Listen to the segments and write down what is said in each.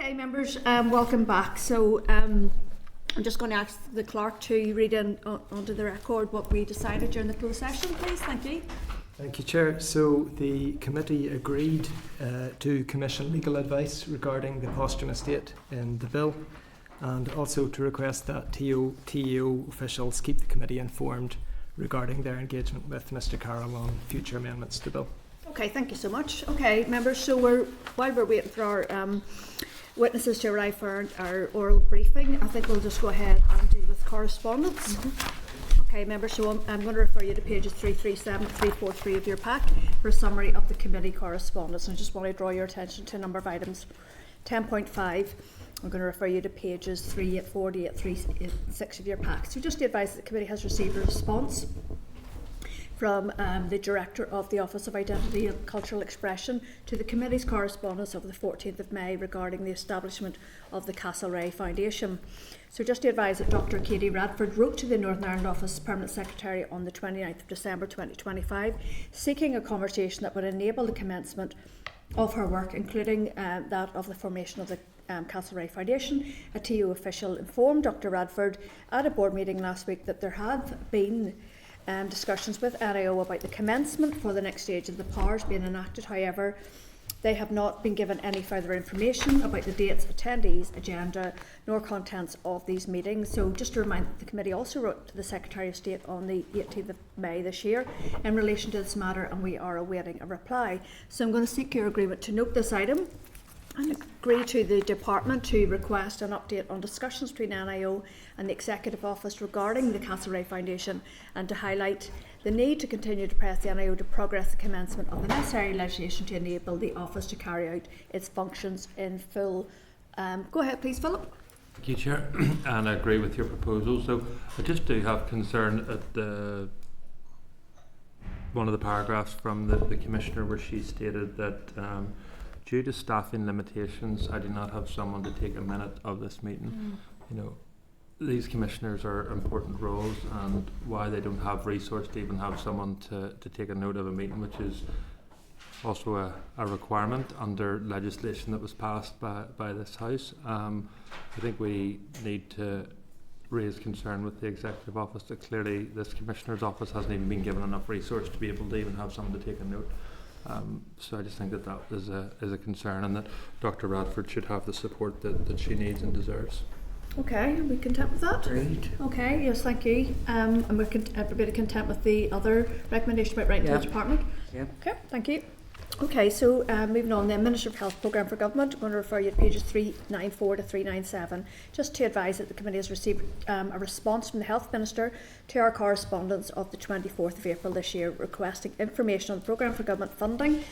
Okay, members, welcome back. So I'm just going to ask the clerk to read in onto the record what we decided during the closed session, please. Thank you. Thank you, Chair. So the committee agreed to commission legal advice regarding the posthumous date in the bill, and also to request that TEO officials keep the committee informed regarding their engagement with Mr Carroll on future amendments to the bill. Okay, thank you so much. Okay, members, so while we're waiting for our witnesses to arrive for our oral briefing, I think we'll just go ahead and deal with correspondence. Okay, members, so I'm going to refer you to pages 337 to 343 of your pack for a summary of the committee correspondence. I just want to draw your attention to a number of items. 10.5, I'm going to refer you to pages 384 to 386 of your pack. So just to advise that the committee has received a response from the Director of the Office of Identity and Cultural Expression to the committee's correspondence of the 14th of May regarding the establishment of the Castlereagh Foundation. So just to advise that Dr Katie Radford wrote to the Northern Ireland Office Permanent Secretary on the 29th of December 2025 seeking a conversation that would enable the commencement of her work, including that of the formation of the Castlereagh Foundation. A TO official informed Dr Radford at a board meeting last week that there have been discussions with NIO about the commencement for the next stage of the powers being enacted. However, they have not been given any further information about the dates, attendees, agenda, nor contents of these meetings. So just to remind that the committee also wrote to the Secretary of State on the 18th of May this year in relation to this matter, and we are awaiting a reply. So I'm going to seek your agreement to note this item and agree to the Department to request an update on discussions between NIO and the Executive Office regarding the Castlereagh Foundation, and to highlight the need to continue to press the NIO to progress the commencement of the necessary legislation to enable the Office to carry out its functions in full. Go ahead please, Philip. Thank you, Chair, and I agree with your proposal. So I just do have concern at one of the paragraphs from the Commissioner where she stated that due to staffing limitations, I do not have someone to take a minute of this meeting. You know, these commissioners are important roles, and why they don't have resource to even have someone to take a note of a meeting, which is also a requirement under legislation that was passed by this House. I think we need to raise concern with the Executive Office that clearly this Commissioner's office hasn't even been given enough resource to be able to even have someone to take a note. So I just think that is a concern, and that Dr Radford should have the support that she needs and deserves. Okay, are we content with that? Agreed. Okay, yes, thank you. And we're everybody content with the other recommendation about writing to the Department? Yeah. Okay, thank you. Okay, so moving on then, Minister of Health Programme for Government. I'm going to refer you to pages 394 to 397, just to advise that the committee has received a response from the Health Minister to our correspondence of the 24th of April this year, requesting information on the Programme for Government funding,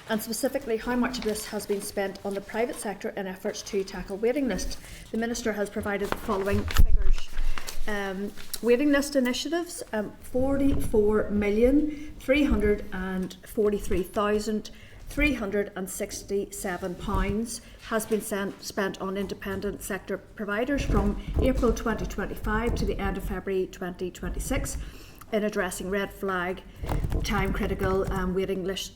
and specifically how much of this has been spent on the private sector in efforts to tackle waiting lists. The Minister has provided the following figures. Waiting list initiatives, £44,343,367 has been spent on independent sector providers from April 2025 to the end of February 2026 in addressing red flag, time critical waiting lists.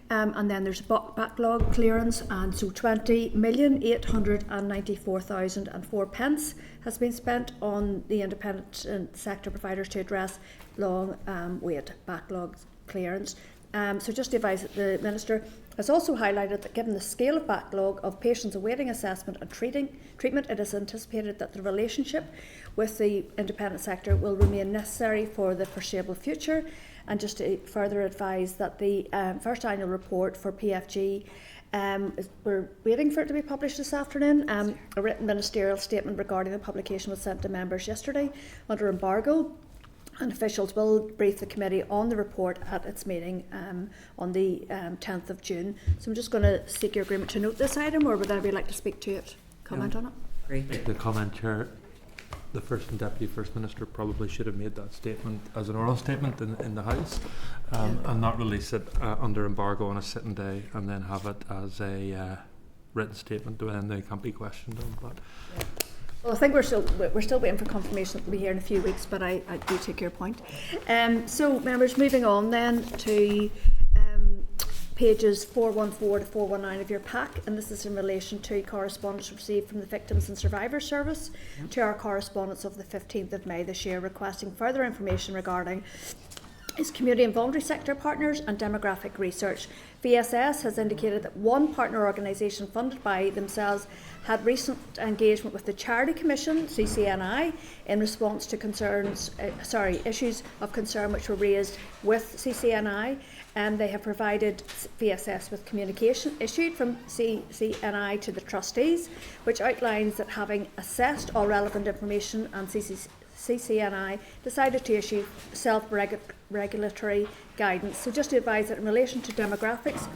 And then there's backlog clearance, and so 20,894,004 has been spent on the independent sector providers to address long wait backlog clearance. So just to advise that the Minister has also highlighted that given the scale of backlog of patients awaiting assessment and treatment, it is anticipated that the relationship with the independent sector will remain necessary for the foreseeable future. And just to further advise that the first annual report for PFG, we're waiting for it to be published this afternoon. A written ministerial statement regarding the publication was sent to members yesterday under embargo, and officials will brief the committee on the report at its meeting on the 10th of June. So I'm just going to seek your agreement to note this item, or would anybody like to speak to it, comment on it? Great. The comment, Chair. The First and Deputy First Minister probably should have made that statement as an oral statement in the House, and not release it under embargo on a sitting day and then have it as a written statement when they can't be questioned on. But well, I think we're still waiting for confirmation that we'll be here in a few weeks, but I do take your point. So members, moving on then to pages 414 to 419 of your pack, and this is in relation to correspondence received from the Victims and Survivors Service to our correspondence of the 15th of May this year, requesting further information regarding its community and voluntary sector partners and demographic research. VSS has indicated that one partner organisation funded by themselves had recent engagement with the Charity Commission, CCNI, in response to issues of concern which were raised with CCNI, and they have provided VSS with communication issued from CCNI to the trustees, which outlines that having assessed all relevant information, and CCNI decided to issue self-regulatory guidance. So just to advise that in relation to demographics,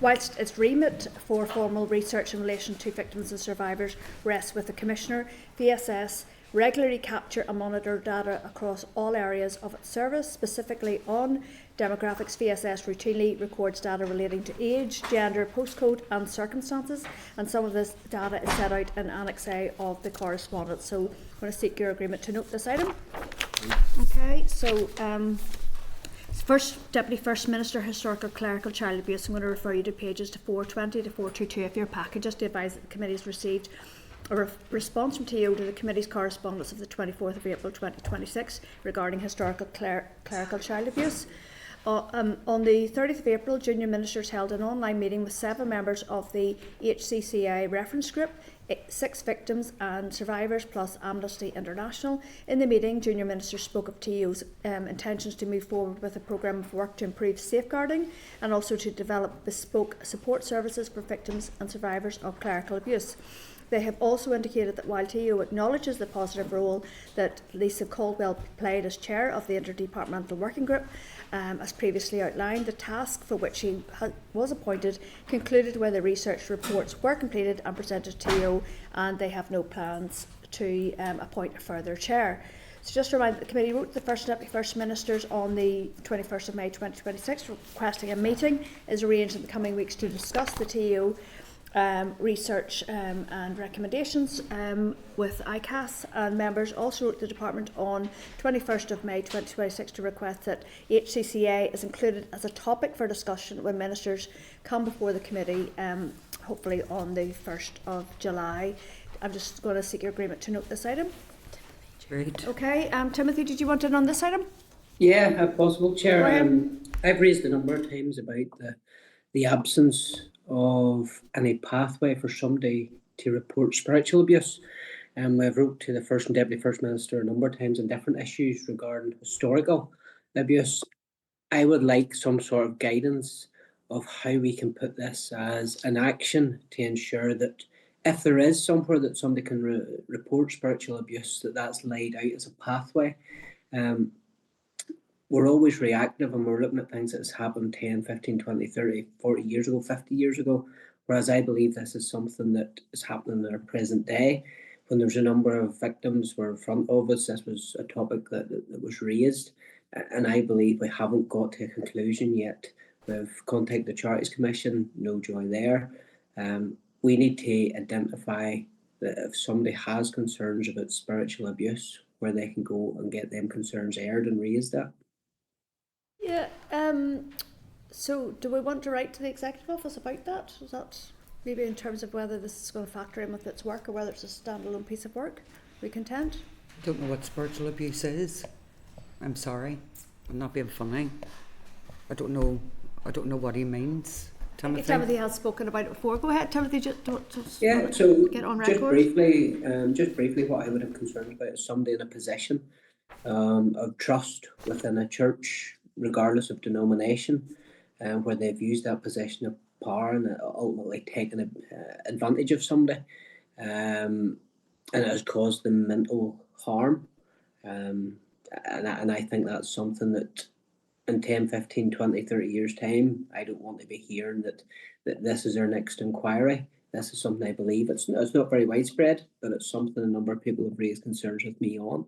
whilst its remit for formal research in relation to victims and survivors rests with the Commissioner, VSS regularly capture and monitor data across all areas of its service. Specifically on demographics, VSS routinely records data relating to age, gender, postcode and circumstances, and some of this data is set out in Annex A of the correspondence. So I'm going to seek your agreement to note this item. Okay, so Deputy First Minister, Historical Clerical Child Abuse. I'm going to refer you to pages to 420 to 422 of your package, just to advise that the committee has received a response from TO to the committee's correspondence of the 24th of April 2026 regarding historical clerical child abuse. On the 30th of April, junior ministers held an online meeting with 7 members of the HCCI reference group, 6 victims and survivors plus Amnesty International. In the meeting, junior ministers spoke of TO's intentions to move forward with a programme of work to improve safeguarding and also to develop bespoke support services for victims and survivors of clerical abuse. They have also indicated that while TO acknowledges the positive role that Lisa Caldwell played as chair of the Interdepartmental Working Group, as previously outlined, the task for which she was appointed concluded where the research reports were completed and presented to TO, and they have no plans to appoint a further chair. So just to remind that the committee wrote to the First and Deputy First Ministers on the 21st of May 2026 requesting a meeting is arranged in the coming weeks to discuss the TO research and recommendations with ICAS, and members also wrote the department on 21st of May 2026 to request that HCCA is included as a topic for discussion when ministers come before the committee, hopefully on the 1st of July. I'm just going to seek your agreement to note this item. Great. Okay, Timothy, did you want in on this item? Yeah, if possible, Chair. I've raised a number of times about the absence of any pathway for somebody to report spiritual abuse. I've wrote to the First and Deputy First Minister a number of times on different issues regarding historical abuse. I would like some sort of guidance of how we can put this as an action to ensure that if there is somewhere that somebody can report spiritual abuse, that's laid out as a pathway. We're always reactive and we're looking at things that's happened 10, 15, 20, 30, 40 years ago, 50 years ago, whereas I believe this is something that is happening in our present day. When there's a number of victims were in front of us, this was a topic that was raised, and I believe we haven't got to a conclusion yet. We've contacted the Charities Commission, no joy there. We need to identify that if somebody has concerns about spiritual abuse, where they can go and get them concerns aired and raised at. Yeah, so do we want to write to the Executive Office about that? Is that maybe in terms of whether this is going to factor in with its work or whether it's a standalone piece of work? Are we content? I don't know what spiritual abuse is. I'm sorry. I'm not being funny. I don't know what he means. Timothy? Timothy has spoken about it before. Go ahead, Timothy, just So get on just record. briefly, what I would have concerned about is somebody in a position of trust within a church, regardless of denomination, where they've used that position of power and ultimately taken advantage of somebody, and it has caused them mental harm. And I think that's something that in 10, 15, 20, 30 years' time, I don't want to be hearing that this is our next inquiry. This is something I believe. It's not very widespread, but it's something a number of people have raised concerns with me on.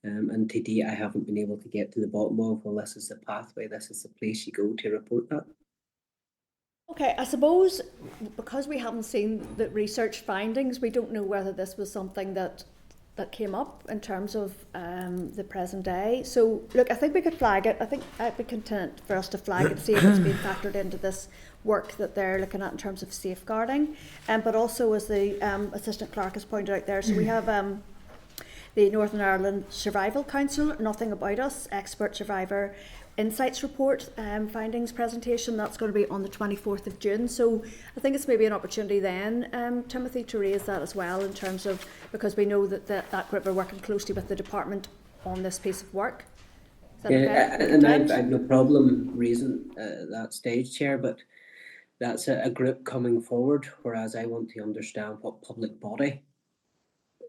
And to date, I haven't been able to get to the bottom of, well, this is the pathway, this is the place you go to report that. Okay, I suppose because we haven't seen the research findings, we don't know whether this was something that came up in terms of the present day. So, look, I think we could flag it. I think I'd be content for us to flag it, see if it's been factored into this work that they're looking at in terms of safeguarding, but also as the Assistant Clerk has pointed out there, so we have the Northern Ireland Survival Council, Nothing About Us, Expert Survivor Insights Report findings presentation. That's going to be on the 24th of June. So I think it's maybe an opportunity then, Timothy, to raise that as well in terms of, because we know that that group are working closely with the department on this piece of work. Is that okay? And I've no problem raising that stage, Chair, but that's a group coming forward, whereas I want to understand what public body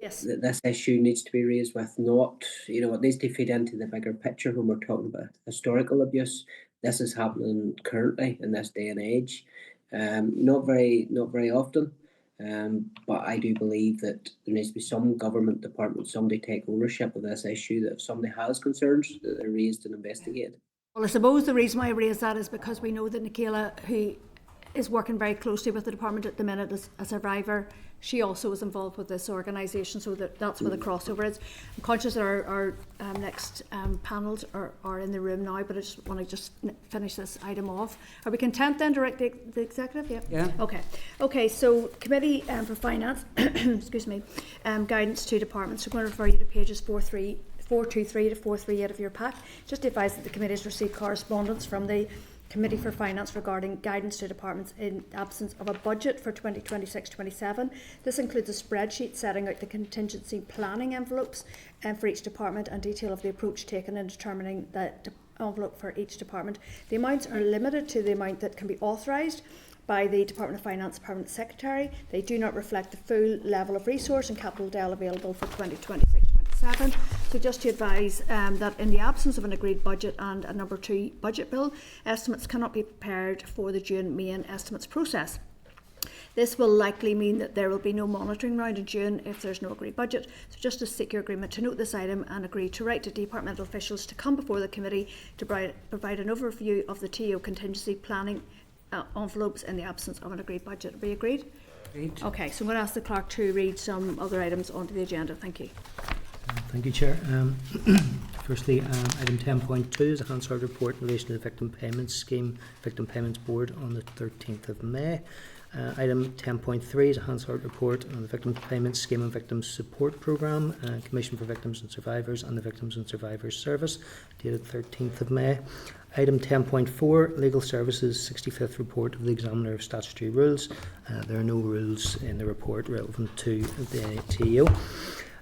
Yes. that this issue needs to be raised with, not, it needs to feed into the bigger picture when we're talking about historical abuse. This is happening currently in this day and age. Not very often. But I do believe that there needs to be some government department, somebody take ownership of this issue, that if somebody has concerns, that they're raised and investigated. Well, I suppose the reason why I raise that is because we know that Nicola, who is working very closely with the department at the minute as a survivor, she also is involved with this organisation, so that's where the crossover is. I'm conscious that our next panels are in the room now, but I just want to finish this item off. Are we content then, direct the executive? Yeah. Okay, so Committee for Finance, excuse me, guidance to departments. We're going to refer you to pages 423 to 438 of your pack. Just to advise that the committee has received correspondence from the Committee for Finance regarding guidance to departments in absence of a budget for 2026-27. This includes a spreadsheet setting out the contingency planning envelopes for each department and detail of the approach taken in determining the envelope for each department. The amounts are limited to the amount that can be authorised by the Department of Finance Permanent Secretary. They do not reflect the full level of resource and capital DEL available for 2026-27. So just to advise that in the absence of an agreed budget and a number 2 budget bill, estimates cannot be prepared for the June main estimates process. This will likely mean that there will be no monitoring round in June if there's no agreed budget. So just to seek your agreement to note this item and agree to write to departmental officials to come before the committee to provide an overview of the TO contingency planning envelopes in the absence of an agreed budget. Are we agreed? Agreed. Okay, so I'm going to ask the clerk to read some other items onto the agenda. Thank you. Thank you, Chair. Firstly, item 10.2 is a Hansard report in relation to the Victim Payments Scheme, Victim Payments Board on the 13th of May. Item 10.3 is a Hansard report on the Victim Payments Scheme and Victims Support Programme, Commission for Victims and Survivors and the Victims and Survivors Service, dated 13th of May. Item 10.4, Legal Services 65th Report of the Examiner of Statutory Rules. There are no rules in the report relevant to the TEO.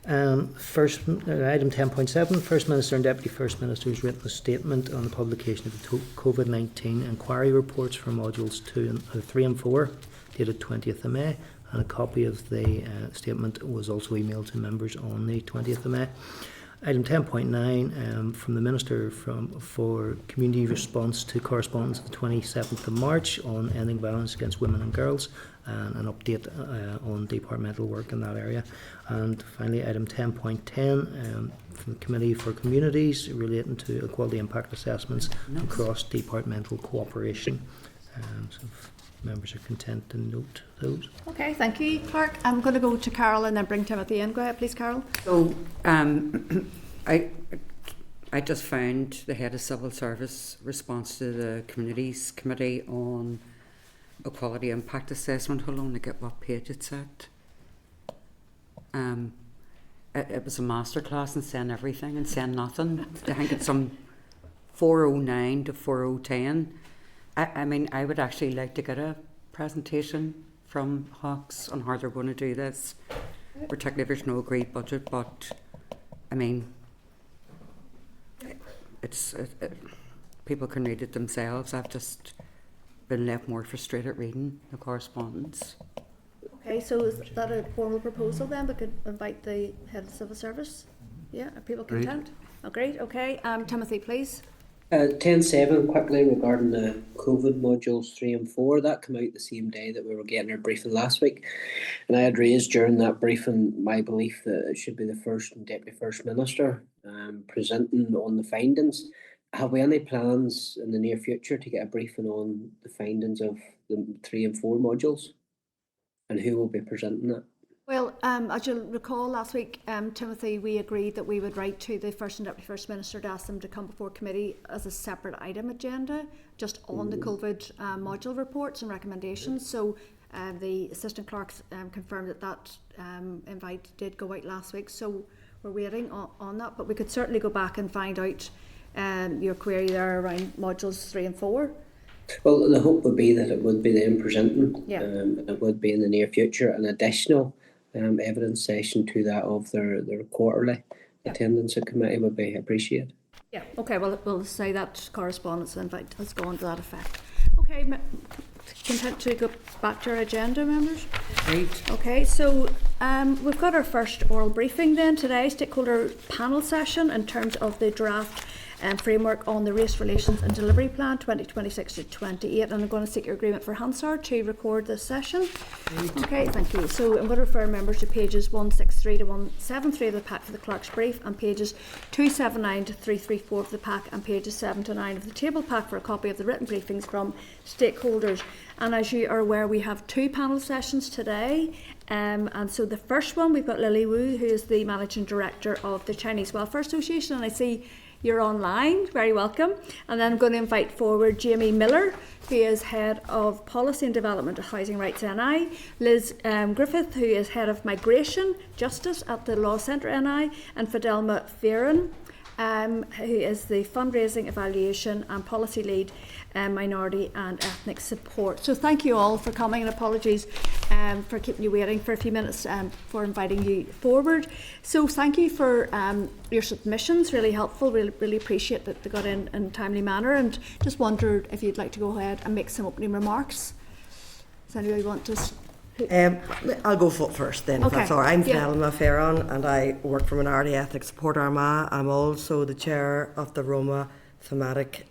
Item 10.7, First Minister and Deputy First Minister has written a statement on the publication of the COVID-19 inquiry reports for modules 3 and 4, dated 20th of May, and a copy of the statement was also emailed to members on the 20th of May. Item 10.9, from the Minister for Community Response to correspondence of the 27th of March on ending violence against women and girls, and an update on departmental work in that area. And finally, item 10.10, from the Committee for Communities relating to equality impact assessments and cross-departmental cooperation. So if members are content to note those. Okay, thank you, Clerk. I'm going to go to Carol and then bring Timothy in. Go ahead, please, Carol. So, I just found the Head of Civil Service response to the Communities Committee on Equality Impact Assessment. Hold on to get what page it's at. It was a masterclass in saying everything and saying nothing. I think it's some 409 to 4010. I mean, I would actually like to get a presentation from Hawks on how they're going to do this, particularly if there's no agreed budget. But I mean, people can read it themselves. I've just been left more frustrated reading the correspondence. Okay, so is that a formal proposal then? We could invite the Head of Civil Service? Yeah, are people content? Agreed, okay. Timothy, please. 10.7, quickly regarding the COVID modules 3 and 4, that came out the same day that we were getting our briefing last week, and I had raised during that briefing my belief that it should be the First and Deputy First Minister presenting on the findings. Have we any plans in the near future to get a briefing on the findings of the 3 and 4 modules, and who will be presenting that? Well, as you'll recall, last week, Timothy, we agreed that we would write to the First and Deputy First Minister to ask them to come before committee as a separate item agenda, just on the COVID module reports and recommendations. So the Assistant Clerks confirmed that invite did go out last week. So we're waiting on that, but we could certainly go back and find out your query there around modules 3 and 4. Well, the hope would be that it would be them presenting. Yeah. It would be in the near future an additional evidence session to that of their quarterly attendance at committee would be appreciated. Yeah, okay, well, we'll say that correspondence invite has gone to that effect. Okay, content to go back to our agenda, members? Right. Okay, so we've got our first oral briefing then today, stakeholder panel session in terms of the draft framework on the Race Relations and Delivery Plan 2026 to 28, and I'm going to seek your agreement for Hansard to record this session. Okay, thank you. So I'm going to refer members to pages 163 to 173 of the pack for the clerk's brief, and pages 279 to 334 of the pack, and pages 7 to 9 of the table pack for a copy of the written briefings from stakeholders. And as you are aware, we have 2 panel sessions today. And so the first one, we've got Lily Wu, who is the Managing Director of the Chinese Welfare Association, and I see you're online, very welcome. And then I'm going to invite forward Jamie Miller, who is Head of Policy and Development of Housing Rights NI, Liz Griffith, who is Head of Migration Justice at the Law Centre NI, and Fidelma Fearon, who is the Fundraising, Evaluation and Policy Lead, Minority and Ethnic Support. So thank you all for coming, and apologies for keeping you waiting for a few minutes for inviting you forward. So thank you for your submissions, really helpful, really appreciate that they got in a timely manner, and just wondered if you'd like to go ahead and make some opening remarks. Does anybody want to... I'll go first then, if Okay. that's all right. I'm Yeah. Fidelma Fearon, and I work for Minority Ethnic Support Armagh. I'm also the chair of the Roma thematic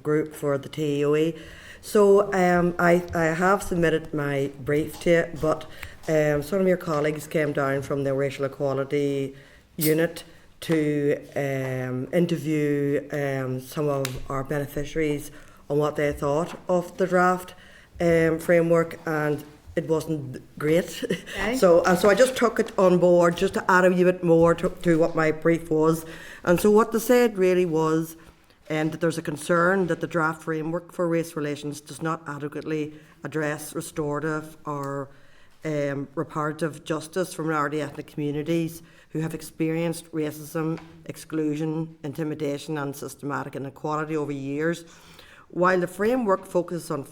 group for the TEOE. So I have submitted my brief to it, but some of your colleagues came down from the Racial Equality Unit to interview some of our beneficiaries on what they thought of the draft framework, and it wasn't great. Okay. So I just took it on board just to add a wee bit more to what my brief was. And so what they said really was that there's a concern that the draft framework for race relations does not adequately address restorative or reparative justice for minority ethnic communities who have experienced racism, exclusion, intimidation and systematic inequality over years. While the framework focuses on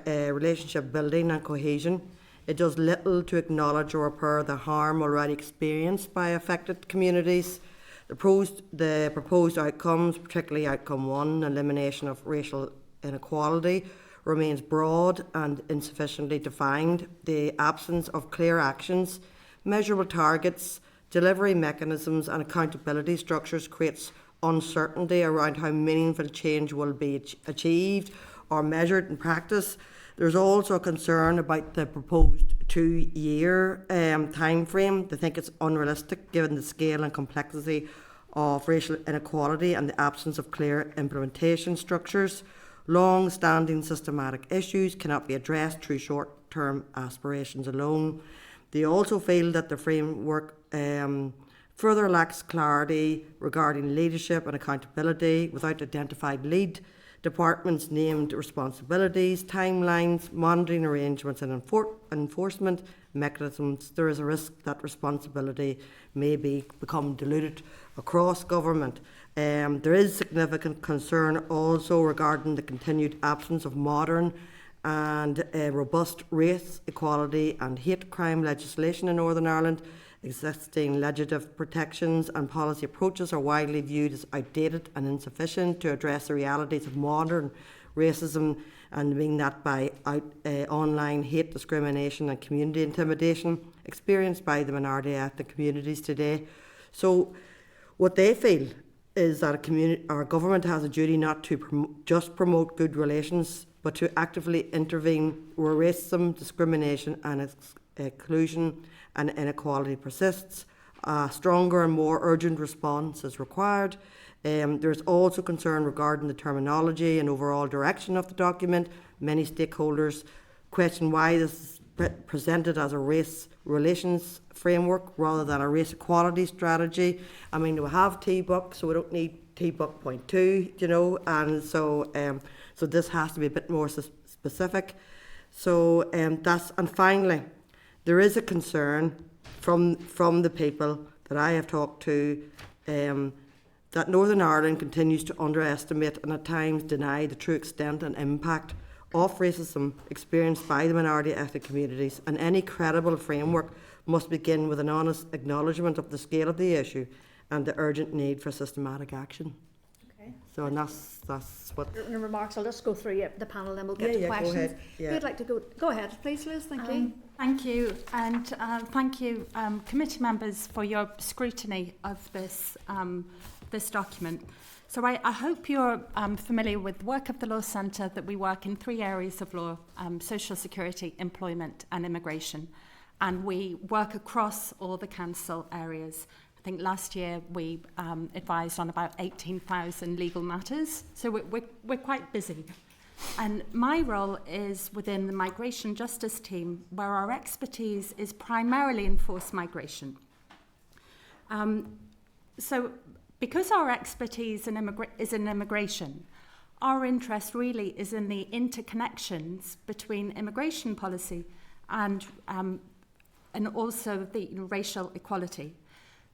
relationship building and cohesion, it does little to acknowledge or repair the harm already experienced by affected communities. The proposed outcomes, particularly outcome 1, elimination of racial inequality, remains broad and insufficiently defined. The absence of clear actions, measurable targets, delivery mechanisms and accountability structures creates uncertainty around how meaningful change will be achieved or measured in practice. There's also a concern about the proposed 2-year time frame. They think it's unrealistic given the scale and complexity of racial inequality and the absence of clear implementation structures. Long-standing systematic issues cannot be addressed through short-term aspirations alone. They also feel that the framework further lacks clarity regarding leadership and accountability without identified lead departments, named responsibilities, timelines, monitoring arrangements and enforcement mechanisms. There is a risk that responsibility may become diluted across government. There is significant concern also regarding the continued absence of modern and robust race equality and hate crime legislation in Northern Ireland. Existing legislative protections and policy approaches are widely viewed as outdated and insufficient to address the realities of modern racism, and mean that by online hate, discrimination and community intimidation experienced by the minority ethnic communities today. So what they feel is that our government has a duty not to just promote good relations, but to actively intervene where racism, discrimination and exclusion and inequality persists. A stronger and more urgent response is required. There's also concern regarding the terminology and overall direction of the document. Many stakeholders question why this presented as a race relations framework rather than a race equality strategy. I mean, we have T-Buck, so we don't need T-Buck point 2, you know, and so so this has to be a bit more specific. So and finally, there is a concern from the people that I have talked to that Northern Ireland continues to underestimate and at times deny the true extent and impact of racism experienced by the minority ethnic communities, and any credible framework must begin with an honest acknowledgement of the scale of the issue and the urgent need for systematic action. Okay. So, and that's what. Your remarks, I'll just go through the panel and we'll get to Go questions. ahead. Yeah. Who'd like to go? Go ahead, please, Liz. Thank you. Thank you, and thank you, committee members, for your scrutiny of this this document. So I hope you're familiar with the work of the Law Centre, that we work in 3 areas of law: social security, employment and immigration. And we work across all the council areas. I think last year we advised on about 18,000 legal matters. So we're quite busy. And my role is within the migration justice team, where our expertise is primarily in forced migration. So because our expertise is in immigration, our interest really is in the interconnections between immigration policy and also the racial equality.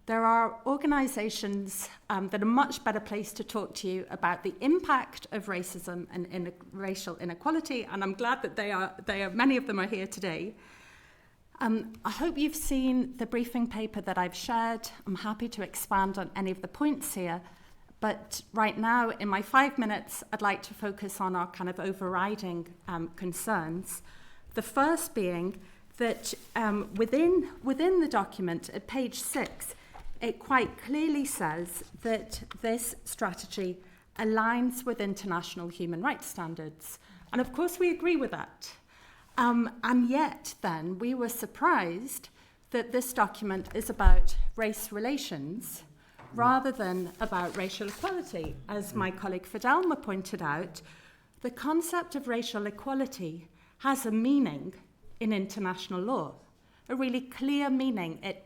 There are organisations that are much better placed to talk to you about the impact of racism and racial inequality, and I'm glad that many of them are here today. I hope you've seen the briefing paper that I've shared. I'm happy to expand on any of the points here, but right now, in my 5 minutes, I'd like to focus on our kind of overriding concerns. The first being that within the document, at page 6, it quite clearly says that this strategy aligns with international human rights standards. And of course, we agree with that. And yet, then, we were surprised that this document is about race relations rather than about racial equality. As my colleague Fidelma pointed out, the concept of racial equality has a meaning in international law, a really clear meaning. It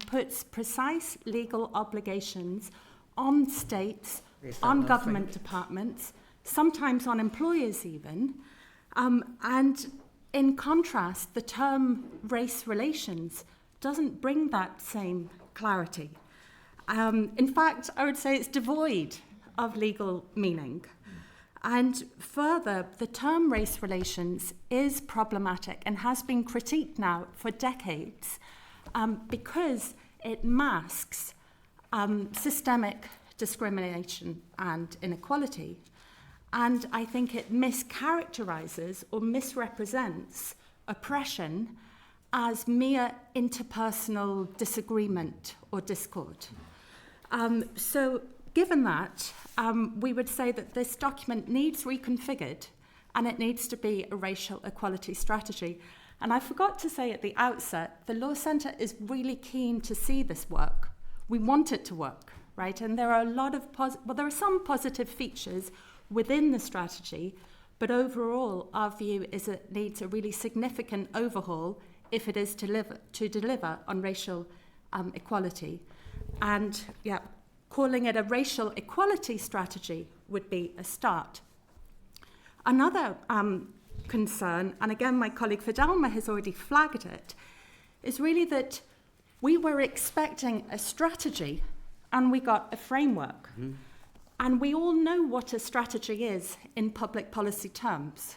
puts precise legal obligations on states, on government departments, sometimes on employers even, and in contrast, the term race relations doesn't bring that same clarity. In fact, I would say it's devoid of legal meaning. And further, the term race relations is problematic and has been critiqued now for decades because it masks systemic discrimination and inequality. And I think it mischaracterizes or misrepresents oppression as mere interpersonal disagreement or discord. So given that, we would say that this document needs reconfigured and it needs to be a racial equality strategy. And I forgot to say at the outset, the Law Centre is really keen to see this work. We want it to work, right? And there are a lot of there are some positive features within the strategy, but overall our view is it needs a really significant overhaul if it is to deliver on racial equality. And yeah, calling it a racial equality strategy would be a start. Another concern, and again my colleague Fidelma has already flagged it, is really that we were expecting a strategy and we got a framework. Mm-hmm. And we all know what a strategy is in public policy terms.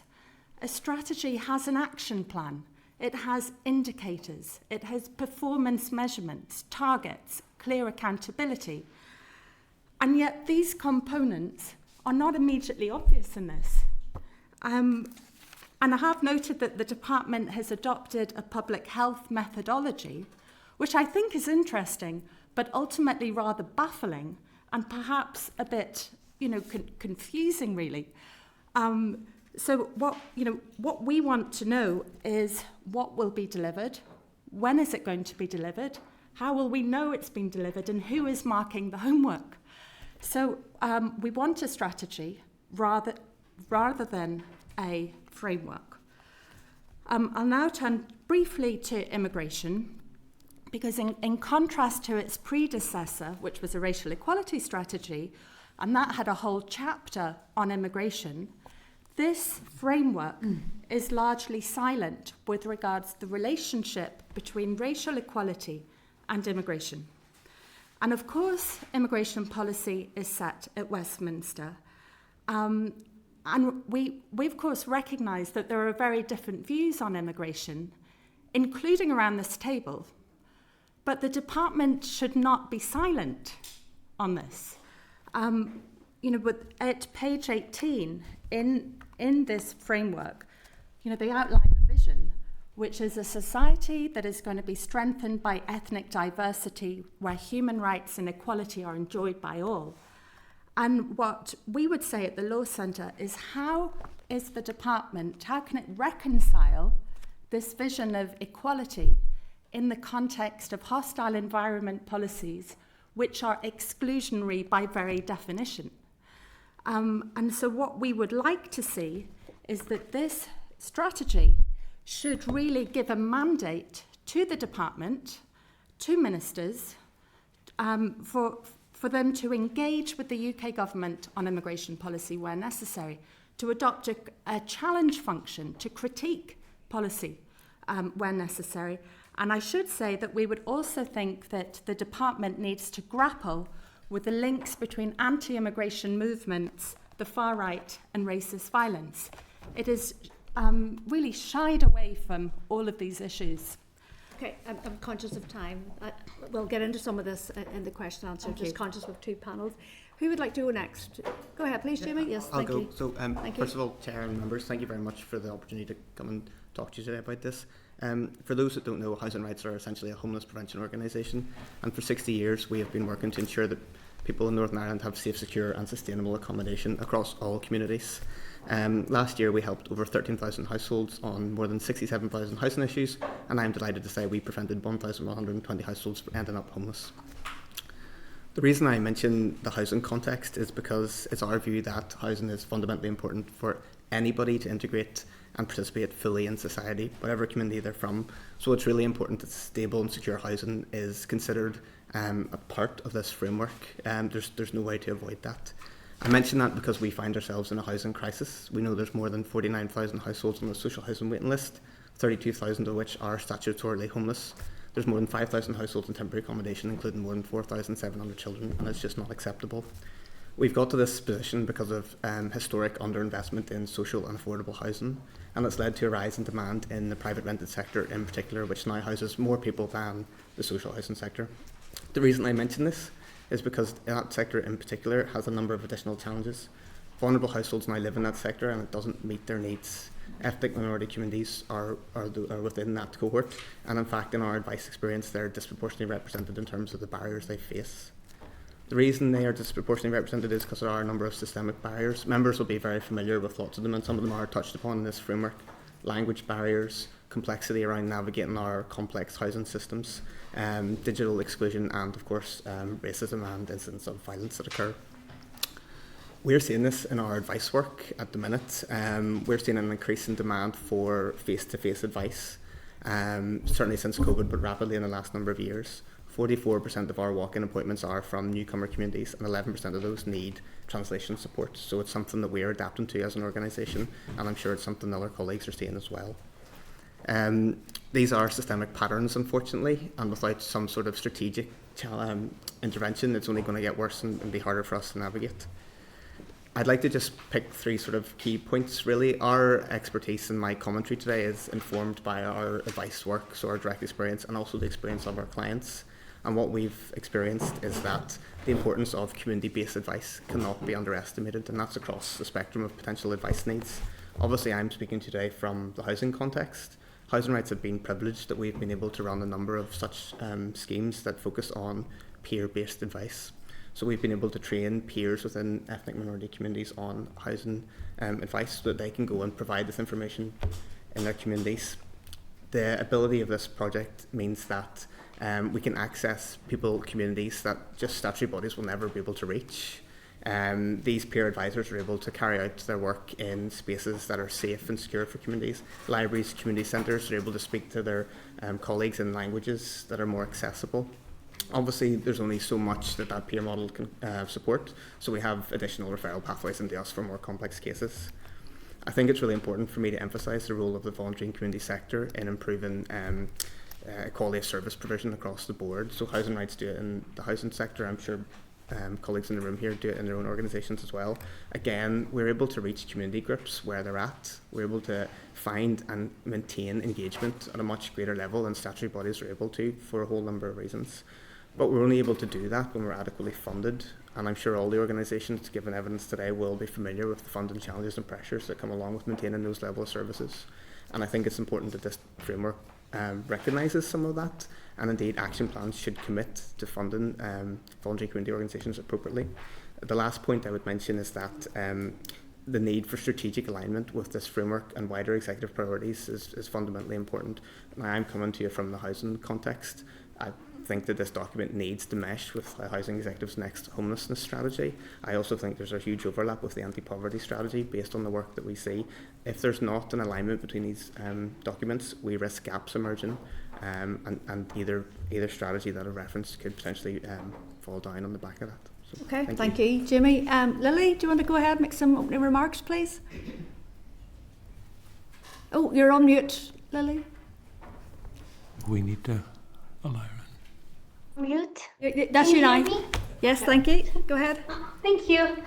A strategy has an action plan. It has indicators. It has performance measurements, targets, clear accountability. And yet these components are not immediately obvious in this. And I have noted that the department has adopted a public health methodology, which I think is interesting, but ultimately rather baffling and perhaps a bit, confusing, really. So what we want to know is what will be delivered, when is it going to be delivered, how will we know it's been delivered, and who is marking the homework? So we want a strategy rather than a framework. I'll now turn briefly to immigration, because in contrast to its predecessor, which was a racial equality strategy, and that had a whole chapter on immigration, this framework is largely silent with regards to the relationship between racial equality and immigration. And of course, immigration policy is set at Westminster. And we of course recognise that there are very different views on immigration, including around this table. But the department should not be silent on this. At page 18 in this framework, they outline the vision, which is a society that is going to be strengthened by ethnic diversity, where human rights and equality are enjoyed by all. And what we would say at the Law Centre is, how is the department, how can it reconcile this vision of equality in the context of hostile environment policies, which are exclusionary by very definition? And so what we would like to see is that this strategy should really give a mandate to the department, to ministers, for them to engage with the UK government on immigration policy where necessary, to adopt a challenge function, to critique policy where necessary. And I should say that we would also think that the department needs to grapple with the links between anti-immigration movements, the far right, and racist violence. It is really shied away from all of these issues. Okay, I'm conscious of time. We'll get into some of this in the question and answer. Thank Just you. conscious of 2 panels. Who would like to go next? Go ahead, please, Jamie. Yes, I'll thank go. you. So, Thank you. first of all, Chair and members, thank you very much for the opportunity to come and talk to you today about this. For those that don't know, Housing Rights are essentially a homeless prevention organisation, and for 60 years we have been working to ensure that people in Northern Ireland have safe, secure and sustainable accommodation across all communities. Last year we helped over 13,000 households on more than 67,000 housing issues, and I'm delighted to say we prevented 1,120 households from ending up homeless. The reason I mention the housing context is because it's our view that housing is fundamentally important for anybody to integrate and participate fully in society, whatever community they're from. So it's really important that stable and secure housing is considered a part of this framework. There's no way to avoid that. I mention that because we find ourselves in a housing crisis. We know there's more than 49,000 households on the social housing waiting list, 32,000 of which are statutorily homeless. There's more than 5,000 households in temporary accommodation, including more than 4,700 children, and it's just not acceptable. We've got to this position because of historic underinvestment in social and affordable housing, and it's led to a rise in demand in the private rented sector in particular, which now houses more people than the social housing sector. The reason I mention this is because that sector in particular has a number of additional challenges. Vulnerable households now live in that sector and it doesn't meet their needs. Ethnic minority communities are within that cohort, and in fact in our advice experience they're disproportionately represented in terms of the barriers they face. The reason they are disproportionately represented is because there are a number of systemic barriers. Members will be very familiar with lots of them, and some of them are touched upon in this framework. Language barriers, complexity around navigating our complex housing systems, digital exclusion, and of course racism and incidents of violence that occur. We're seeing this in our advice work at the minute. We're seeing an increase in demand for face-to-face advice, certainly since COVID, but rapidly in the last number of years. 44% of our walk-in appointments are from newcomer communities, and 11% of those need translation support. So it's something that we are adapting to as an organisation, and I'm sure it's something that our colleagues are seeing as well. These are systemic patterns, unfortunately, and without some sort of strategic intervention, it's only going to get worse and be harder for us to navigate. I'd like to just pick 3 sort of key points, really. Our expertise in my commentary today is informed by our advice work, so our direct experience, and also the experience of our clients. And what we've experienced is that the importance of community-based advice cannot be underestimated, and that's across the spectrum of potential advice needs. Obviously, I'm speaking today from the housing context. Housing Rights have been privileged that we've been able to run a number of such schemes that focus on peer-based advice. So we've been able to train peers within ethnic minority communities on housing advice so that they can go and provide this information in their communities. The ability of this project means that we can access communities that just statutory bodies will never be able to reach. These peer advisors are able to carry out their work in spaces that are safe and secure for communities. Libraries, community centres are able to speak to their colleagues in languages that are more accessible. Obviously, there's only so much that peer model can support, so we have additional referral pathways into us for more complex cases. I think it's really important for me to emphasise the role of the voluntary and community sector in improving quality of service provision across the board. So Housing Rights do it in the housing sector. I'm sure colleagues in the room here do it in their own organisations as well. Again, we're able to reach community groups where they're at. We're able to find and maintain engagement at a much greater level than statutory bodies are able to for a whole number of reasons. But we're only able to do that when we're adequately funded, and I'm sure all the organisations given evidence today will be familiar with the funding challenges and pressures that come along with maintaining those level of services. And I think it's important that this framework recognises some of that, and indeed action plans should commit to funding voluntary community organisations appropriately. The last point I would mention is that the need for strategic alignment with this framework and wider executive priorities is fundamentally important. Now, I'm coming to you from the housing context. I think that this document needs to mesh with the Housing Executive's next homelessness strategy. I also think there's a huge overlap with the anti-poverty strategy based on the work that we see. If there's not an alignment between these documents, we risk gaps emerging, and either strategy that I referenced could potentially fall down on the back of that. So, Okay, thank you, Jimmy. Lily, do you want to go ahead and make some opening remarks, please? Oh, you're on mute, Lily. We need to allow it. Mute. That's Can you now. hear me? Yes, thank you. Go ahead. Thank you.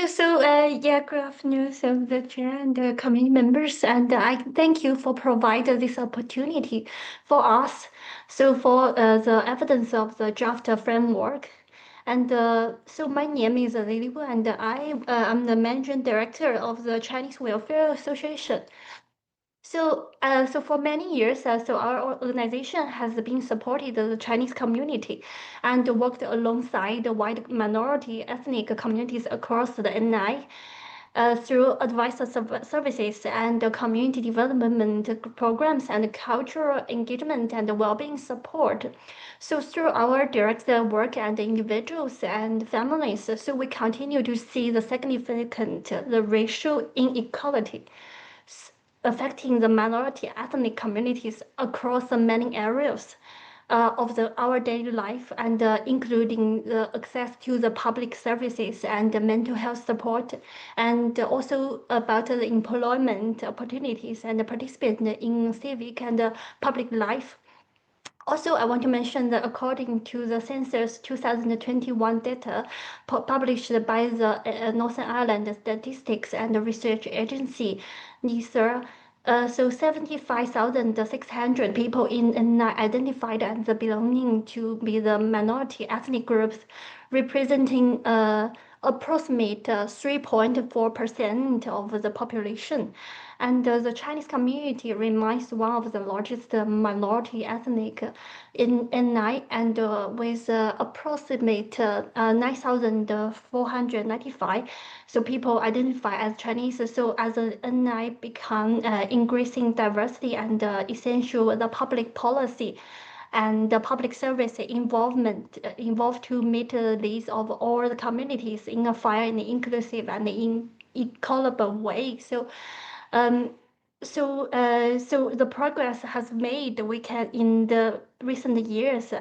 So, good afternoon, so the chair and the committee members, and I thank you for providing this opportunity for us. So, for the evidence of the draft framework, and so my name is Lily Wu, and I am the managing director of the Chinese Welfare Association. So, so for many years, so our organization has been supported the Chinese community and worked alongside the wide minority ethnic communities across the NI through advice services and community development programs and cultural engagement and well-being support. So through our direct work and individuals and families, so we continue to see the significant the racial inequality affecting the minority ethnic communities across many areas of our daily life, and including the access to the public services and the mental health support, and also about the employment opportunities and participation in civic and public life. Also, I want to mention that according to the Census 2021 data published by the Northern Ireland Statistics and Research Agency, NISR, so 75,600 people in NI identified as belonging to the minority ethnic groups, representing approximate 3.4% of the population. And the Chinese community remains one of the largest minority ethnic in NI, and with approximate 9,495 so people identify as Chinese. So as the NI become increasing diversity and essential the public policy and the public service involvement involved to meet the needs of all the communities in a fair and inclusive and equitable way. So so the progress has made we can in the recent years.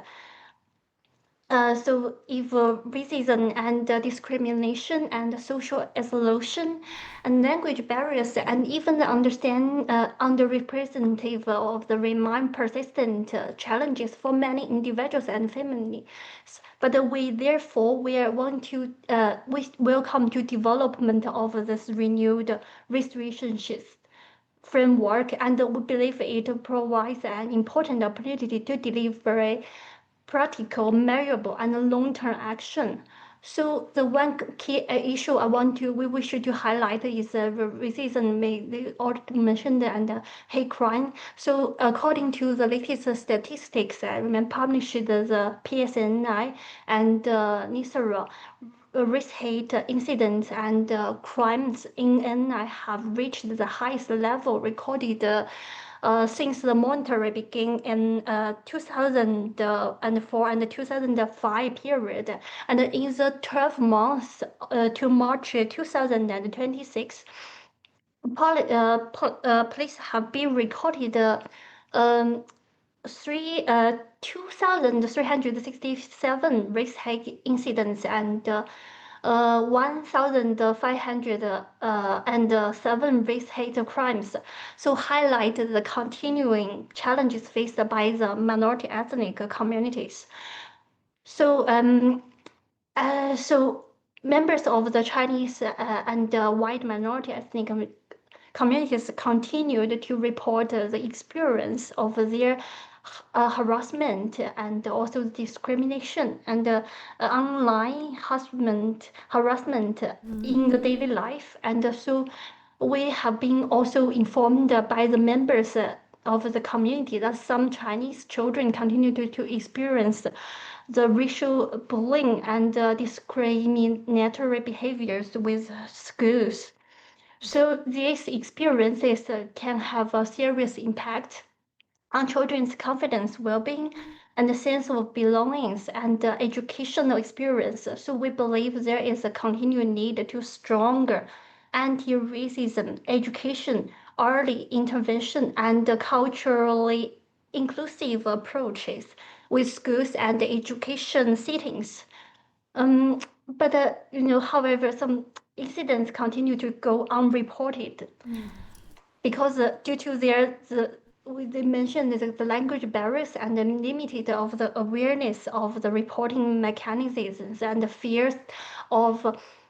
So if racism and discrimination and social isolation and language barriers and even the underrepresented of the remain persistent challenges for many individuals and families. But we welcome to development of this renewed restoration framework, and we believe it provides an important opportunity to deliver practical, measurable, and long-term action. So the one key issue we wish to highlight is racism, already mentioned, and hate crime. So according to the latest statistics, published the PSNI and NISR, race hate incidents and crimes in NI have reached the highest level recorded since the monitoring began in 2004 and 2005 period, and in the 12 months to March 2026, police have been recorded 2,367 race hate incidents and 1,507 race hate crimes. So highlight the continuing challenges faced by the minority ethnic communities. So so members of the Chinese and white minority ethnic communities continued to report the experience of their harassment and also discrimination and online harassment in the daily life. And so we have been also informed by the members of the community that some Chinese children continue to experience the racial bullying and discriminatory behaviors with schools. So these experiences can have a serious impact on children's confidence, well-being, and a sense of belongings and educational experience. So we believe there is a continued need to stronger anti-racism education, early intervention, and culturally inclusive approaches with schools and education settings. However, some incidents continue to go unreported because due to they mentioned the language barriers and the limited of the awareness of the reporting mechanisms and the fears of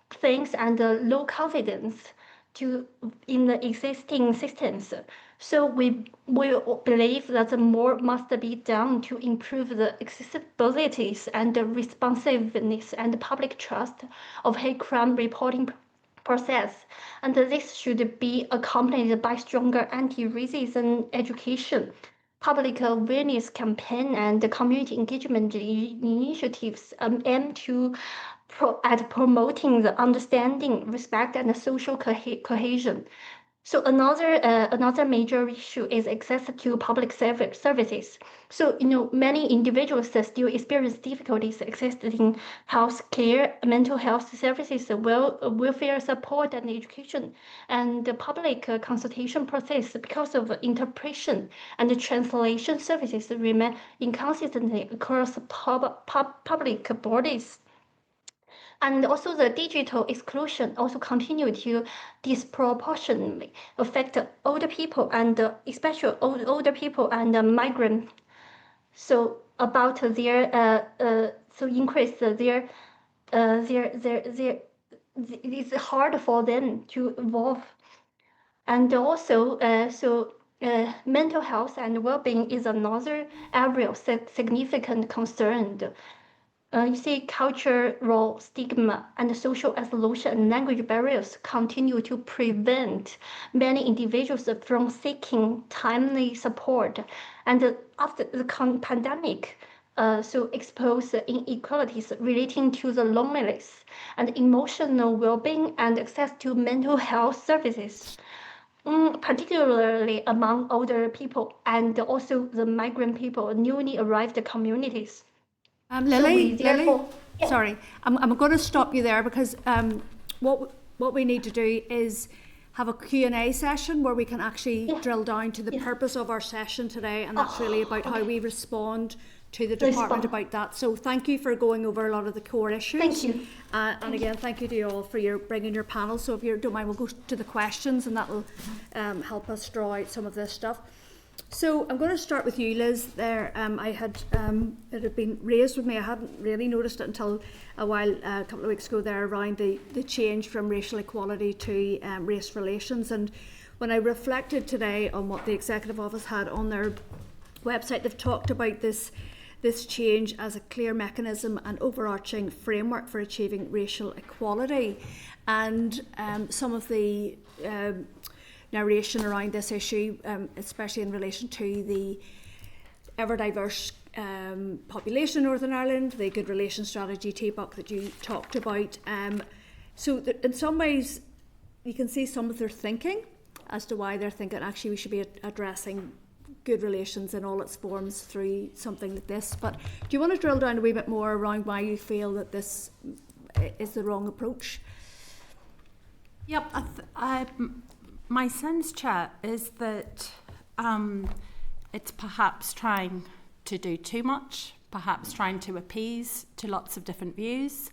things and low confidence in the existing systems. So we believe that more must be done to improve the accessibilities and the responsiveness and public trust of hate crime reporting process, and this should be accompanied by stronger anti-racism education, public awareness campaign, and community engagement initiatives aimed at promoting the understanding, respect, and social cohesion. So another major issue is access to public services. So many individuals still experience difficulties accessing health care, mental health services, welfare support, and education, and the public consultation process because of interpretation and translation services remain inconsistently across public bodies. And also the digital exclusion also continue to disproportionately affect older people and especially older people and migrants. So about their increase their it's hard for them to evolve. And also mental health and well-being is another area of significant concern. You see, cultural stigma and social isolation and language barriers continue to prevent many individuals from seeking timely support. And after the pandemic, so expose inequalities relating to the loneliness and emotional well-being and access to mental health services, particularly among older people and also the migrant people, newly arrived communities. Lily, sorry, I'm going to stop you there because what we need to do is have a Q&A session where we can actually drill down to the purpose of our session today, and that's really about how we respond to the department about that. So thank you for going over a lot of the core issues. Thank you. And again, thank you to you all for bringing your panel. So if you don't mind, we'll go to the questions and that will help us draw out some of this stuff. So I'm going to start with you, Liz. There, it had been raised with me. I hadn't really noticed it until a couple of weeks ago there, around the change from racial equality to race relations. And when I reflected today on what the Executive Office had on their website, they've talked about this change as a clear mechanism and overarching framework for achieving racial equality. And some of the narration around this issue, especially in relation to the ever diverse population in Northern Ireland, the Good Relations Strategy, TPOC, that you talked about. So in some ways, you can see some of their thinking as to why they're thinking actually we should be addressing good relations in all its forms through something like this. But do you want to drill down a wee bit more around why you feel that this is the wrong approach? Yep, my sense, Chair, is that it's perhaps trying to do too much, perhaps trying to appease to lots of different views.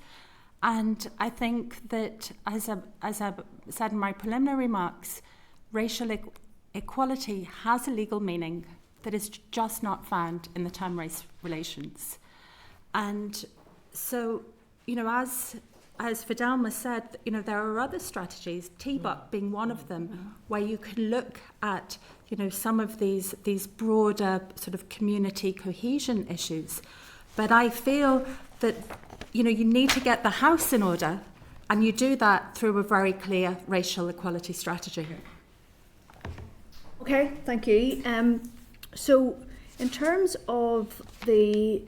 And I think that, as I said in my preliminary remarks, racial equality has a legal meaning that is just not found in the term race relations. And so, you know, as Fidelma said, you know, there are other strategies, TBUC being one of them, where you can look at, you know, some of these broader sort of community cohesion issues. But I feel that, you know, you need to get the house in order, and you do that through a very clear racial equality strategy. Okay, thank you. So, in terms of the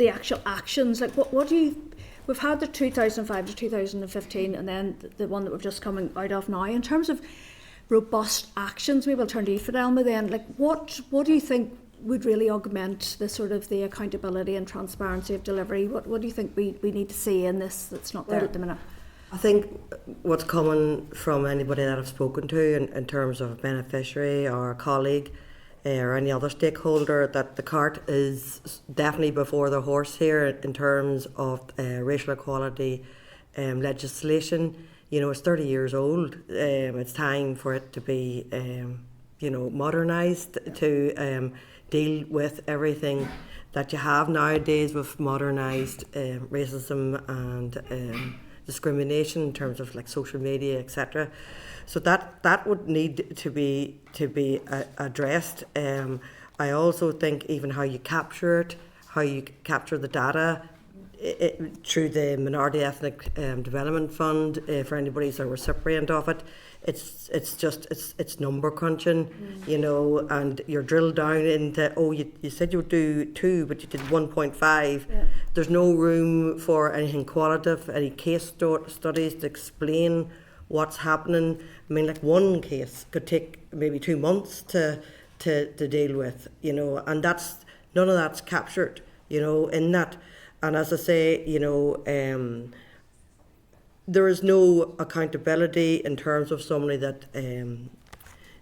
actual actions, like what do you? We've had the 2005 to 2015, and then the one that we're just coming out of now. In terms of robust actions, we will turn to you, Fidelma. Then, like what do you think would really augment the sort of the accountability and transparency of delivery? What do you think we need to see in this that's not there at the minute? I think what's coming from anybody that I've spoken to in terms of a beneficiary or a colleague or any other stakeholder, that the cart is definitely before the horse here in terms of racial equality legislation. You know, it's 30 years old. It's time for it to be, you know, modernised to deal with everything that you have nowadays with modernised racism and discrimination in terms of like social media, etc. So that would need to be addressed. I also think even how you capture it, how you capture the data through the Minority Ethnic Development Fund, for anybody who's a recipient of it, it's number crunching, you know, and you're drilled down into, oh, you said you would do 2, but you did 1.5. Yeah. There's no room for anything qualitative, any case studies to explain what's happening. I mean, like one case could take maybe 2 months to deal with, you know, and none of that's captured, you know, in that. And as I say, you know, there is no accountability in terms of somebody that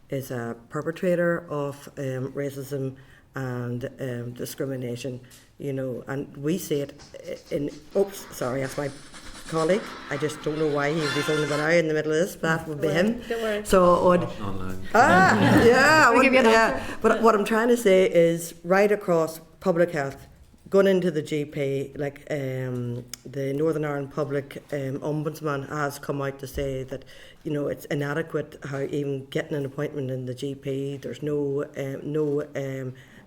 is a perpetrator of racism and discrimination, you know, and we see it in, oops, sorry, that's my colleague. I just don't know why he's only gone out in the middle of this, but that would be him. Don't worry. So it would, but what I'm trying to say is right across public health, going into the GP, like the Northern Ireland Public Ombudsman has come out to say that, you know, it's inadequate how even getting an appointment in the GP, there's no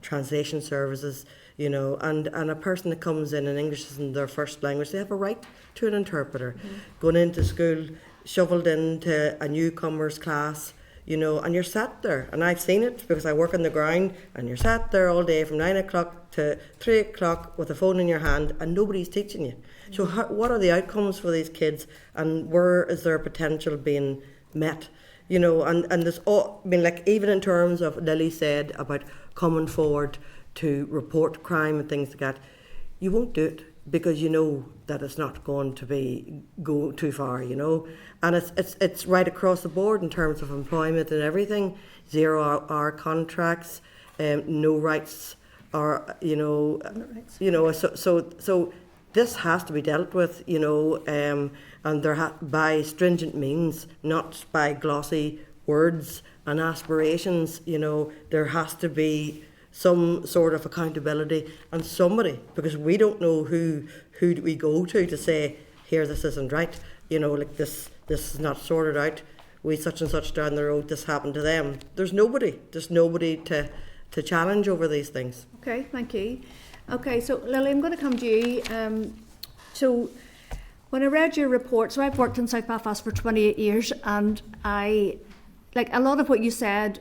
translation services, you know, and a person that comes in and English isn't their first language, they have a right to an interpreter. Going into school, shoveled into a newcomer's class, you know, and you're sat there, and I've seen it because I work on the ground, and you're sat there all day from 9 o'clock to 3 o'clock with a phone in your hand, and nobody's teaching you. So what are the outcomes for these kids, and where is their potential being met? You know, and there's all, I mean, like even in terms of Lily said about coming forward to report crime and things like that, you won't do it because you know that it's not going to go too far, you know. And it's right across the board in terms of employment and everything. 0-hour contracts, no rights, or you know, so this has to be dealt with, you know, and by stringent means, not by glossy words and aspirations. You know, there has to be some sort of accountability and somebody, because we don't know who do we go to say, here, this isn't right, you know, like this is not sorted out, we such and such down the road, this happened to them. There's nobody to challenge over these things. Okay, thank you. Okay, so Lily, I'm going to come to you. So when I read your report, so I've worked in South Belfast for 28 years, and I, like a lot of what you said,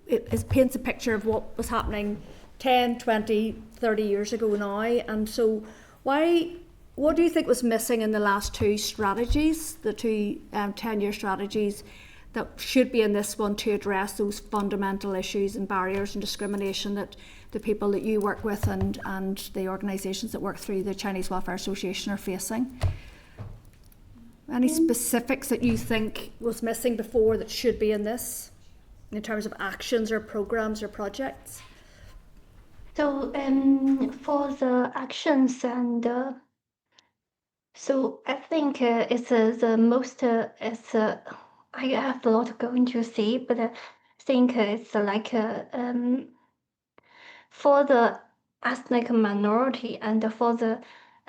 it paints a picture of what was happening 10, 20, 30 years ago now. And so what do you think was missing in the last two strategies, the two 10-year strategies, that should be in this one to address those fundamental issues and barriers and discrimination that the people that you work with and the organisations that work through the Chinese Welfare Association are facing? Any specifics that you think was missing before that should be in this, in terms of actions or programmes or projects? So for the actions and so I think it's the most I have a lot going to say, but I think it's like for the ethnic minority and for the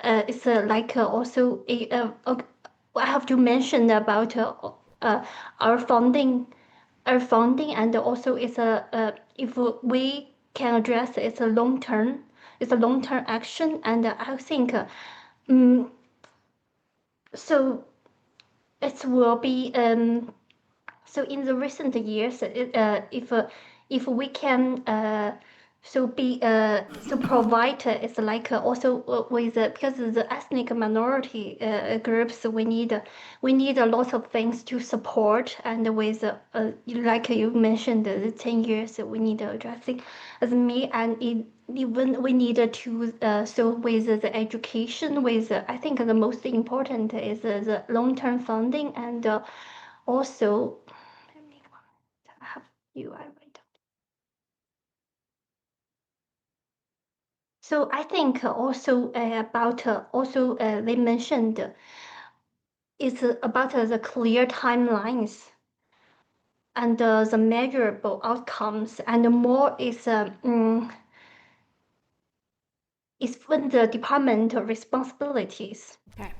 it's like also I have to mention about our funding and also it's if we can address it's a long term action, and I think so it will be so in the recent years if we can so provide it's like also with because the ethnic minority groups we need a lot of things to support, and with like you mentioned the 10 years we need addressing as me, and even we need to so with the education with I think the most important is the long-term funding, and also I have you I write. So I think also about also they mentioned is about the clear timelines and the measurable outcomes, and more is when the department responsibilities. Okay.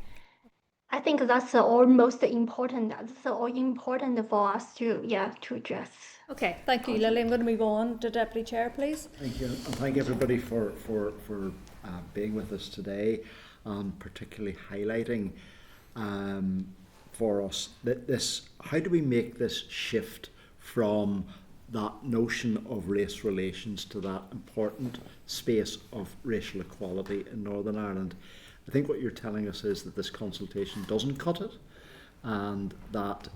I think that's all most important. That's all important for us to address. Okay, thank you, Lily. I'm going to move on to Deputy Chair, please. Thank you, and thank everybody for being with us today, and particularly highlighting for us that how do we make this shift from that notion of race relations to that important space of racial equality in Northern Ireland. I think what you're telling us is that this consultation doesn't cut it, and that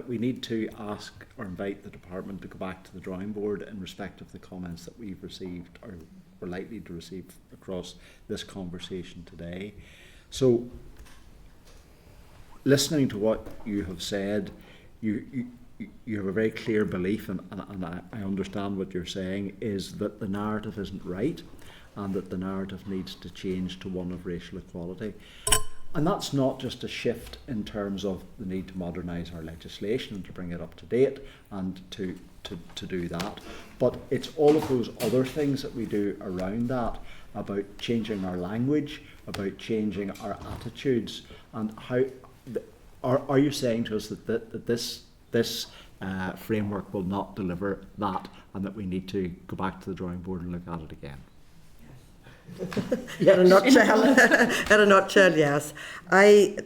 we need to ask or invite the department to go back to the drawing board in respect of the comments that we've received or we're likely to receive across this conversation today. So, listening to what you have said, you have a very clear belief, and I understand what you're saying, is that the narrative isn't right, and that the narrative needs to change to one of racial equality. And that's not just a shift in terms of the need to modernise our legislation and to bring it up to date and to do that, but it's all of those other things that we do around that, about changing our language, about changing our attitudes, and how are you saying to us that this framework will not deliver that, and that we need to go back to the drawing board and look at it again? In a nutshell, yes. I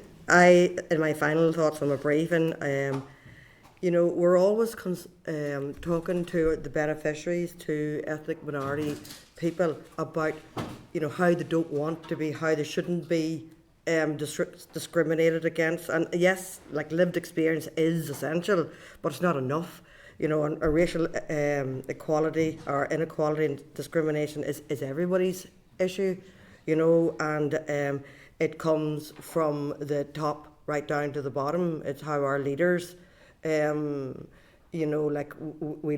in my final thoughts on my briefing, we're always talking to the beneficiaries, to ethnic minority people, about how they don't want to be, how they shouldn't be discriminated against. And yes, like, lived experience is essential, but it's not enough. And racial equality or inequality and discrimination is everybody's issue, and it comes from the top right down to the bottom. It's how our leaders, we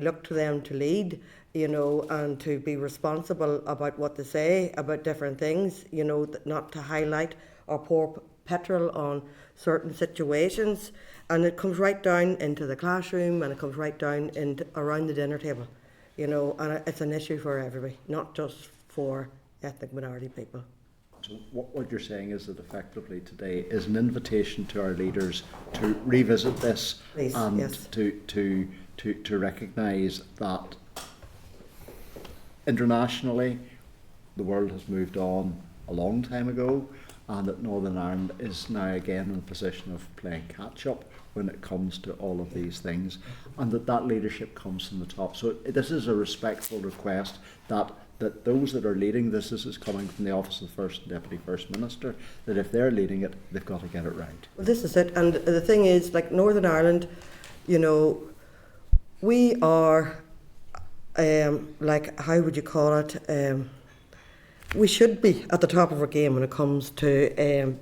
look to them to lead, and to be responsible about what they say about different things, not to highlight or pour petrol on certain situations. And it comes right down into the classroom, and it comes right down into around the dinner table, and it's an issue for everybody, not just for ethnic minority people. So what you're saying is that effectively today is an invitation to our leaders to revisit this. Please, and yes. to recognise that internationally the world has moved on a long time ago, and that Northern Ireland is now again in a position of playing catch up when it comes to all of these things, and that leadership comes from the top. So this is a respectful request that those that are leading this is coming from the Office of the First and Deputy First Minister, that if they're leading it, they've got to get it right. Well, this is it. And the thing is, like Northern Ireland, you know, we are, like, how would you call it? We should be at the top of our game when it comes to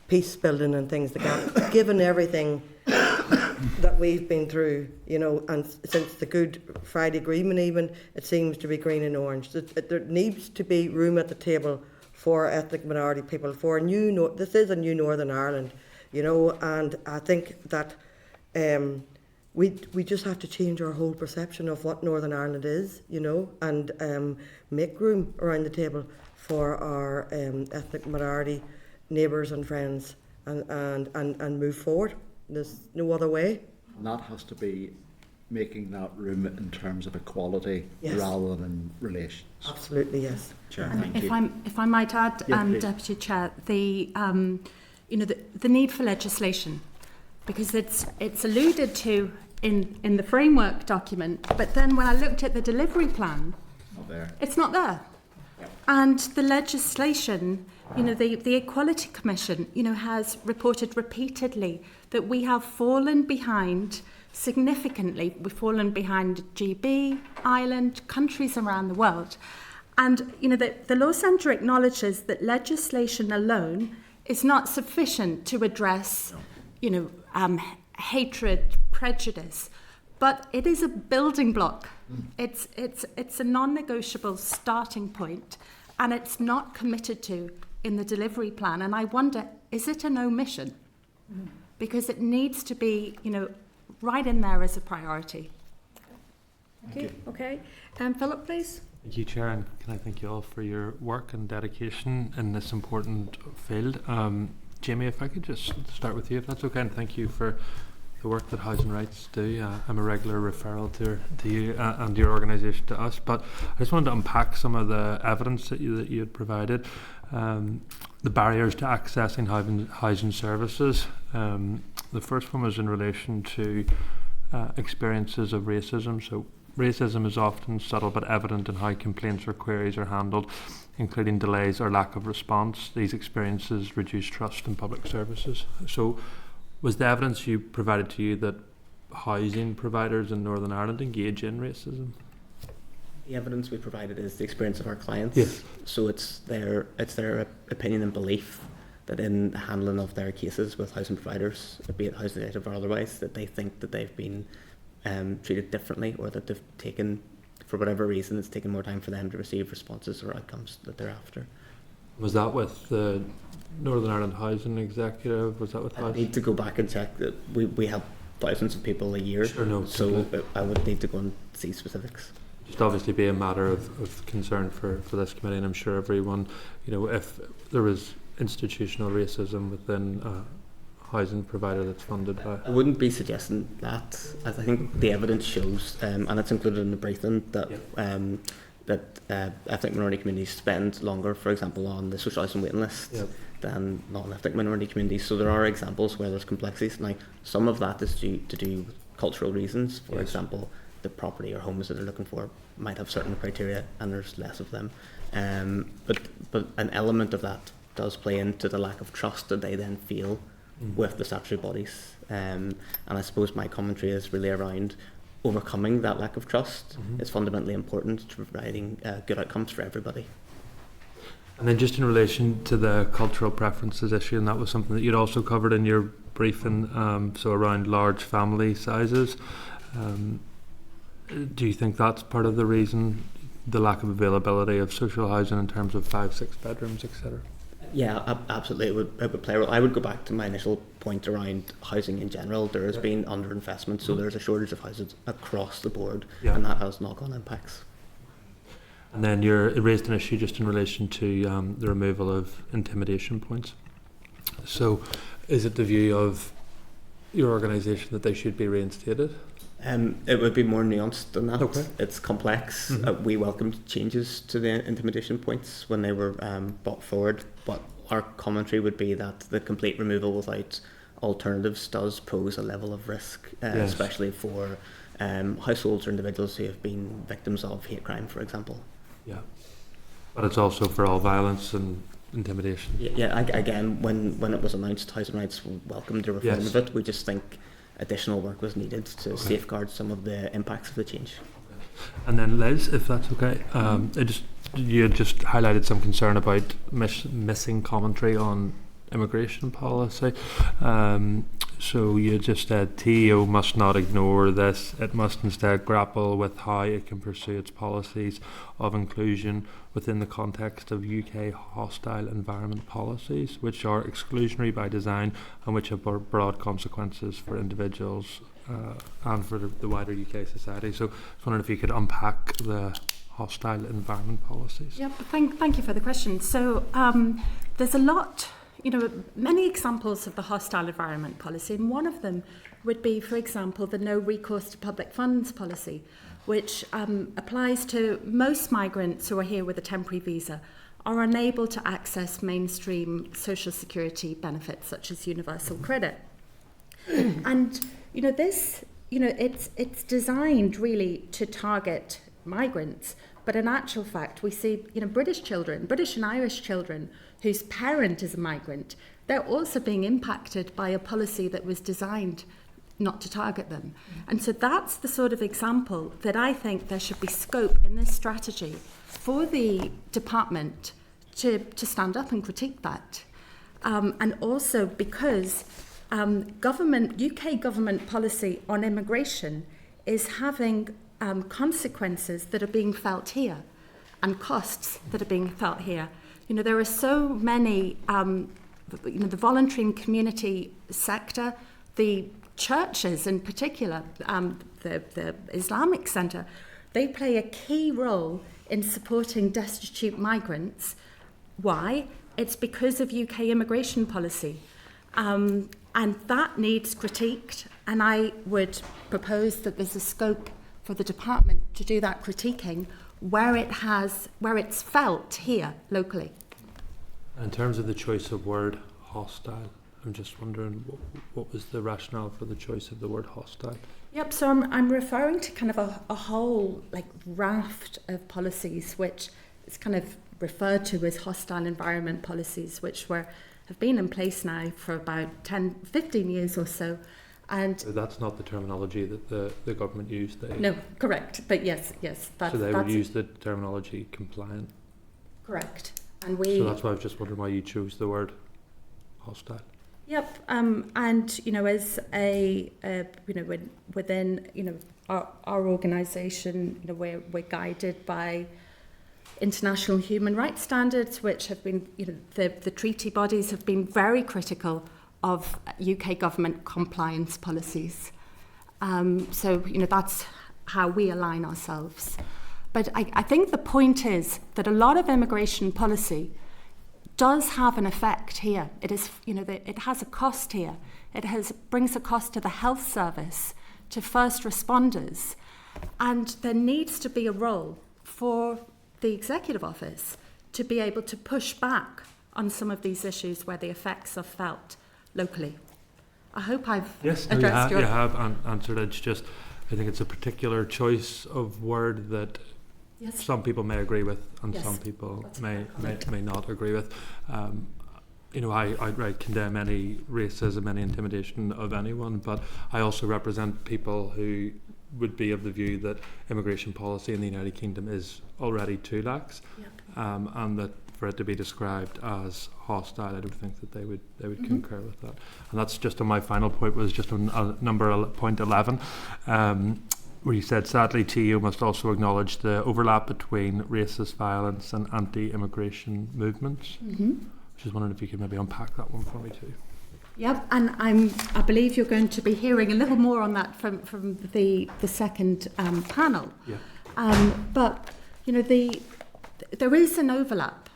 peace building and things like that, given everything that we've been through, you know, and since the Good Friday Agreement even, it seems to be green and orange. There needs to be room at the table for ethnic minority people, for this is a new Northern Ireland, you know, and I think that we just have to change our whole perception of what Northern Ireland is, you know, and make room around the table for our ethnic minority neighbours and friends, and move forward. There's no other way. And that has to be making that room in terms of equality, Yes. rather than relations. Absolutely, yes. Chair, And thank if you. if I might add, Yeah, please. Deputy Chair, the need for legislation, because it's alluded to in the framework document, but then when I looked at the delivery plan, Not there. it's not there. And the legislation, you know, the Equality Commission, you know, has reported repeatedly that we have fallen behind significantly. We've fallen behind GB, Ireland, countries around the world. And, you know, the Law Centre acknowledges that legislation alone is not sufficient to address, you know, hatred, prejudice. But it is a building block. It's a non-negotiable starting point, and it's not committed to in the delivery plan. And I wonder, is it an omission? Because it needs to be, you know, right in there as a priority. Okay. Philip, please. Thank you, Chair, and can I thank you all for your work and dedication in this important field. Jamie, if I could just start with you, if that's okay, and thank you for the work that Housing Rights do. I'm a regular referral to you and your organisation to us, but I just wanted to unpack some of the evidence that you had provided. The barriers to accessing housing services. The first one was in relation to experiences of racism. So racism is often subtle but evident in how complaints or queries are handled, including delays or lack of response. These experiences reduce trust in public services. So was the evidence you provided to you that housing providers in Northern Ireland engage in racism? The evidence we provided is the experience of our clients. Yes. So it's their opinion and belief that in the handling of their cases with housing providers, be it housing native or otherwise, that they think that they've been treated differently, or that they've taken, for whatever reason, it's taken more time for them to receive responses or outcomes that they're after. Was that with the Northern Ireland Housing Executive? Was that with I Housing? need to go back and check that we help thousands of people a year. Sure, no, so completely. I would need to go and see specifics. Just obviously be a matter of concern for this committee, and I'm sure everyone, you know, if there was institutional racism within a housing provider that's funded by... I wouldn't be suggesting that. I think the evidence shows, and it's included in the briefing, that ethnic minority communities spend longer, for example, on the social housing waiting list than non-ethnic minority communities. So there are examples where there's complexities. Now, some of that is to do with cultural reasons. For example, the property or homes that they're looking for might have certain criteria, and there's less of them. But an element of that does play into the lack of trust that they then feel with the statutory bodies. And I suppose my commentary is really around overcoming that lack of trust. It's fundamentally important to providing good outcomes for everybody. And then just in relation to the cultural preferences issue, and that was something that you'd also covered in your briefing, so around large family sizes. Do you think that's part of the reason, the lack of availability of social housing in terms of 5-6 bedrooms, etc.? Yeah, absolutely. It would play a role. I would go back to my initial point around housing in general. There has been underinvestment, so there's a shortage of houses across the board, and that has knock-on impacts. And then you raised an issue just in relation to the removal of intimidation points. So is it the view of your organisation that they should be reinstated? It would be more nuanced than that. Okay. It's complex. Mhm. We welcomed changes to the intimidation points when they were brought forward, but our commentary would be that the complete removal without alternatives does pose a level of risk, Yes. especially for households or individuals who have been victims of hate crime, for example. Yeah. But it's also for all violence and intimidation. Again, when it was announced, Housing Rights welcomed the reform Yes. of it. We just think additional work was needed to Okay. safeguard some of the impacts of the change. And then Liz, if that's okay, you had just highlighted some concern about missing commentary on immigration policy. So you just said TEO must not ignore this. It must instead grapple with how it can pursue its policies of inclusion within the context of UK hostile environment policies, which are exclusionary by design and which have broad consequences for individuals and for the wider UK society. So I was wondering if you could unpack the hostile environment policies. Yep, thank you for the question. So there's a lot, many examples of the hostile environment policy, and one of them would be, for example, the no recourse to public funds policy, which applies to most migrants who are here with a temporary visa are unable to access mainstream social security benefits such as universal credit. And this, it's designed really to target migrants, but in actual fact we see British and Irish children whose parent is a migrant, they're also being impacted by a policy that was designed not to target them. And so that's the sort of example that I think there should be scope in this strategy for the department to stand up and critique that. And also because UK government policy on immigration is having consequences that are being felt here and costs that are being felt here. There are so many, the voluntary and community sector, the churches in particular, the Islamic Centre, they play a key role in supporting destitute migrants. Why? It's because of UK immigration policy. And that needs critiqued, and I would propose that there's a scope for the department to do that critiquing where it's felt here locally. In terms of the choice of word hostile, I'm just wondering what was the rationale for the choice of the word hostile? Yep, so I'm referring to kind of a whole raft of policies which is kind of referred to as hostile environment policies, which have been in place now for about 10-15 years or so. And that's not the terminology that the government used. No, correct. But yes, so they would use the terminology compliant. Correct. So that's why I was just wondering why you chose the word hostile. Yep. And as within our organisation, we're guided by international human rights standards, which have been the treaty bodies have been very critical of UK government compliance policies. So that's how we align ourselves. But I think the point is that a lot of immigration policy does have an effect here. It is, it has a cost here. It brings a cost to the health service, to first responders, and there needs to be a role for the Executive Office to be able to push back on some of these issues where the effects are felt locally. I hope I've addressed you have answered it. It's just, I think it's a particular choice of word that some people may agree with and some people may not agree with. I outright condemn any racism, any intimidation of anyone, but I also represent people who would be of the view that immigration policy in the United Kingdom is already too lax, and that for it to be described as hostile, I don't think that they would concur with that. And that's just on my final point, was just on point 11, where you said, sadly, TEO must also acknowledge the overlap between racist violence and anti-immigration movements. Just wondering if you could maybe unpack that one for me too. Yep, and I believe you're going to be hearing a little more on that from the second panel. Yeah. But there is an overlap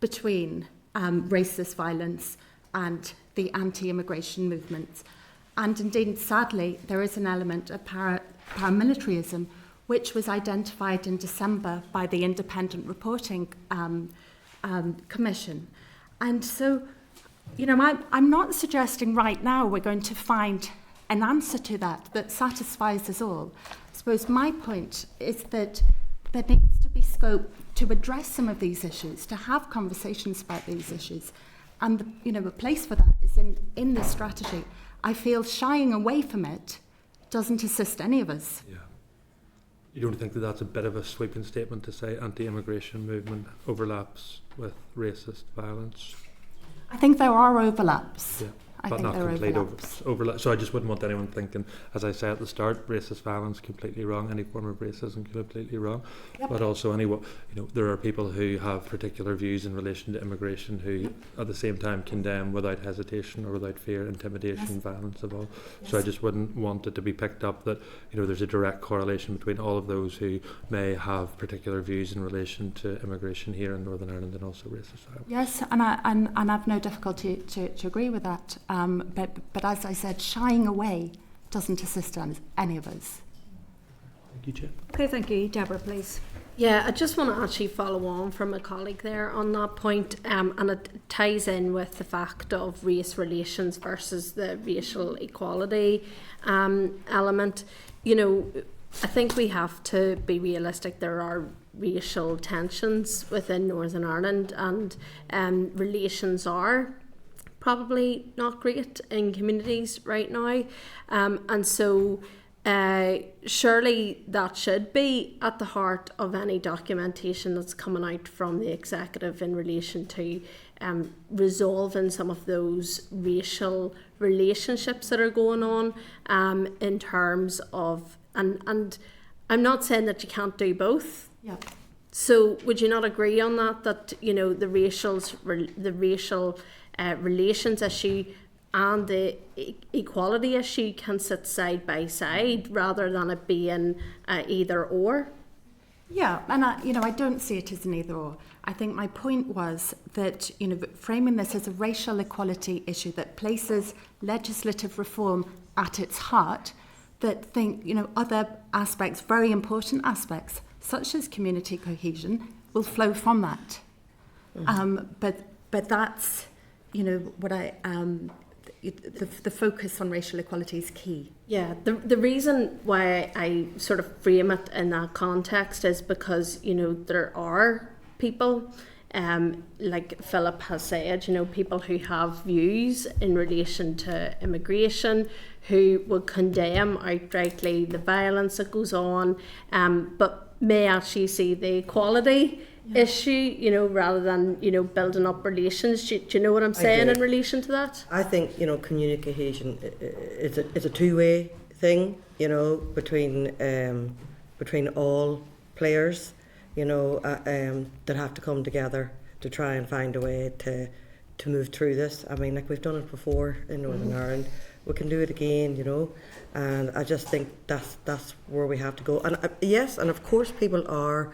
between racist violence and the anti-immigration movements, and indeed, sadly, there is an element of paramilitarism, which was identified in December by the Independent Reporting Commission. And so, you know, I'm not suggesting right now we're going to find an answer to that satisfies us all. I suppose my point is that there needs to be scope to address some of these issues, to have conversations about these issues. And, you know, a place for that is in this strategy. I feel shying away from it doesn't assist any of us. Yeah. You don't think that that's a bit of a sweeping statement to say anti-immigration movement overlaps with racist violence? I think there are overlaps. Yeah. I But think not there are complete overlaps. overlap. So I just wouldn't want anyone thinking, as I say at the start, racist violence completely wrong. Any form of racism completely wrong. Yep. But also, there are people who have particular views in relation to immigration who, at the same time, condemn without hesitation or without fear, intimidation, Yes. violence of all. Yes. So I just wouldn't want it to be picked up that there's a direct correlation between all of those who may have particular views in relation to immigration here in Northern Ireland and also racist violence. Yes, and I've no difficulty to agree with that. But as I said, shying away doesn't assist any of us. Thank you, Chair. Okay, thank you. Deborah, please. Yeah, I just want to actually follow on from a colleague there on that point, and it ties in with the fact of race relations versus the racial equality element. You know, I think we have to be realistic. There are racial tensions within Northern Ireland, and relations are probably not great in communities right now, and so surely that should be at the heart of any documentation that's coming out from the executive in relation to resolving some of those racial relationships that are going on, in terms of, and I'm not saying that you can't do both. Yeah. So would you not agree on that the racial relations issue and the equality issue can sit side by side rather than it being either or? Yeah, and I don't see it as an either or. I think my point was that, framing this as a racial equality issue that places legislative reform at its heart, that think, other aspects, very important aspects, such as community cohesion, will flow from that. But that's, what the focus on racial equality is key. Yeah, the reason why I sort of frame it in that context is because, there are people, like Philip has said, people who have views in relation to immigration, who would condemn outrightly the violence that goes on, but may actually see the equality issue, rather than, building up relations. Do you know what I'm saying in relation to that? I think, community cohesion is a two-way thing, between all players, that have to come together to try and find a way to move through this. I mean, like we've done it before in Northern Ireland. We can do it again, and I just think that's where we have to go. And yes, and of course people are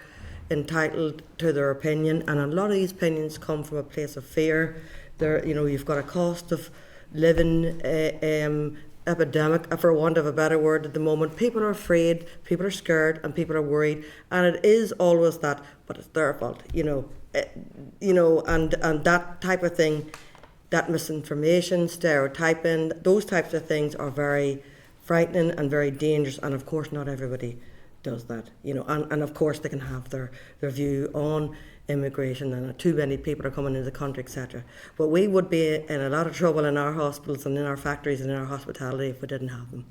entitled to their opinion, and a lot of these opinions come from a place of fear. There, you've got a cost of living epidemic, for want of a better word, at the moment. People are afraid, people are scared, and people are worried, and it is always that, but it's their fault, and that type of thing. That misinformation, stereotyping, those types of things are very frightening and very dangerous, and of course not everybody does that, and of course they can have their view on immigration, and too many people are coming into the country, etc. But we would be in a lot of trouble in our hospitals and in our factories and in our hospitality if we didn't have them.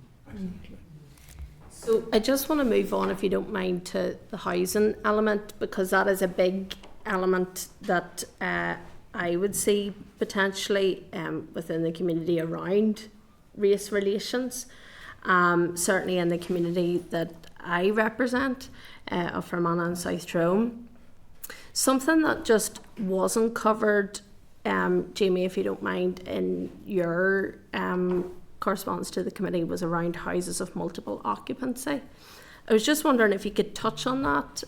So I just want to move on, if you don't mind, to the housing element, because that is a big element that I would see potentially within the community around race relations. Certainly in the community that I represent, of Fermanagh and South Tyrone. Something that just wasn't covered, Jamie, if you don't mind, in your correspondence to the committee was around houses of multiple occupancy. I was just wondering if you could touch on that,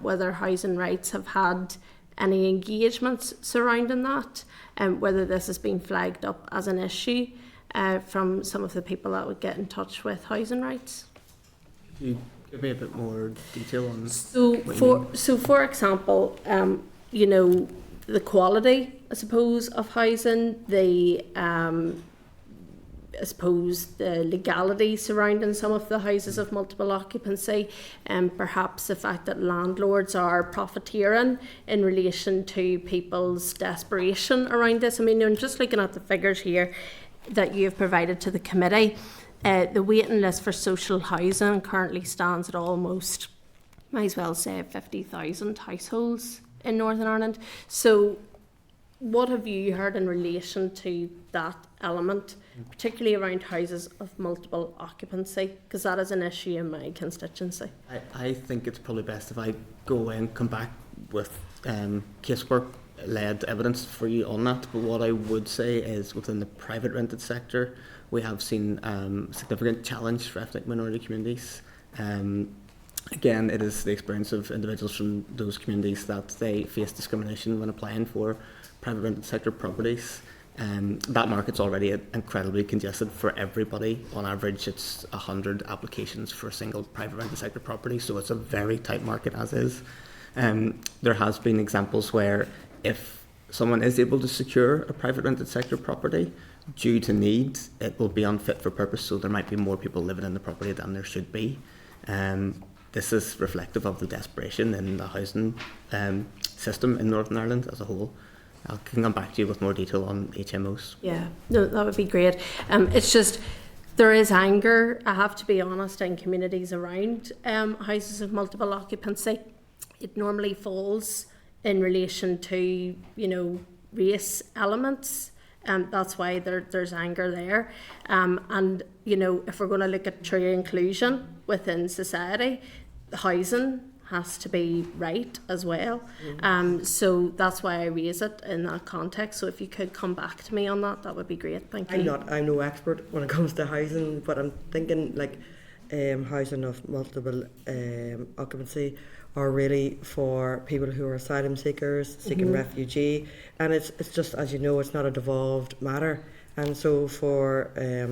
whether Housing Rights have had any engagements surrounding that, and whether this has been flagged up as an issue from some of the people that would get in touch with Housing Rights. Could you give me a bit more detail on So what you mean? for example, you know, the quality, I suppose, of housing, the I suppose the legality surrounding some of the houses of multiple occupancy, and perhaps the fact that landlords are profiteering in relation to people's desperation around this. I mean, I'm just looking at the figures here that you have provided to the committee. The waiting list for social housing currently stands at almost, might as well say, 50,000 households in Northern Ireland. So what have you heard in relation to that element, particularly around houses of multiple occupancy? Because that is an issue in my constituency. I think it's probably best if I go away and come back with casework-led evidence for you on that. But what I would say is within the private rented sector, we have seen significant challenge for ethnic minority communities. Again, it is the experience of individuals from those communities that they face discrimination when applying for private rented sector properties. That market's already incredibly congested for everybody. On average, it's 100 applications for a single private rented sector property, so it's a very tight market as is. There has been examples where if someone is able to secure a private rented sector property, due to need, it will be unfit for purpose, so there might be more people living in the property than there should be. This is reflective of the desperation in the housing system in Northern Ireland as a whole. I can come back to you with more detail on HMOs. Yeah, no, that would be great. It's just, there is anger, I have to be honest, in communities around houses of multiple occupancy. It normally falls in relation to, you know, race elements. That's why there's anger there. And, you know, if we're going to look at true inclusion within society, housing has to be right as well. So that's why I raise it in that context. So if you could come back to me on that, that would be great. Thank you. I'm no expert when it comes to housing, but I'm thinking like housing of multiple occupancy are really for people who are asylum seekers, seeking refugee, and it's just, as you know, it's not a devolved matter. And so for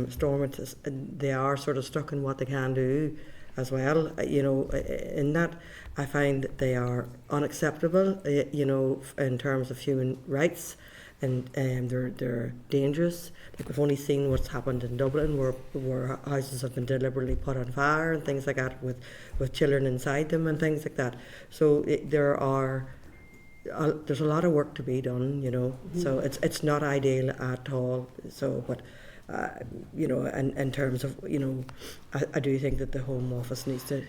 Stormont, they are sort of stuck in what they can do as well. You know, in that I find that they are unacceptable, you know, in terms of human rights, and they're dangerous. Like, we've only seen what's happened in Dublin, where houses have been deliberately put on fire and things like that, with children inside them and things like that. So there's a lot of work to be done, you know. So it's not ideal at all. So, but you know, in terms of, you know, I do think that the Home Office needs to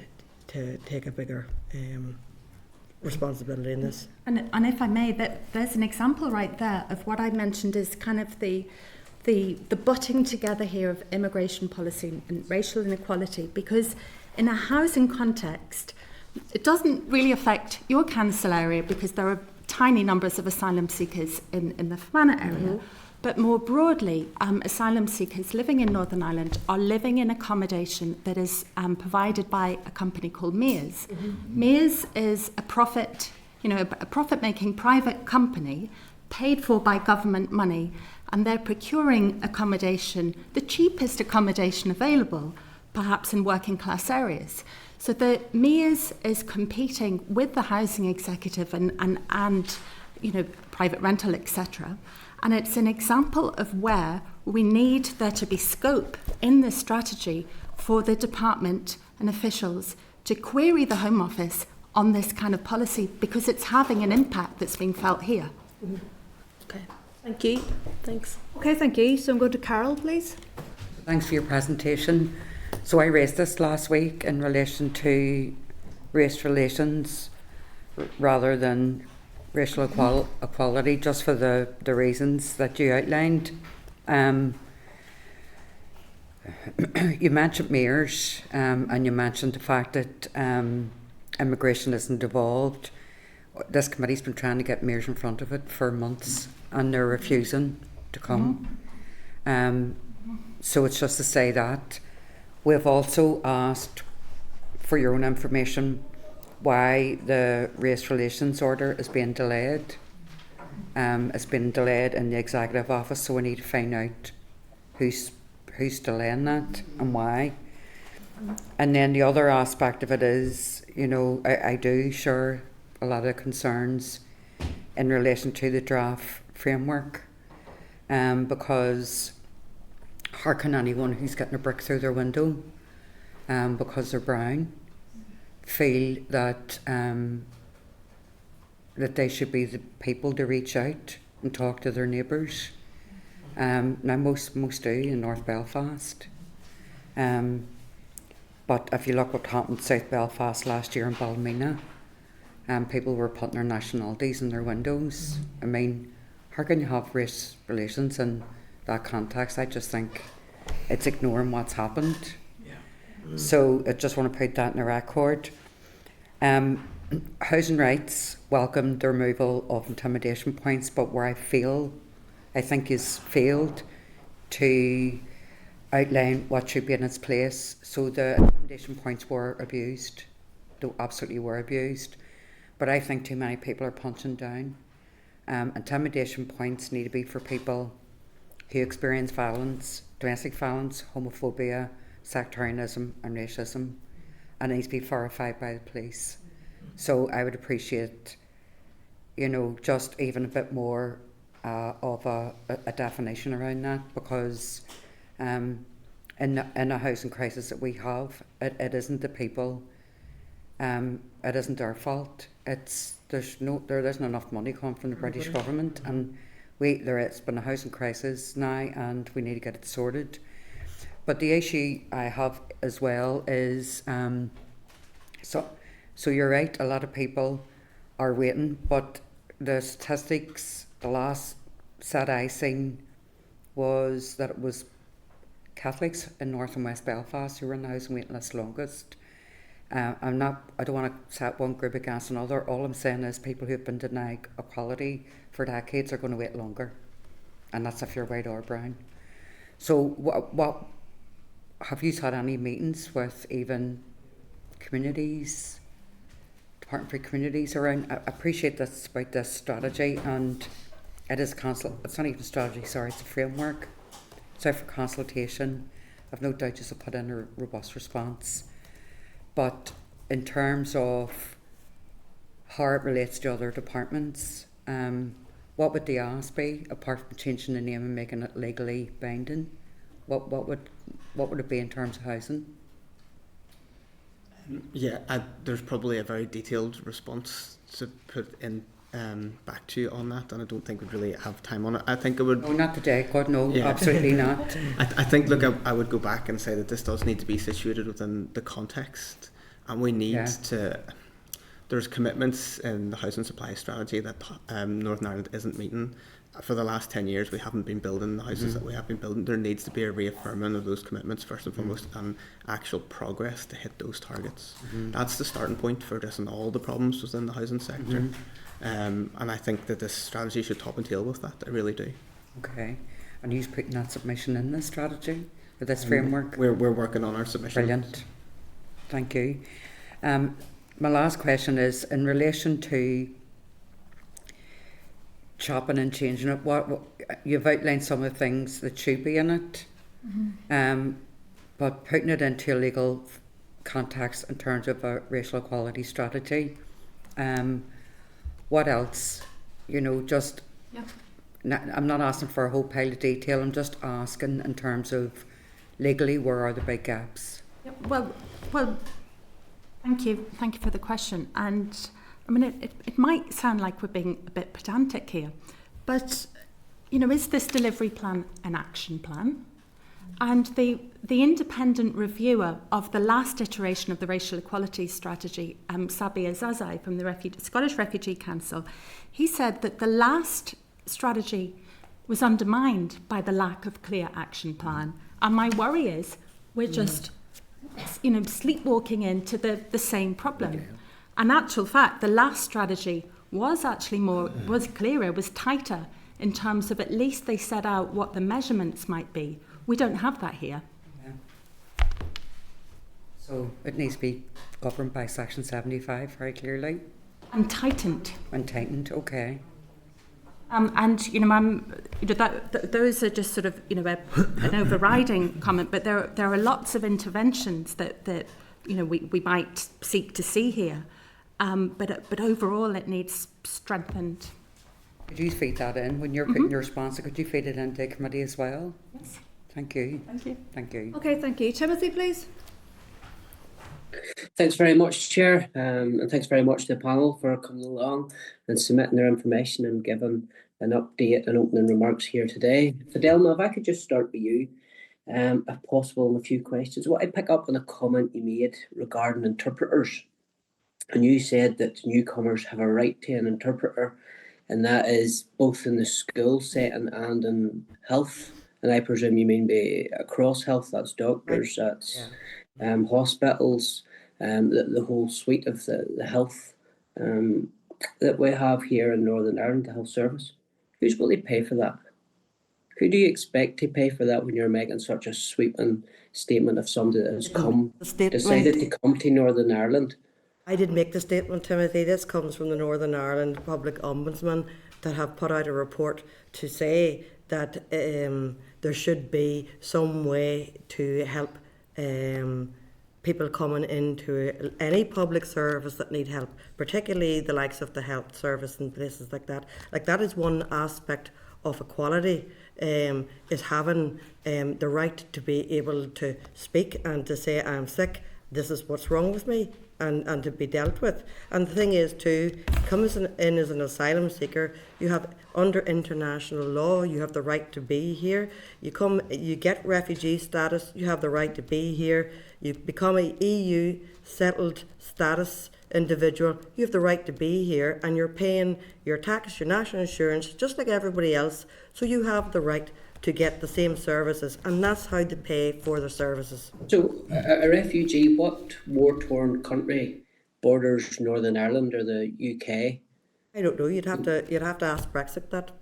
take a bigger responsibility in this. And if I may, there's an example right there of what I mentioned is kind of the butting together here of immigration policy and racial inequality, because in a housing context, it doesn't really affect your council area because there are tiny numbers of asylum seekers in the Fermanagh area. But more broadly, asylum seekers living in Northern Ireland are living in accommodation that is provided by a company called Mears. Mears is a profit-making private company paid for by government money, and they're procuring accommodation, the cheapest accommodation available, perhaps in working class areas. So the Mears is competing with the housing executive and you know, private rental, etc. And it's an example of where we need there to be scope in this strategy for the department and officials to query the Home Office on this kind of policy, because it's having an impact that's being felt here. Okay, thank you. Thanks. Okay, thank you. So I'm going to Carol, please. Thanks for your presentation. So I raised this last week in relation to race relations rather than racial equality, just for the reasons that you outlined. You mentioned Mears, and you mentioned the fact that immigration isn't devolved. This committee's been trying to get Mears in front of it for months, and they're refusing to come. So it's just to say that we've also asked for your own information why the race relations order is being delayed. It's been delayed in the Executive Office, so we need to find out who's delaying that and why. And then the other aspect of it is, you know, I do share a lot of concerns in relation to the draft framework, because how can anyone who's getting a brick through their window because they're brown feel that that they should be the people to reach out and talk to their neighbours? Now most do in North Belfast. But if you look what happened in South Belfast last year in Ballymena, people were putting their nationalities in their windows. I mean, how can you have race relations in that context? I just think it's ignoring what's happened. So I just want to put that in the record. Housing Rights welcomed the removal of intimidation points, but where I think is failed to outline what should be in its place. So the intimidation points were abused. They absolutely were abused. But I think too many people are punching down. Intimidation points need to be for people who experience violence, domestic violence, homophobia, sectarianism and racism, and it needs to be verified by the police. So I would appreciate, you know, just even a bit more of a definition around that, because in a housing crisis that we have, it isn't the people, it isn't their fault. There isn't enough money coming from the British government, and it's been a housing crisis now, and we need to get it sorted. But the issue I have as well is, so you're right, a lot of people are waiting, but the statistics, the last set I seen was that it was Catholics in North and West Belfast who were in the housing waiting list longest. I don't want to set one group against another. All I'm saying is people who have been denied equality for decades are going to wait longer, and that's if you're white or brown. So what have you had any meetings with even communities, Department for Communities around? I appreciate this about this strategy, and it is it's not even a strategy, sorry, it's a framework. It's out for consultation. I've no doubt you'll put in a robust response. But in terms of how it relates to other departments, what would the ask be, apart from changing the name and making it legally binding? What would it be in terms of housing? There's probably a very detailed response to put in back to you on that, and I don't think we'd really have time on it. I think it would... No, not today, God, no, absolutely not. I think, look, I would go back and say that this does need to be situated within the context, and we need to... There's commitments in the housing supply strategy that Northern Ireland isn't meeting. For the last 10 years, we haven't been building the houses that we have been building. There needs to be a reaffirming of those commitments, first and foremost, and actual progress to hit those targets. That's the starting point for addressing all the problems within the housing sector. And I think that this strategy should top and tail with that. I really do. Okay. And you're putting that submission in this strategy, or this framework? We're working on our submission. Brilliant. Thank you. My last question is in relation to chopping and changing it. What you've outlined some of the things that should be in it, but putting it into a legal context in terms of a racial equality strategy. What else? You know, just I'm not asking for a whole pile of detail. I'm just asking in terms of legally, where are the big gaps? Well. Thank you for the question. And I mean, it might sound like we're being a bit pedantic here, but you know, is this delivery plan an action plan? And the independent reviewer of the last iteration of the racial equality strategy, Sabi Azazai from the Scottish Refugee Council, he said that the last strategy was undermined by the lack of clear action plan. And my worry is we're just sleepwalking into the same problem. In actual fact, the last strategy was actually was clearer, was tighter in terms of at least they set out what the measurements might be. We don't have that here. So it needs to be governed by Section 75 very clearly. And tightened. And tightened, okay. And those are just sort of an overriding comment, but there are lots of interventions that we might seek to see here, but overall it needs strengthened. Could you feed that in when you're putting your response? Could you feed it into the committee as well? Yes. Thank you. Thank you. Thank you. Okay, thank you. Timothy, please. Thanks very much, Chair, and thanks very much to the panel for coming along and submitting their information and giving an update and opening remarks here today. Fidelma, if I could just start with you, if possible, on a few questions. What I pick up on a comment you made regarding interpreters, and you said that newcomers have a right to an interpreter, and that is both in the school setting and in health. And I presume you mean across health, that's doctors, that's hospitals, the whole suite of the health that we have here in Northern Ireland, the health service. Who's going to pay for that? Who do you expect to pay for that when you're making such a sweeping statement of somebody that has decided to come to Northern Ireland? I did make the statement, Timothy. This comes from the Northern Ireland Public Ombudsman that have put out a report to say that there should be some way to help people coming into any public service that need help, particularly the likes of the health service and places like that. Like, that is one aspect of equality, is having the right to be able to speak and to say, I'm sick, this is what's wrong with me, and to be dealt with. And the thing is too, comes in as an asylum seeker, you have, under international law, you have the right to be here. You get refugee status, you have the right to be here. You become a EU settled status individual, you have the right to be here, and you're paying your tax, your national insurance, just like everybody else. So you have the right to get the same services, and that's how they pay for the services. So a refugee, what war-torn country borders Northern Ireland or the UK? I don't know. You'd have to ask Brexit that.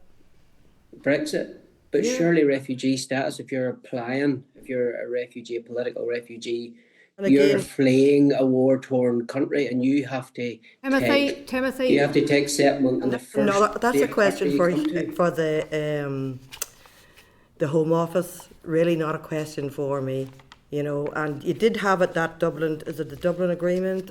Brexit, but Yeah. surely refugee status. If you're applying, if you're a refugee, a political refugee, And you're again, fleeing a war-torn country, and you have to Timothy. you have to take settlement in the first. no, that's a state question country you for come to. the Home Office. Really, not a question for me. And you did have it, that Dublin, is it the Dublin Agreement,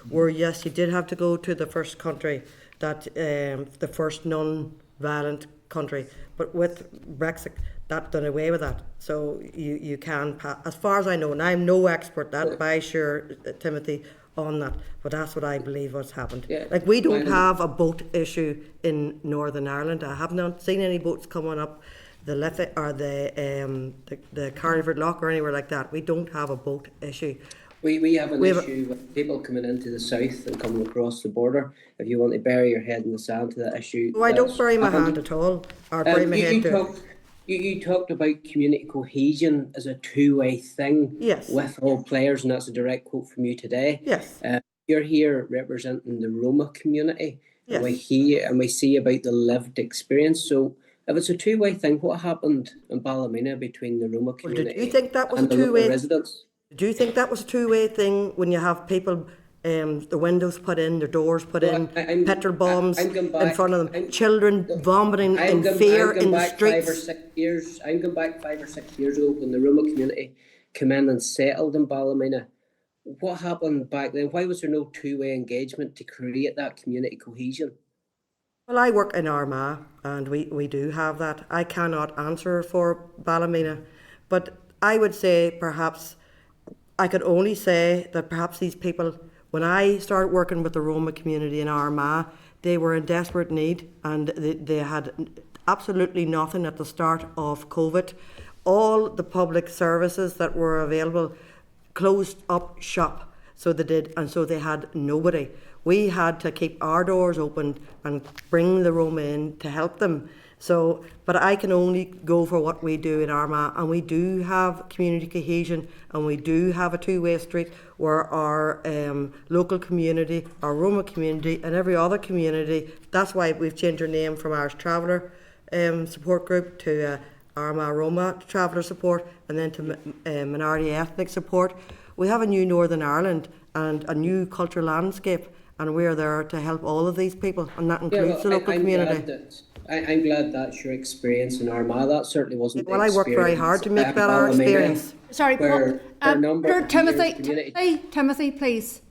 where yes, you did have to go to the first country, that the first non-violent country. But with Brexit, that done away with that. So you can pass, as far as I know, and I'm no expert that, by sure, Timothy, on that. But that's what I believe what's happened. Yeah. Like, we don't have a boat issue in Northern Ireland. I have not seen any boats coming up the Liffey or the Carliford Lock or anywhere like that. We don't have a boat issue. We have an issue with people coming into the south and coming across the border. If you want to bury your head in the sand to that issue. Oh, I don't bury my hand at all, or bury my head to it. You talked about community cohesion as a two-way thing. Yes. With all players, and that's a direct quote from you today. Yes. You're here representing the Roma community. Yes. And we hear and we see about the lived experience. So if it's a two-way thing, what happened in Ballymena between the Roma community Did you think that was and a the local two-way? residents? Do you think that was a two-way thing when you have people, the windows put in, the doors put in, petrol bombs in front of them, children vomiting in fear in the streets? I'm going back 5 or 6 years ago when the Roma community came in and settled in Ballymena. What happened back then? Why was there no two-way engagement to create that community cohesion? Well, I work in Armagh, and we do have that. I cannot answer for Ballymena, but I would say perhaps, I could only say that perhaps these people, when I started working with the Roma community in Armagh, they were in desperate need, and they had absolutely nothing at the start of COVID. All the public services that were available closed up shop, so they did, and so they had nobody. We had to keep our doors open and bring the Roma in to help them. So, but I can only go for what we do in Armagh, and we do have community cohesion, and we do have a two-way street where our local community, our Roma community, and every other community. That's why we've changed our name from Irish Traveller Support Group to Armagh Roma Traveller Support, and then to Minority Ethnic Support. We have a new Northern Ireland and a new cultural landscape, and we're there to help all of these people, and that includes the local community. I'm glad that's your experience in Armagh. That certainly wasn't. Well, the I worked very experience hard to make at that our Ballymena, experience. Sorry, where for a number of Timothy, years, community- Timothy, please.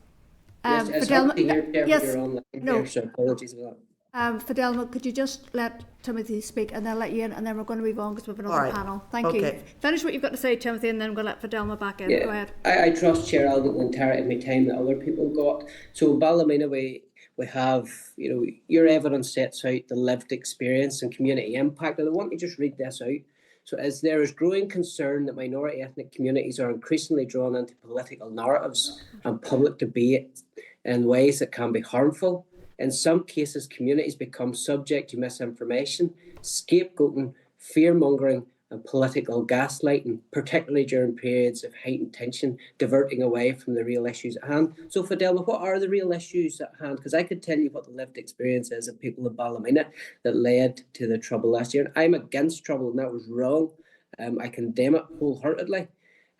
Yes, it's Fidelma, hard to hear Jeff, yes, you're online no. there, so apologies for that. Fidelma, could you just let Timothy speak and then let you in, and then we're going to move on because we have another All right. panel. Thank you. Okay. Finish what you've got to say, Timothy, and then we'll let Fidelma back in. Go ahead. I trust Chair Alden the entirety of my time that other people got. So in Ballymena, we have, your evidence sets out the lived experience and community impact. And I want to just read this out. So as there is growing concern that minority ethnic communities are increasingly drawn into political narratives and public debate in ways that can be harmful. In some cases, communities become subject to misinformation, scapegoating, fear-mongering, and political gaslighting, particularly during periods of heightened tension, diverting away from the real issues at hand. So, Fidelma, what are the real issues at hand? Because I could tell you what the lived experience is of people in Ballymena that led to the trouble last year. And I'm against trouble, and that was wrong. I condemn it wholeheartedly.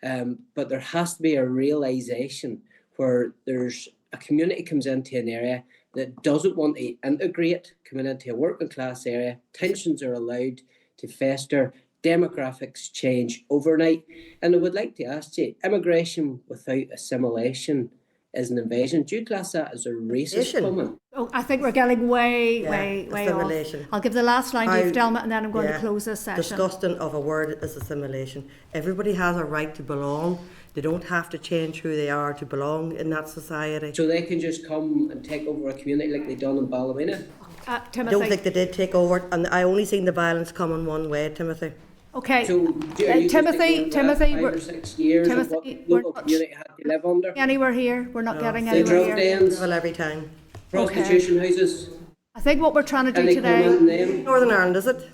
But there has to be a realisation where there's a community comes into an area that doesn't want to integrate, coming into a working class area. Tensions are allowed to fester. Demographics change overnight. And I would like to ask you, immigration without assimilation is an invasion. Do you class that as a racist comment? Oh, I think we're getting way off. Assimilation. I'll give the last line to you, Fidelma, and then I'm going to close this session. Disgusting of a word is assimilation. Everybody has a right to belong. They don't have to change who they are to belong in that society. So they can just come and take over a community like they done in Ballymena? I Timothy. don't think they did take over it, and I only seen the violence coming one way, Timothy. Okay. So, Timothy, 5 or 6 years of what Timothy, the local community had to live under? Anywhere here. We're not getting The anywhere drug here. dens, Well, every time. prostitution houses, I think what we're trying to do and they today. come in them. Northern Ireland, is it?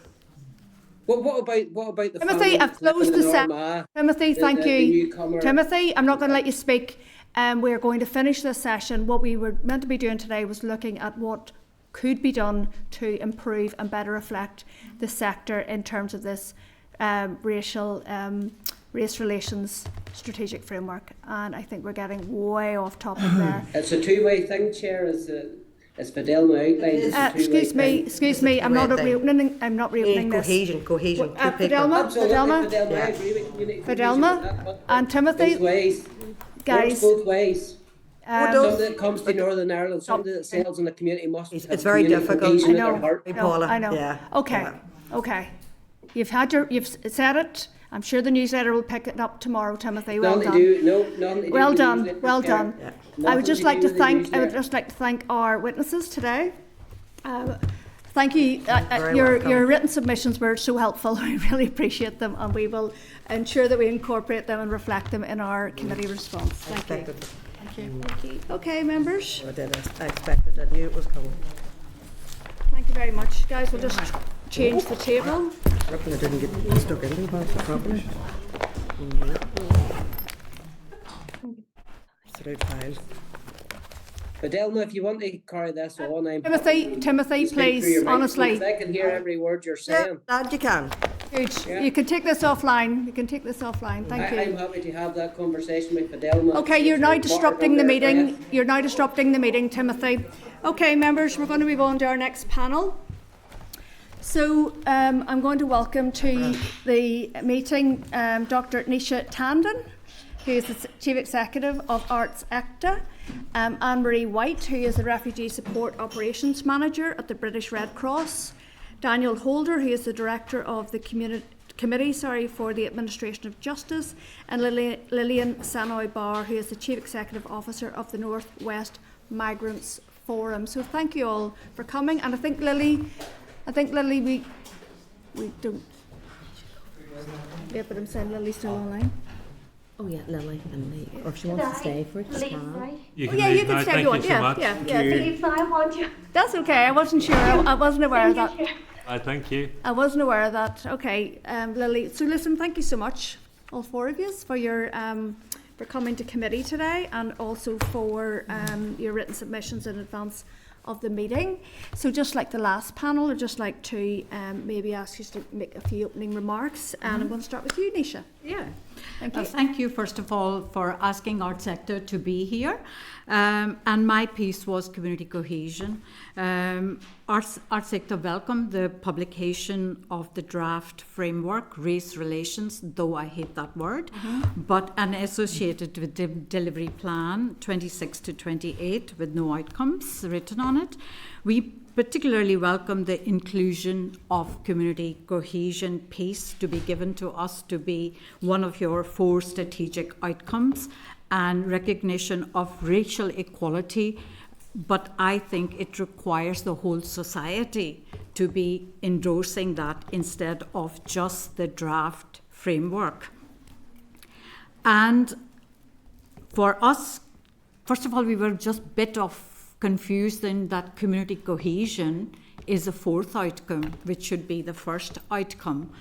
What about the Timothy, families I've closed living the in session. Armagh, Timothy, thank the you. newcomer? Timothy, I'm not going to let you speak. We're going to finish this session. What we were meant to be doing today was looking at what could be done to improve and better reflect the sector in terms of this race relations strategic framework. And I think we're getting way off topic there. It's a two-way thing, Chair, as Fidelma outlined. It's a two-way Excuse me, I'm not reopening. I'm not reopening this. Cohesion. Two people. Fidelma, Absolutely, Fidelma, Fidelma, I agree with community cohesion, Fidelma, but that and Timothy, both ways. guys. Works both ways. does? Somebody that comes to Northern Ireland, somebody that sells in the community must have It's very community difficult. cohesion I in know. their heart. Hey, Paula. I know. Yeah. Okay. Yeah. Okay. You've said it. I'm sure the newsletter will pick it up tomorrow, Timothy. Well Nothing done. to do, no, nothing to do Well with the done. newsletter, Well Chair. done. Yeah. I would Nothing just to like do to with the thank. I would newsletter. just like to thank our witnesses today. Thank you. Very Your welcome. written submissions were so helpful. We really appreciate them, and we will ensure that we incorporate them and reflect them in our committee response. Thank you. Expected it. Thank you. Thank you. Okay, members. I did. I expected it. I knew it was coming. Thank you very much, guys. We'll just change the table. I didn't get stuck into the properly. Through files. Fidelma, if you want to carry this on, I'm Timothy, happy to Timothy, speak through please, your microphone, honestly. 'cause I can hear every word you're Yeah, saying. that you can. Good. Yeah. You can take this offline. You can take this offline. Thank you. I'm happy to have that conversation with Fidelma. Okay, you're now It's disrupting the water under meeting. breath. You're now disrupting the meeting, Timothy. Okay, members, we're going to move on to our next panel. So I'm going to welcome to the meeting Dr. Nisha Tandon, who is the Chief Executive of Arts ACTA, Anne-Marie White, who is the Refugee Support Operations Manager at the British Red Cross, Daniel Holder, who is the Director of the Committee for the Administration of Justice, and Lillian Sanoy-Barr, who is the Chief Executive Officer of the North West Migrants Forum. So thank you all for coming. And I think Lily, we don't. Yeah, but I'm saying Lily's still online. Oh yeah, Lily and me. Or if she wants to stay for it, she Leave, can. right? You Oh, can yeah, leave you can now. stay Thank if you want. you so Yeah, much. yeah. If I want you. That's okay. I wasn't sure. I wasn't aware of that. Thank you. I wasn't aware of that. Okay, Lily. So listen, thank you so much, all four of you, for your for coming to committee today, and also for your written submissions in advance of the meeting. So just like the last panel, I'd just like to maybe ask you to make a few opening remarks, and I'm going to start with you, Nisha. Yeah. Thank you. Thank you, first of all, for asking Arts Sector to be here. And my piece was community cohesion. Arts Sector welcomed the publication of the draft framework, race relations, though I hate that word, but and associated with the delivery plan 26 to 28 with no outcomes written on it. We particularly welcome the inclusion of community cohesion piece to be given to us to be one of your 4 strategic outcomes, and recognition of racial equality. But I think it requires the whole society to be endorsing that instead of just the draft framework. And for us, first of all, we were just a bit confused in that community cohesion is a 4th outcome, which should be the first outcome.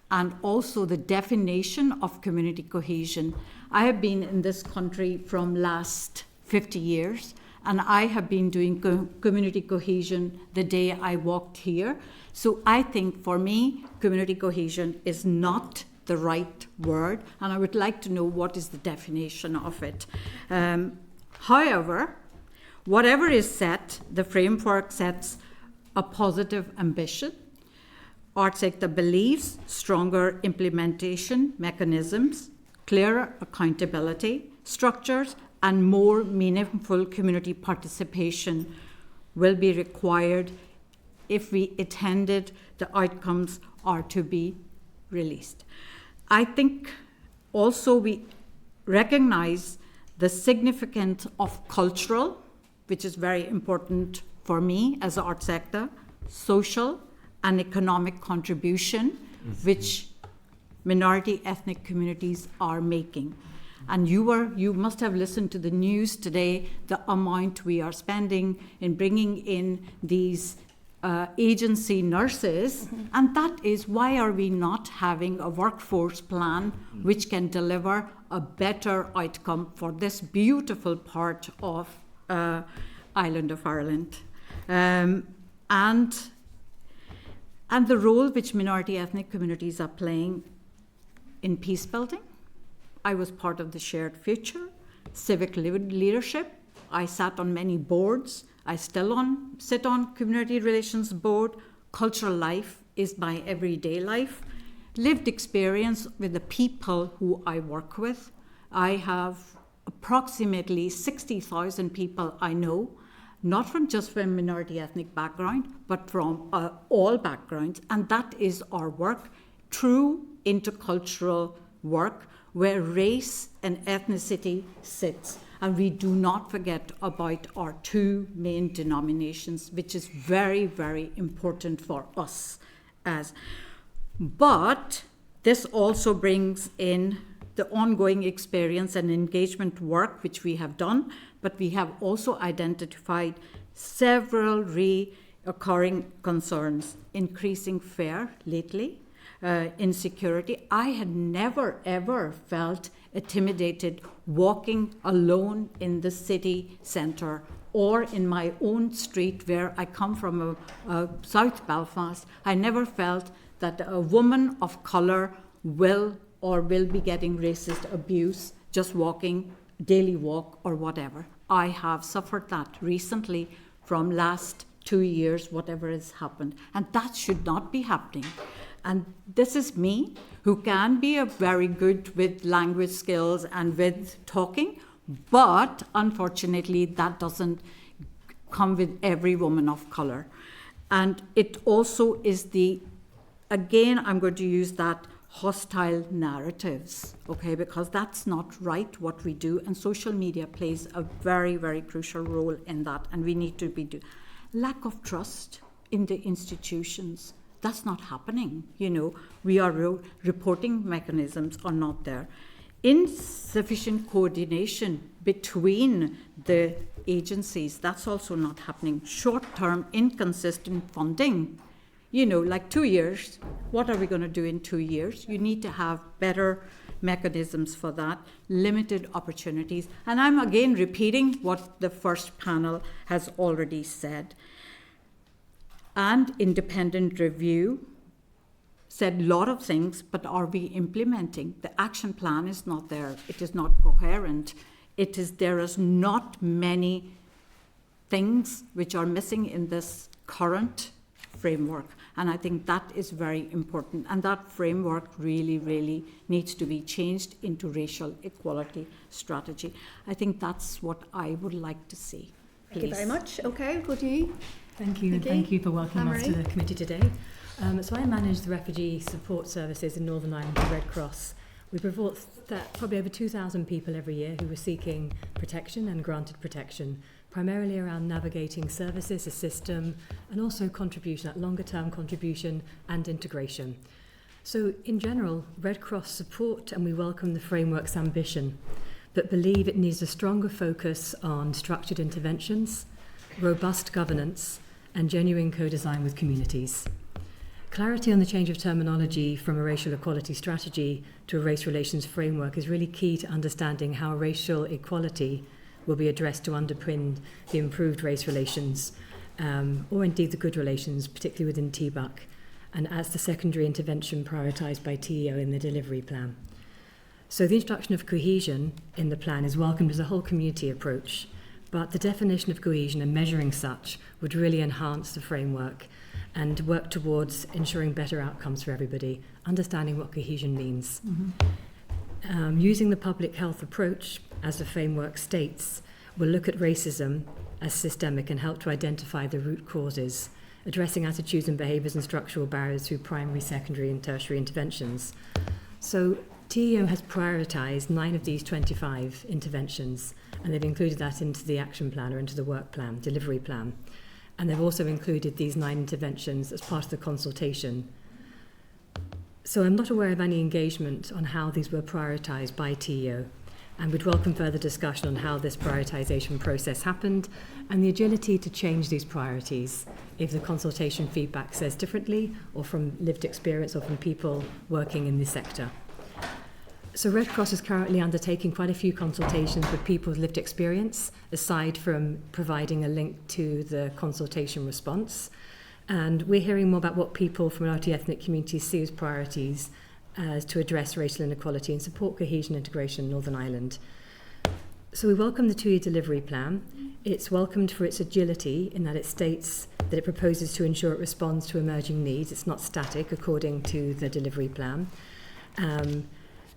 And also the definition of community cohesion. I have been in this country from last 50 years, and I have been doing community cohesion the day I walked here. So I think for me, community cohesion is not the right word, and I would like to know what is the definition of it. However, whatever is set, the framework sets a positive ambition. Arts Sector believes stronger implementation mechanisms, clearer accountability structures, and more meaningful community participation will be required if we intended the outcomes are to be released. I think also we recognize the significance of cultural, which is very important for me as an Arts Sector, social and economic contribution, which minority ethnic communities are making. And you must have listened to the news today, the amount we are spending in bringing in these agency nurses, and that is why are we not having a workforce plan which can deliver a better outcome for this beautiful part of island of Ireland. And the role which minority ethnic communities are playing in peace building. I was part of the Shared Future, civic leadership. I sat on many boards. I still sit on community relations board. Cultural life is my everyday life. Lived experience with the people who I work with. I have approximately 60,000 people I know, not from just from minority ethnic background, but from all backgrounds. And that is our work, true intercultural work, where race and ethnicity sits. And we do not forget about our 2 main denominations, which is very, very important for us. But this also brings in the ongoing experience and engagement work which we have done, but we have also identified several reoccurring concerns, increasing fare lately, insecurity. I had never ever felt intimidated walking alone in the city centre or in my own street where I come from, South Belfast. I never felt that a woman of colour will be getting racist abuse just walking, daily walk or whatever. I have suffered that recently from last 2 years, whatever has happened. And that should not be happening. And this is me, who can be very good with language skills and with talking, but unfortunately that doesn't come with every woman of colour. And it also is again, I'm going to use that hostile narratives, okay, because that's not right what we do, and social media plays a very, very crucial role in that, and we need to be lack of trust in the institutions. That's not happening, we are reporting mechanisms are not there. Insufficient coordination between the agencies, that's also not happening. Short-term inconsistent funding, like 2 years, what are we going to do in 2 years? You need to have better mechanisms for that, limited opportunities. And I'm again repeating what the first panel has already said. And independent review, said a lot of things, but are we implementing? The action plan is not there. It is not coherent. There is not many things which are missing in this current framework. And I think that is very important. And that framework really, really needs to be changed into racial equality strategy. I think that's what I would like to see. Thank you very much. Okay, go to you. Thank you. Nikki? Thank you for welcoming us to Anne-Marie? the committee today. So I manage the refugee support services in Northern Ireland for Red Cross. We support probably over 2,000 people every year who are seeking protection and granted protection, primarily around navigating services, a system, and also contribution, that longer term contribution and integration. So in general, Red Cross support and we welcome the framework's ambition, but believe it needs a stronger focus on structured interventions, robust governance, and genuine co-design with communities. Clarity on the change of terminology from a racial equality strategy to a race relations framework is really key to understanding how racial equality will be addressed to underpin the improved race relations, or indeed the good relations, particularly within TBUC, and as the secondary intervention prioritised by TEO in the delivery plan. So the introduction of cohesion in the plan is welcomed as a whole community approach, but the definition of cohesion and measuring such would really enhance the framework and work towards ensuring better outcomes for everybody, understanding what cohesion means. Using the public health approach, as the framework states, will look at racism as systemic and help to identify the root causes, addressing attitudes and behaviours and structural barriers through primary, secondary and tertiary interventions. So TEO has prioritised 9 of these 25 interventions, and they've included that into the action plan or into the work plan, delivery plan. And they've also included these 9 interventions as part of the consultation. So I'm not aware of any engagement on how these were prioritised by TEO, and would welcome further discussion on how this prioritisation process happened and the agility to change these priorities if the consultation feedback says differently, or from lived experience or from people working in this sector. So Red Cross is currently undertaking quite a few consultations with people with lived experience, aside from providing a link to the consultation response. And we're hearing more about what people from minority ethnic communities see as priorities to address racial inequality and support cohesion and integration in Northern Ireland. So we welcome the 2-year delivery plan. It's welcomed for its agility in that it states that it proposes to ensure it responds to emerging needs. It's not static according to the delivery plan.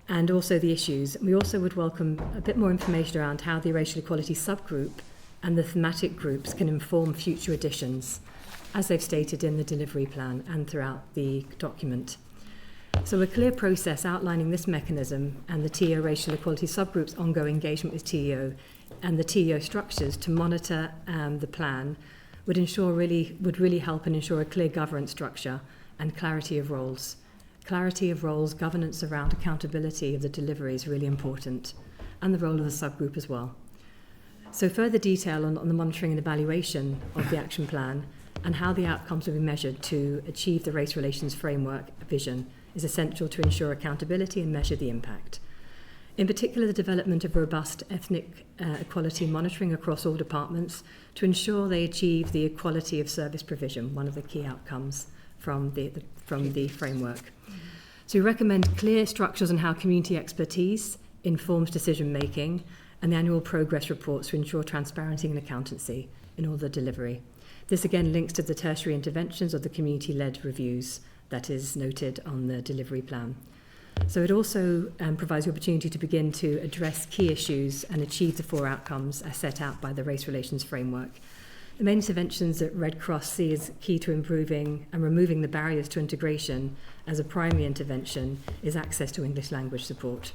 And also the issues. We also would welcome a bit more information around how the racial equality subgroup and the thematic groups can inform future editions, as they've stated in the delivery plan and throughout the document. So a clear process outlining this mechanism and the TEO racial equality subgroup's ongoing engagement with TEO and the TEO structures to monitor the plan would really help and ensure a clear governance structure and clarity of roles. Clarity of roles, governance around accountability of the delivery is really important, and the role of the subgroup as well. So further detail on the monitoring and evaluation of the action plan and how the outcomes will be measured to achieve the race relations framework vision is essential to ensure accountability and measure the impact. In particular, the development of robust ethnic equality monitoring across all departments to ensure they achieve the equality of service provision, one of the key outcomes from the framework. So we recommend clear structures on how community expertise informs decision making and the annual progress reports to ensure transparency and accountancy in all the delivery. This again links to the tertiary interventions of the community-led reviews that is noted on the delivery plan. So it also provides the opportunity to begin to address key issues and achieve the 4 outcomes as set out by the race relations framework. The main interventions that Red Cross see as key to improving and removing the barriers to integration as a primary intervention is access to English language support.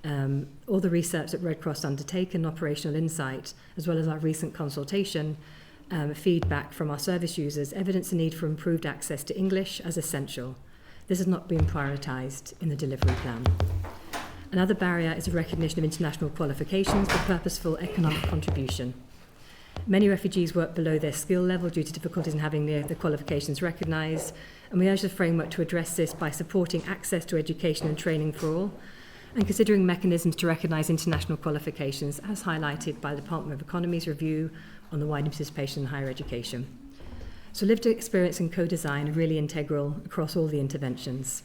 All the research that Red Cross undertake and operational insight, as well as our recent consultation, feedback from our service users, evidence the need for improved access to English as essential. This has not been prioritised in the delivery plan. Another barrier is a recognition of international qualifications for purposeful economic contribution. Many refugees work below their skill level due to difficulties in having the qualifications recognised, and we urge the framework to address this by supporting access to education and training for all, and considering mechanisms to recognise international qualifications as highlighted by the Department of Economy's review on the widening participation in higher education. So lived experience and co-design are really integral across all the interventions.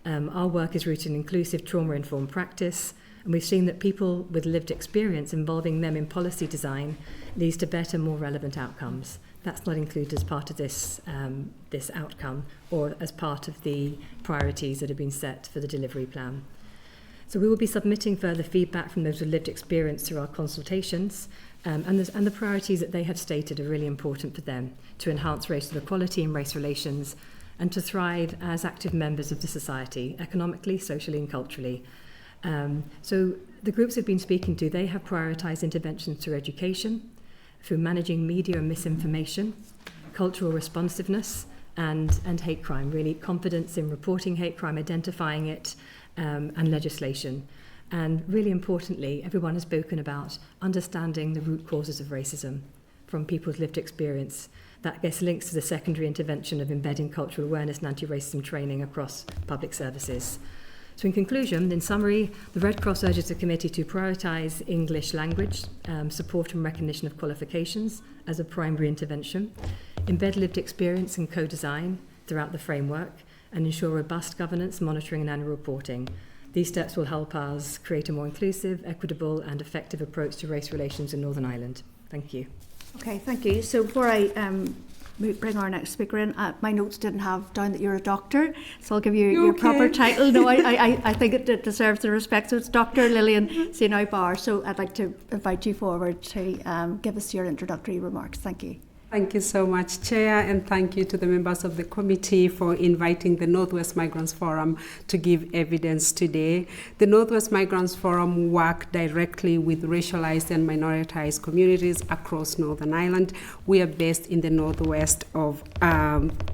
Our work is rooted in inclusive trauma-informed practice, and we've seen that people with lived experience involving them in policy design leads to better, more relevant outcomes. That's not included as part of this outcome or as part of the priorities that have been set for the delivery plan. So we will be submitting further feedback from those with lived experience through our consultations, and the priorities that they have stated are really important for them to enhance racial equality and race relations and to thrive as active members of the society, economically, socially and culturally. So the groups we've been speaking to, they have prioritised interventions through education, through managing media and misinformation, cultural responsiveness and hate crime, really confidence in reporting hate crime, identifying it, and legislation. And really importantly, everyone has spoken about understanding the root causes of racism from people's lived experience. That, I guess, links to the secondary intervention of embedding cultural awareness and anti-racism training across public services. So in conclusion, in summary, the Red Cross urges the committee to prioritise English language, support and recognition of qualifications as a primary intervention, embed lived experience and co-design throughout the framework, and ensure robust governance, monitoring and annual reporting. These steps will help us create a more inclusive, equitable and effective approach to race relations in Northern Ireland. Thank you. Okay, thank you. So before I bring our next speaker in, my notes didn't have down that you're a doctor, so I'll give you your proper title. No, I think it deserves the respect. So it's Dr. Lillian Sienow Barr. So I'd like to invite you forward to give us your introductory remarks. Thank you. Thank you so much, Chair, and thank you to the members of the committee for inviting the Northwest Migrants Forum to give evidence today. The Northwest Migrants Forum work directly with racialized and minoritized communities across Northern Ireland. We are based in the northwest of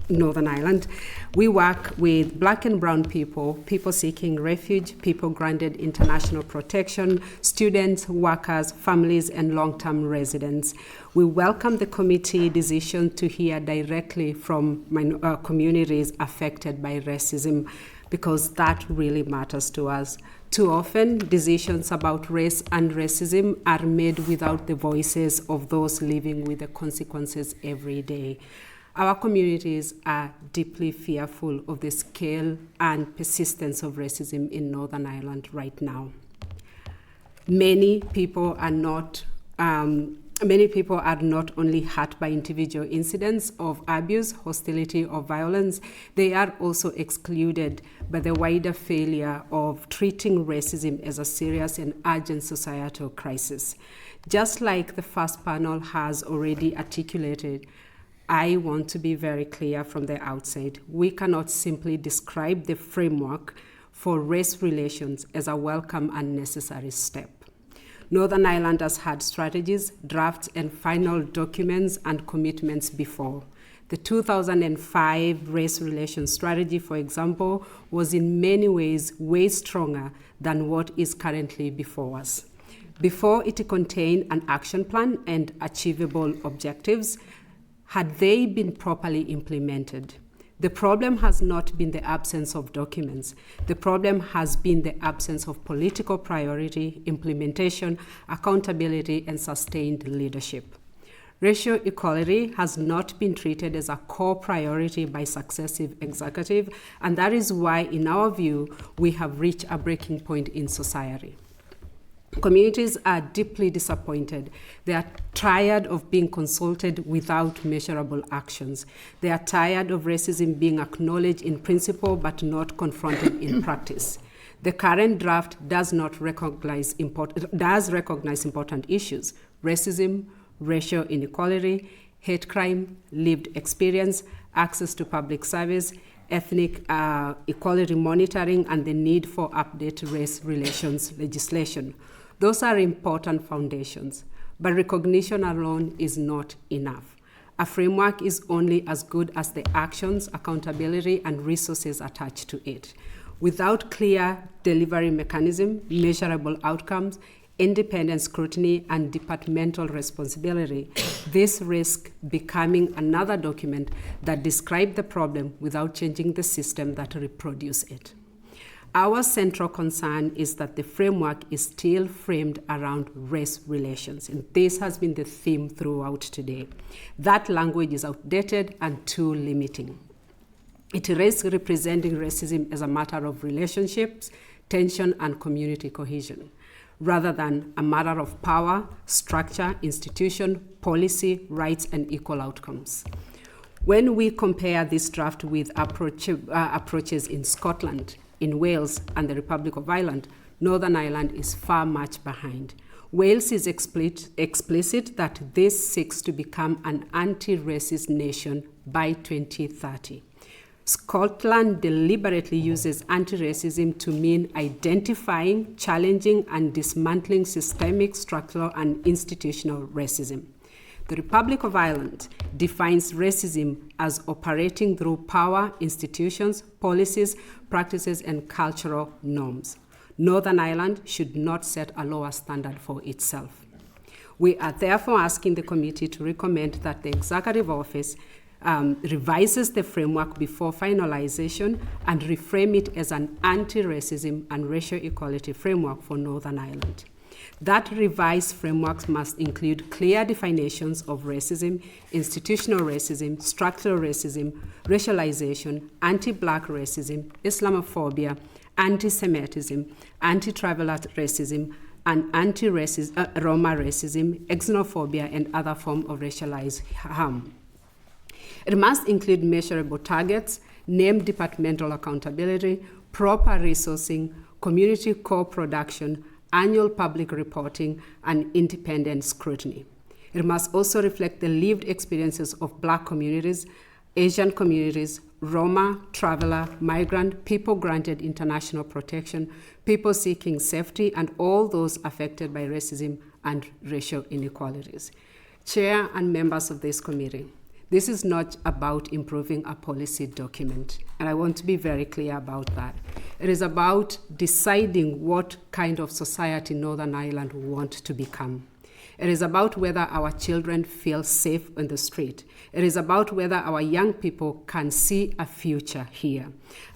Northern Ireland. We work with Black and brown people, people seeking refuge, people granted international protection, students, workers, families, and long-term residents. We welcome the committee decision to hear directly from communities affected by racism, because that really matters to us. Too often, decisions about race and racism are made without the voices of those living with the consequences every day. Our communities are deeply fearful of the scale and persistence of racism in Northern Ireland right now. Many people are not only hurt by individual incidents of abuse, hostility, or violence, they are also excluded by the wider failure of treating racism as a serious and urgent societal crisis. Just like the first panel has already articulated, I want to be very clear from the outset. We cannot simply describe the framework for race relations as a welcome and necessary step. Northern Ireland has had strategies, drafts, and final documents and commitments before. The 2005 race relations strategy, for example, was in many ways way stronger than what is currently before us. Before, it contained an action plan and achievable objectives. Had they been properly implemented? The problem has not been the absence of documents. The problem has been the absence of political priority, implementation, accountability, and sustained leadership. Racial equality has not been treated as a core priority by successive executives, and that is why, in our view, we have reached a breaking point in society. Communities are deeply disappointed. They are tired of being consulted without measurable actions. They are tired of racism being acknowledged in principle but not confronted in practice. The current draft does recognize important issues: racism, racial inequality, hate crime, lived experience, access to public service, ethnic equality monitoring, and the need for updated race relations legislation. Those are important foundations, but recognition alone is not enough. A framework is only as good as the actions, accountability, and resources attached to it. Without clear delivery mechanism, measurable outcomes, independent scrutiny, and departmental responsibility, this risks becoming another document that describes the problem without changing the system that reproduces it. Our central concern is that the framework is still framed around race relations, and this has been the theme throughout today. That language is outdated and too limiting. It risks representing racism as a matter of relationships, tension, and community cohesion, rather than a matter of power, structure, institution, policy, rights, and equal outcomes. When we compare this draft with approaches in Scotland, in Wales, and the Republic of Ireland, Northern Ireland is far much behind. Wales is explicit that this seeks to become an anti-racist nation by 2030. Scotland deliberately uses anti-racism to mean identifying, challenging, and dismantling systemic, structural, and institutional racism. The Republic of Ireland defines racism as operating through power, institutions, policies, practices, and cultural norms. Northern Ireland should not set a lower standard for itself. We are therefore asking the committee to recommend that the Executive Office revises the framework before finalization and reframe it as an anti-racism and racial equality framework for Northern Ireland. That revised framework must include clear definitions of racism, institutional racism, structural racism, racialization, anti-black racism, Islamophobia, anti-Semitism, anti-traveler racism, and anti-Roma racism, xenophobia, and other forms of racialized harm. It must include measurable targets, name departmental accountability, proper resourcing, community co-production, annual public reporting, and independent scrutiny. It must also reflect the lived experiences of Black communities, Asian communities, Roma, traveler, migrant, people granted international protection, people seeking safety, and all those affected by racism and racial inequalities. Chair and members of this committee, this is not about improving a policy document, and I want to be very clear about that. It is about deciding what kind of society Northern Ireland wants to become. It is about whether our children feel safe in the street. It is about whether our young people can see a future here,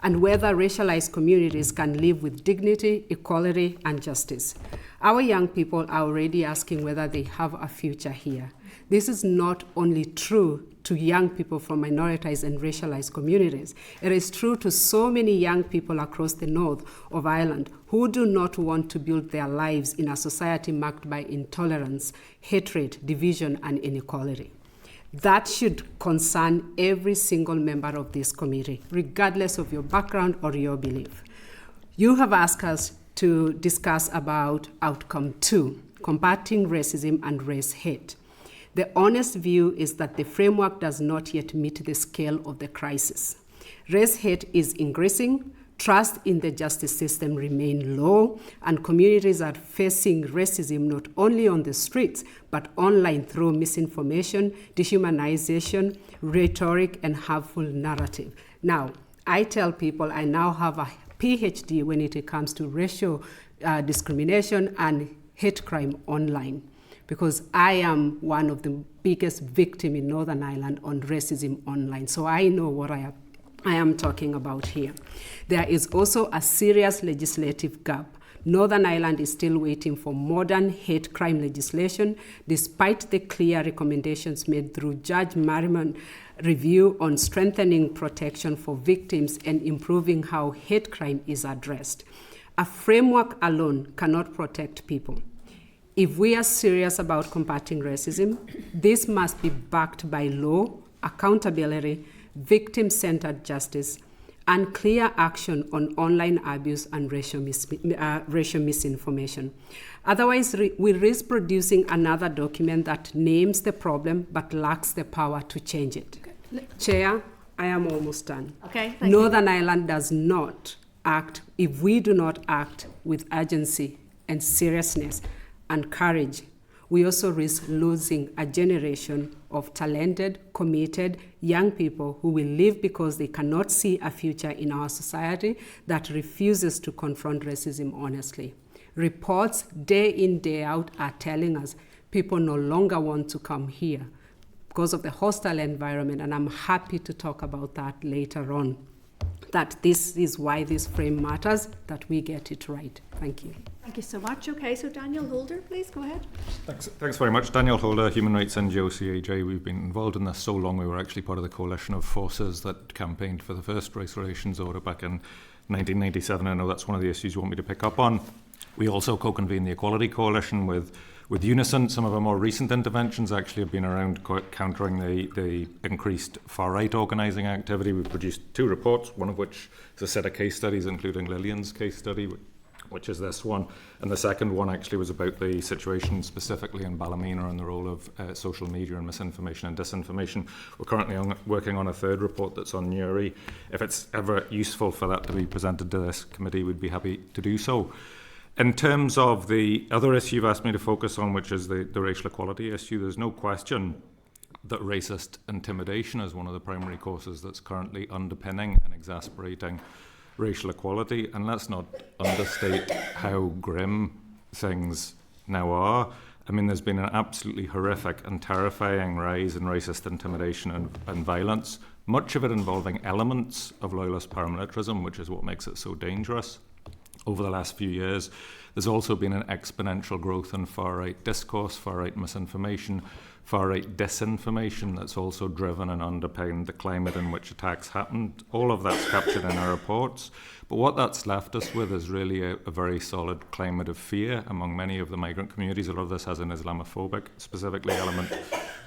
and whether racialized communities can live with dignity, equality, and justice. Our young people are already asking whether they have a future here. This is not only true to young people from minoritized and racialized communities. It is true to so many young people across the north of Ireland who do not want to build their lives in a society marked by intolerance, hatred, division, and inequality. That should concern every single member of this committee, regardless of your background or your belief. You have asked us to discuss about outcome 2, combating racism and race hate. The honest view is that the framework does not yet meet the scale of the crisis. Race hate is increasing, trust in the justice system remains low, and communities are facing racism not only on the streets, but online through misinformation, dehumanization, rhetoric, and harmful narrative. Now, I tell people I now have a PhD when it comes to racial discrimination and hate crime online, because I am one of the biggest victims in Northern Ireland on racism online. So I know what I am talking about here. There is also a serious legislative gap. Northern Ireland is still waiting for modern hate crime legislation, despite the clear recommendations made through Judge Merriman review on strengthening protection for victims and improving how hate crime is addressed. A framework alone cannot protect people. If we are serious about combating racism, this must be backed by law, accountability, victim-centered justice, and clear action on online abuse and racial misinformation. Otherwise, we risk producing another document that names the problem but lacks the power to change it. Okay. Chair, I am almost done. Okay, Northern Ireland does not act, if we do not act with urgency and seriousness and courage, we also risk losing a generation of talented, committed young people who will live because they cannot see a future in our society that refuses to confront racism honestly. Reports day in, day out are telling us people no longer want to come here because of the hostile environment, and I'm happy to talk about that later on. that this is why this frame matters, that we get it right. Thank you. Thank you so much. Okay, so Daniel Holder, please go ahead. Thanks very much. Daniel Holder, Human Rights NGO CAJ. We've been involved in this so long, we were actually part of the coalition of forces that campaigned for the first race relations order back in 1997. I know that's one of the issues you want me to pick up on. We also co-convened the Equality Coalition with Unison. Some of our more recent interventions actually have been around countering the increased far-right organising activity. We've produced 2 reports, one of which is a set of case studies, including Lillian's case study, which is this one. And the second one actually was about the situation specifically in Ballymena and the role of social media and misinformation and disinformation. We're currently working on a 3rd report that's on Newry. If it's ever useful for that to be presented to this committee, we'd be happy to do so. In terms of the other issue you've asked me to focus on, which is the racial equality issue, there's no question that racist intimidation is one of the primary causes that's currently underpinning and exasperating racial equality. And let's not understate how grim things now are. I mean, there's been an absolutely horrific and terrifying rise in racist intimidation and violence, much of it involving elements of loyalist paramilitarism, which is what makes it so dangerous. Over the last few years, there's also been an exponential growth in far-right discourse, far-right misinformation, far-right disinformation that's also driven and underpinned the climate in which attacks happened. All of that's captured in our reports. But what that's left us with is really a very solid climate of fear among many of the migrant communities. A lot of this has an Islamophobic, specifically, element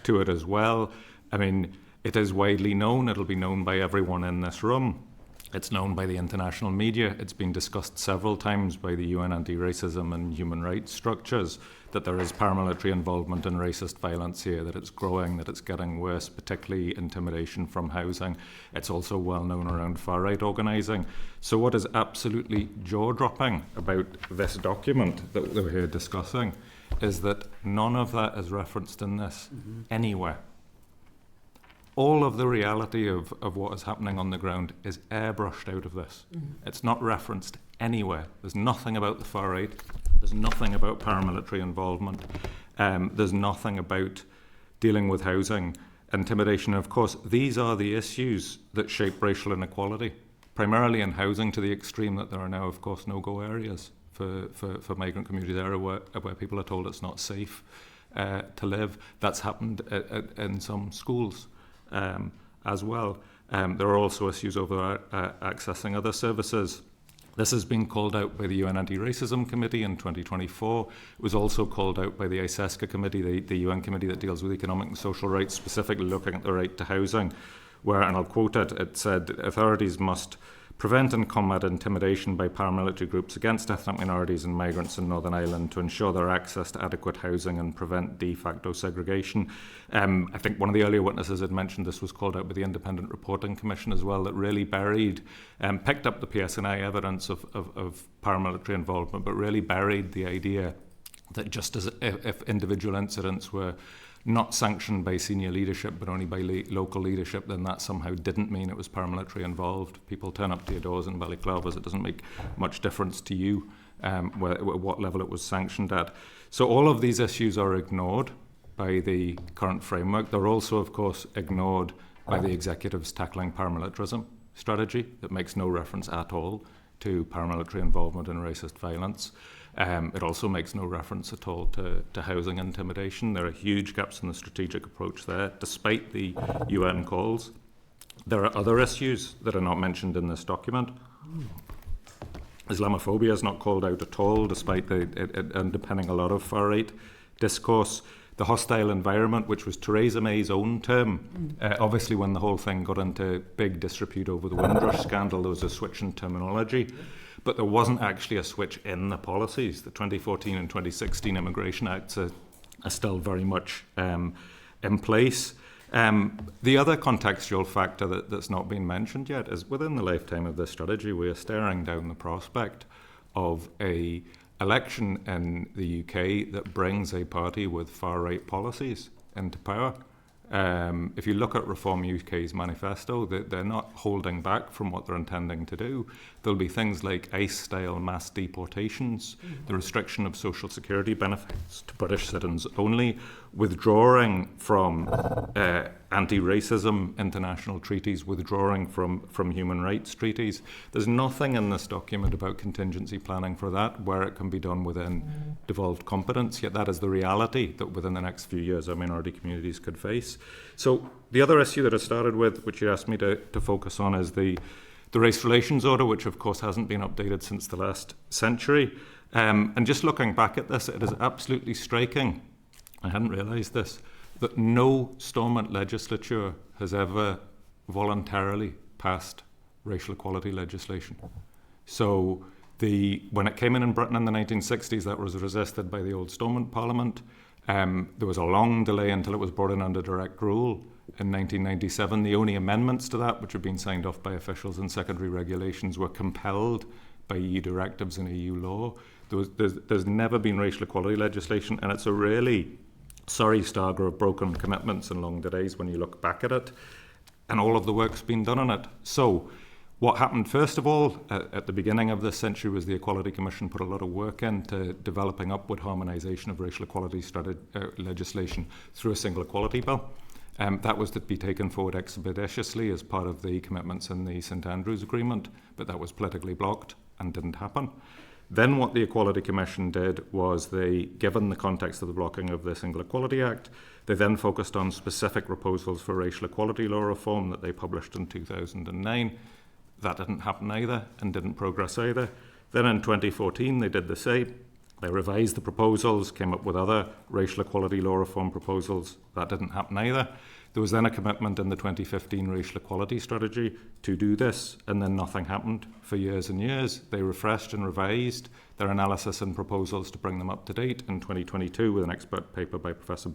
to it as well. I mean, it is widely known, it'll be known by everyone in this room. It's known by the international media. It's been discussed several times by the UN anti-racism and human rights structures that there is paramilitary involvement in racist violence here, that it's growing, that it's getting worse, particularly intimidation from housing. It's also well known around far-right organising. So what is absolutely jaw-dropping about this document that we're here discussing is that none of that is referenced in this anywhere. All of the reality of what is happening on the ground is airbrushed out of this. It's not referenced anywhere. There's nothing about the far right. There's nothing about paramilitary involvement. There's nothing about dealing with housing, intimidation. And of course, these are the issues that shape racial inequality, primarily in housing, to the extreme that there are now, of course, no-go areas for migrant communities there where people are told it's not safe to live. That's happened in some schools. As well. There are also issues over accessing other services. This has been called out by the UN Anti-Racism Committee in 2024. It was also called out by the ISESCA Committee, the UN committee that deals with economic and social rights, specifically looking at the right to housing, where, and I'll quote it, it said, authorities must prevent and combat intimidation by paramilitary groups against ethnic minorities and migrants in Northern Ireland to ensure their access to adequate housing and prevent de facto segregation. I think one of the earlier witnesses had mentioned this was called out by the Independent Reporting Commission as well, that really picked up the PSNI evidence of paramilitary involvement, but really buried the idea that just as if individual incidents were not sanctioned by senior leadership but only by local leadership, then that somehow didn't mean it was paramilitary involved. People turn up to your doors in Balaclavas, it doesn't make much difference to you what level it was sanctioned at. So all of these issues are ignored by the current framework. They're also, of course, ignored by the executive's tackling paramilitarism strategy that makes no reference at all to paramilitary involvement in racist violence. It also makes no reference at all to housing intimidation. There are huge gaps in the strategic approach there, despite the UN calls. There are other issues that are not mentioned in this document. Islamophobia is not called out at all, despite it underpinning a lot of far-right discourse. The hostile environment, which was Theresa May's own term, obviously when the whole thing got into big disrepute over the Windrush scandal, there was a switch in terminology. But there wasn't actually a switch in the policies. The 2014 and 2016 Immigration Acts are still very much in place. The other contextual factor that's not been mentioned yet is within the lifetime of this strategy, we are staring down the prospect of an election in the UK that brings a party with far-right policies into power. If you look at Reform UK's manifesto, they're not holding back from what they're intending to do. There'll be things like ICE-style mass deportations, the restriction of social security benefits to British citizens only, withdrawing from anti-racism international treaties, withdrawing from human rights treaties. There's nothing in this document about contingency planning for that, where it can be done within devolved competence, yet that is the reality that within the next few years our minority communities could face. So the other issue that I started with, which you asked me to focus on, is the Race Relations Order, which of course hasn't been updated since the last century. And just looking back at this, it is absolutely striking, I hadn't realised this, that no Stormont legislature has ever voluntarily passed racial equality legislation. So when it came in Britain in the 1960s, that was resisted by the old Stormont Parliament. There was a long delay until it was brought in under direct rule. In 1997, the only amendments to that, which had been signed off by officials in secondary regulations, were compelled by EU directives and EU law. There's never been racial equality legislation, and it's a really sorry saga of broken commitments and long delays when you look back at it, and all of the work's been done on it. So what happened first of all at the beginning of this century was the Equality Commission put a lot of work into developing upward harmonisation of racial equality legislation through a single equality bill. That was to be taken forward expeditiously as part of the commitments in the St Andrews Agreement, but that was politically blocked and didn't happen. Then what the Equality Commission did was given the context of the blocking of the Single Equality Act, they then focused on specific proposals for racial equality law reform that they published in 2009. That didn't happen either and didn't progress either. Then in 2014 they did the same. They revised the proposals, came up with other racial equality law reform proposals. That didn't happen either. There was then a commitment in the 2015 racial equality strategy to do this, and then nothing happened for years and years. They refreshed and revised their analysis and proposals to bring them up to date in 2022 with an expert paper by Professor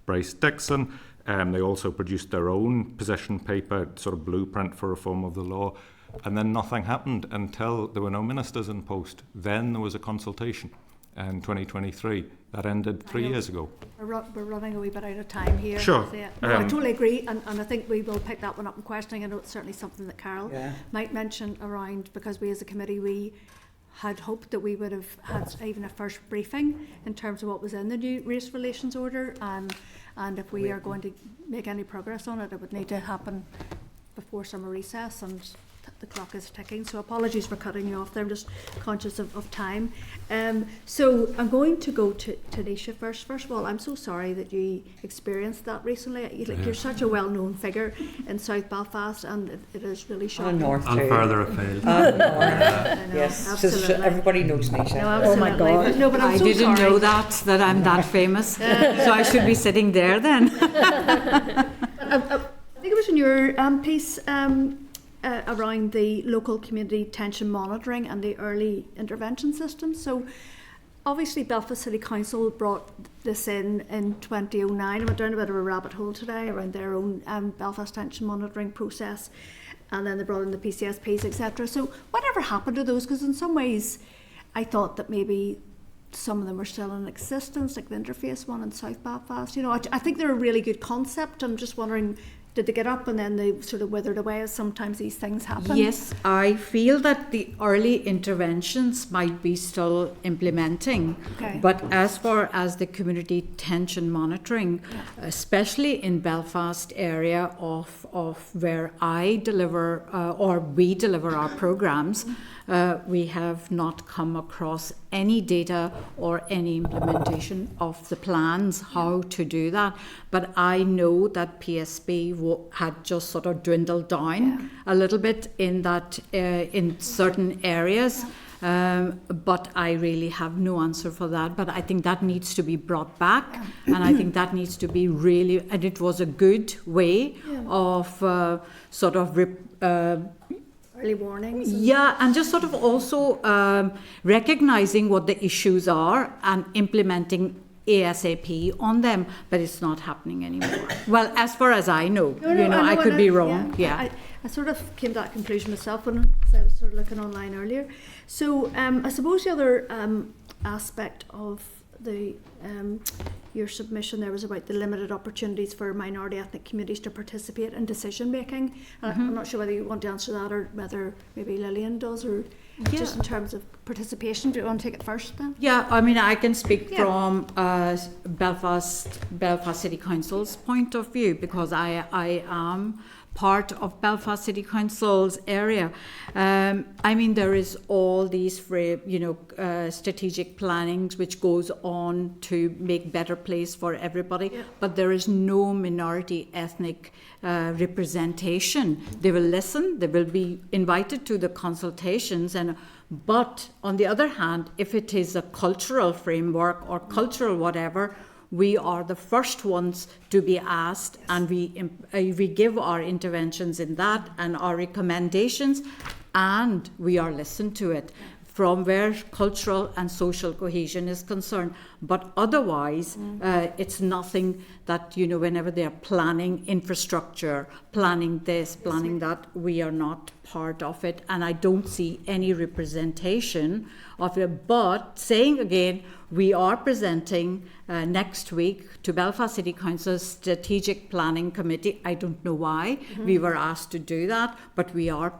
Bryce Dixon. They also produced their own position paper, sort of blueprint for reform of the law. And then nothing happened until there were no ministers in post. Then there was a consultation in 2023. That ended 3 years ago. We're running a wee bit out of time here. Sure. No, I totally agree, and I think we will pick that one up in questioning. I know it's certainly something that Carol might mention around, because we as a committee, we had hoped that we would have had even a first briefing in terms of what was in the new Race Relations Order, and if we are going to make any progress on it, it would need to happen before summer recess, and the clock is ticking, so apologies for cutting you off there. I'm just conscious of time. So I'm going to go to Tanisha first. First of all, I'm so sorry that you experienced that recently. You're such a well-known figure in South Belfast, and it is really shocking. North and further afield. Yes, absolutely. everybody knows Nisha. No, absolutely. Oh my God! No, but I'm I so didn't sorry. know that I'm that famous, so I should be sitting there then. I think it was in your piece around the local community tension monitoring and the early intervention system. So obviously Belfast City Council brought this in 2009. I went down a bit of a rabbit hole today around their own Belfast tension monitoring process, and then they brought in the PCSPs, etc. So whatever happened to those? Because in some ways I thought that maybe some of them are still in existence, like the interface one in South Belfast. You know, I think they're a really good concept. I'm just wondering, did they get up and then they sort of withered away, as sometimes these things happen? Yes, I feel that the early interventions might be still implementing. Okay. But as far as the community tension monitoring, especially in Belfast area of where I deliver or we deliver our programs, we have not come across any data or any implementation of the plans how to do that. But I know that PSP had just sort of dwindled down a little bit in that in certain areas. But I really have no answer for that. But I think that needs to be brought back, and I think that needs to be really, and it was a good way of sort of early warnings. Yeah, and just sort of also recognizing what the issues are and implementing ASAP on them, but it's not happening anymore. Well, as far as I know, I could be wrong. I sort of came to that conclusion myself when I was sort of looking online earlier. So I suppose the other aspect of the your submission there was about the limited opportunities for minority ethnic communities to participate in decision making. I'm not sure whether you want to answer that or whether maybe Lillian does, or just in terms of participation. Do you want to take it first then? Yeah, I mean, I can speak from Belfast City Council's point of view, because I am part of Belfast City Council's area. I mean, there is all these strategic plannings which goes on to make better place for everybody, but there is no minority ethnic representation. They will listen, they will be invited to the consultations, but on the other hand, if it is a cultural framework or cultural whatever, we are the first ones to be asked, and we give our interventions in that and our recommendations, and we are listened to it from where cultural and social cohesion is concerned. But otherwise, it's nothing that, whenever they are planning infrastructure, planning this, planning that, we are not part of it, and I don't see any representation of it. But saying again, we are presenting next week to Belfast City Council's Strategic Planning Committee. I don't know why we were asked to do that, but we are,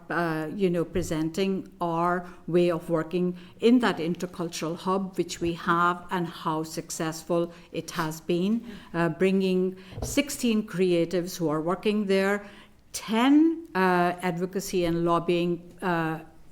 presenting our way of working in that intercultural hub, which we have, and how successful it has been, bringing 16 creatives who are working there, 10 advocacy and lobbying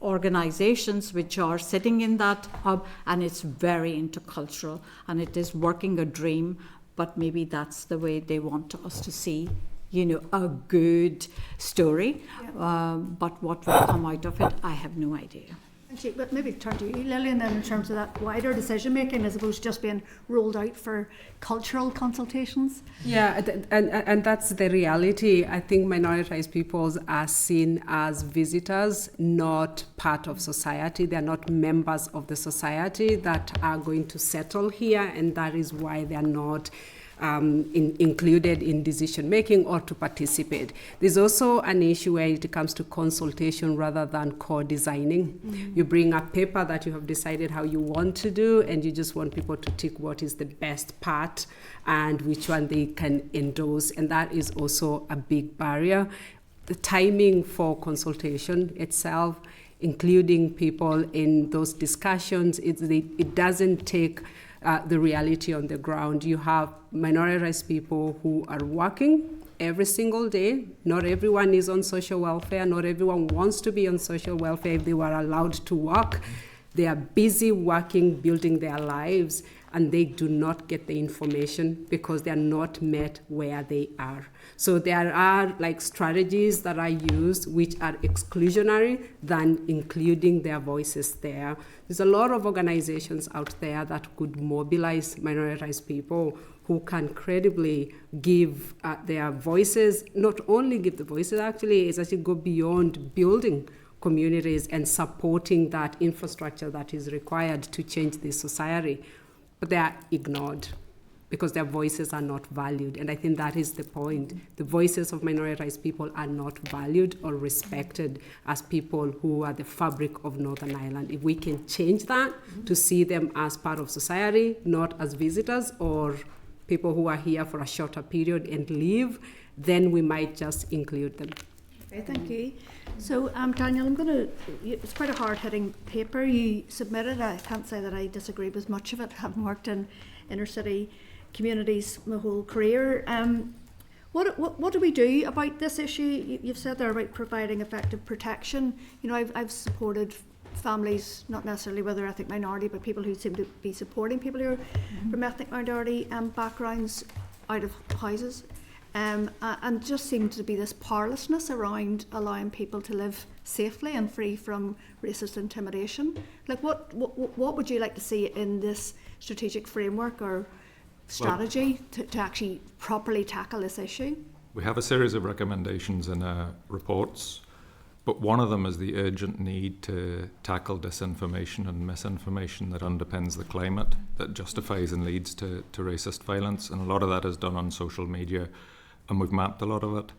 organizations which are sitting in that hub, and it's very intercultural, and it is working a dream, but maybe that's the way they want us to see, a good story. But what will come out of it, I have no idea. Actually, but maybe turn to you, Lillian, then, in terms of that wider decision making as opposed to just being rolled out for cultural consultations. Yeah, and that's the reality. I think minoritized peoples are seen as visitors, not part of society. They're not members of the society that are going to settle here, and that is why they're not included in decision making or to participate. There's also an issue where it comes to consultation rather than co-designing. You bring a paper that you have decided how you want to do, and you just want people to tick what is the best part and which one they can endorse, and that is also a big barrier. The timing for consultation itself, including people in those discussions, it doesn't take the reality on the ground. You have minoritized people who are working every single day. Not everyone is on social welfare. Not everyone wants to be on social welfare if they were allowed to work. They are busy working, building their lives, and they do not get the information because they are not met where they are. So there are strategies that are used which are exclusionary than including their voices there. There's a lot of organizations out there that could mobilize minoritized people who can credibly give their voices, not only give the voices, it's actually go beyond building communities and supporting that infrastructure that is required to change this society. But they are ignored because their voices are not valued. And I think that is the point. The voices of minoritized people are not valued or respected as people who are the fabric of Northern Ireland. If we can change that to see them as part of society, not as visitors or people who are here for a shorter period and leave, then we might just include them. Okay, thank you. So, Daniel, it's quite a hard-hitting paper you submitted. I can't say that I disagree with much of it, having worked in inner-city communities my whole career. What do we do about this issue? You've said there about providing effective protection. I've supported families, not necessarily with their ethnic minority, but people who seem to be supporting people who are from ethnic minority backgrounds out of houses. And just seems to be this powerlessness around allowing people to live safely and free from racist intimidation. What would you like to see in this strategic framework or strategy to actually properly tackle this issue? We have a series of recommendations in our reports, but one of them is the urgent need to tackle disinformation and misinformation that underpins the climate that justifies and leads to racist violence, and a lot of that is done on social media, and we've mapped a lot of it.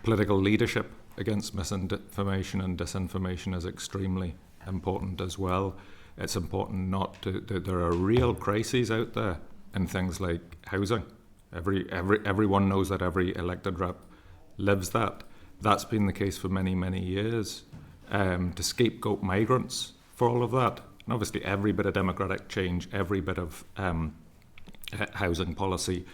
Political leadership against misinformation and disinformation is extremely important as well. It's important not to, there are real crises out there in things like housing. Everyone knows that, every elected rep lives that. That's been the case for many, many years. To scapegoat migrants for all of that, and obviously every bit of democratic change, every bit of housing policy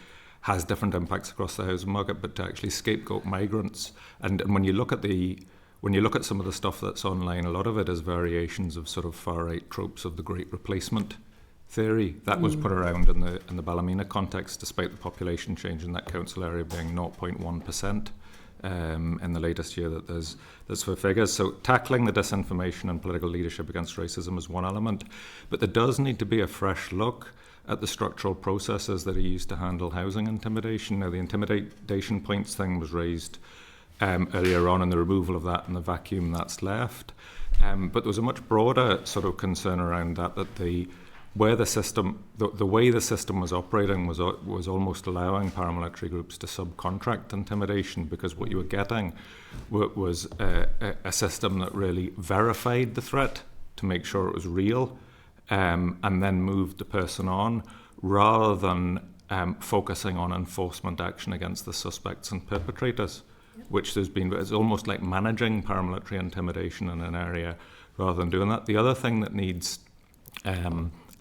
has different impacts across the housing market, but to actually scapegoat migrants, and when you look at some of the stuff that's online, a lot of it is variations of sort of far-right tropes of the Great Replacement theory that was put around in the Ballymena context, despite the population change in that council area being 0.1%. In the latest year that there's for figures. So tackling the disinformation and political leadership against racism is one element, but there does need to be a fresh look at the structural processes that are used to handle housing intimidation. Now, the intimidation points thing was raised earlier on, and the removal of that and the vacuum that's left. But there was a much broader sort of concern around that the way the system was operating was almost allowing paramilitary groups to subcontract intimidation, because what you were getting was a system that really verified the threat to make sure it was real, and then moved the person on, rather than focusing on enforcement action against the suspects and perpetrators, which it's almost like managing paramilitary intimidation in an area rather than doing that. The other thing that needs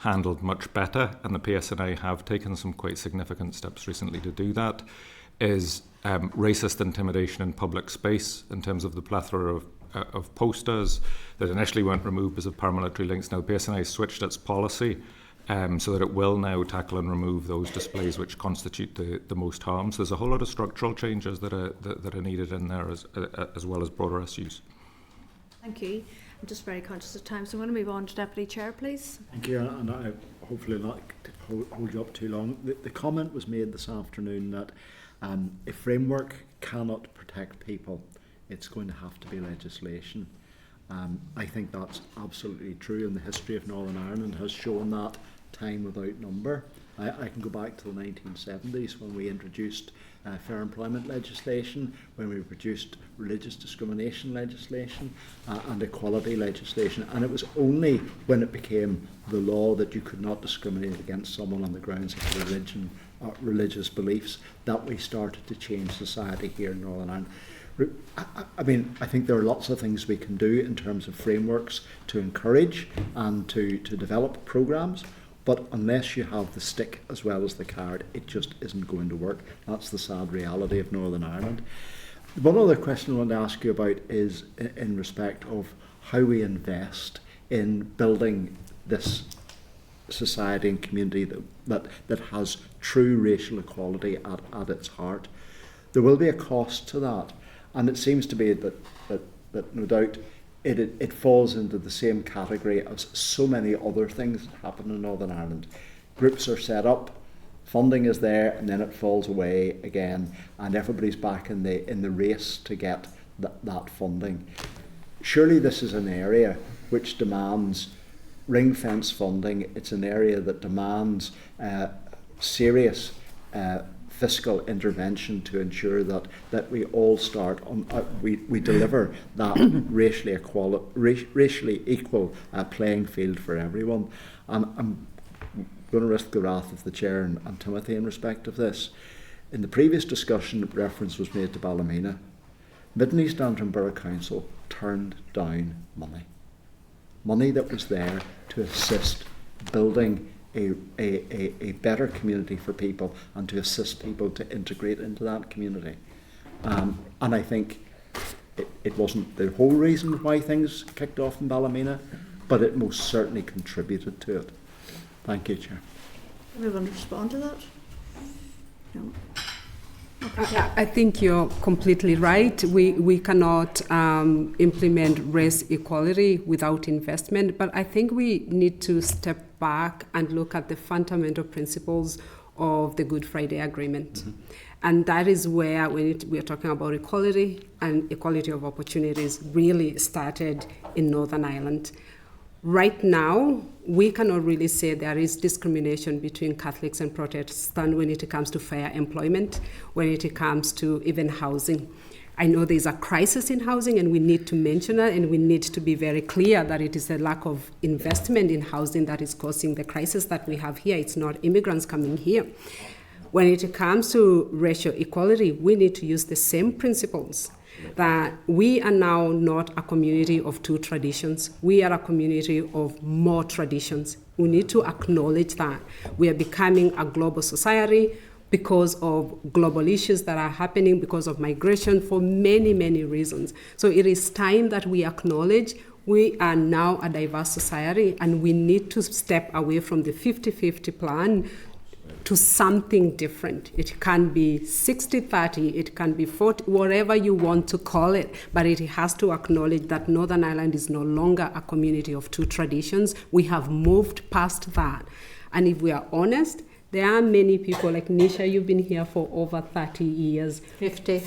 handled much better, and the PSNI have taken some quite significant steps recently to do that, is racist intimidation in public space, in terms of the plethora of posters that initially weren't removed because of paramilitary links. Now, the PSNI switched its policy so that it will now tackle and remove those displays which constitute the most harm. So there's a whole lot of structural changes that are needed in there, as well as broader issues. Thank you. I'm just very conscious of time, so I'm going to move on to Deputy Chair, please. Thank you, and I hopefully not hold you up too long. The comment was made this afternoon that a framework cannot protect people. It's going to have to be legislation. I think that's absolutely true, and the history of Northern Ireland has shown that time without number. I can go back to the 1970s when we introduced fair employment legislation, when we produced religious discrimination legislation and equality legislation, and it was only when it became the law that you could not discriminate against someone on the grounds of religion or religious beliefs that we started to change society here in Northern Ireland. I mean, I think there are lots of things we can do in terms of frameworks to encourage and to develop programmes, but unless you have the stick as well as the card, it just isn't going to work. That's the sad reality of Northern Ireland. One other question I want to ask you about is in respect of how we invest in building this society and community that has true racial equality at its heart. There will be a cost to that, and it seems to be that no doubt it falls into the same category as so many other things that happen in Northern Ireland. Groups are set up, funding is there, and then it falls away again, and everybody's back in the race to get that funding. Surely this is an area which demands ring-fence funding. It's an area that demands serious fiscal intervention to ensure that we all start on we deliver that racially equal playing field for everyone. I'm going to risk the wrath of the chair and Timothy in respect of this. In the previous discussion, reference was made to Ballymena. Mid and East Antrim Borough Council turned down money that was there to assist building a better community for people and to assist people to integrate into that community. And I think it wasn't the whole reason why things kicked off in Ballymena, but it most certainly contributed to it. Thank you, Chair. Everyone respond to that? No. I think you're completely right. We cannot implement race equality without investment, but I think we need to step back and look at the fundamental principles of the Good Friday Agreement. Mm-hmm. And that is where we are talking about equality, and equality of opportunities really started in Northern Ireland. Right now, we cannot really say there is discrimination between Catholics and Protestants when it comes to fair employment, when it comes to even housing. I know there's a crisis in housing and we need to mention it, and we need to be very clear that it is a lack of investment in housing that is causing the crisis that we have here. It's not immigrants coming here. When it comes to racial equality, we need to use the same principles, that we are now not a community of two traditions. We are a community of more traditions. We need to acknowledge that. We are becoming a global society because of global issues that are happening, because of migration, for many, many reasons. So it is time that we acknowledge we are now a diverse society, and we need to step away from the 50-50 plan to something different. It can be 60-30, it can be 40, whatever you want to call it, but it has to acknowledge that Northern Ireland is no longer a community of two traditions. We have moved past that. And if we are honest, there are many people like Nisha, you've been here for over 30 years. 50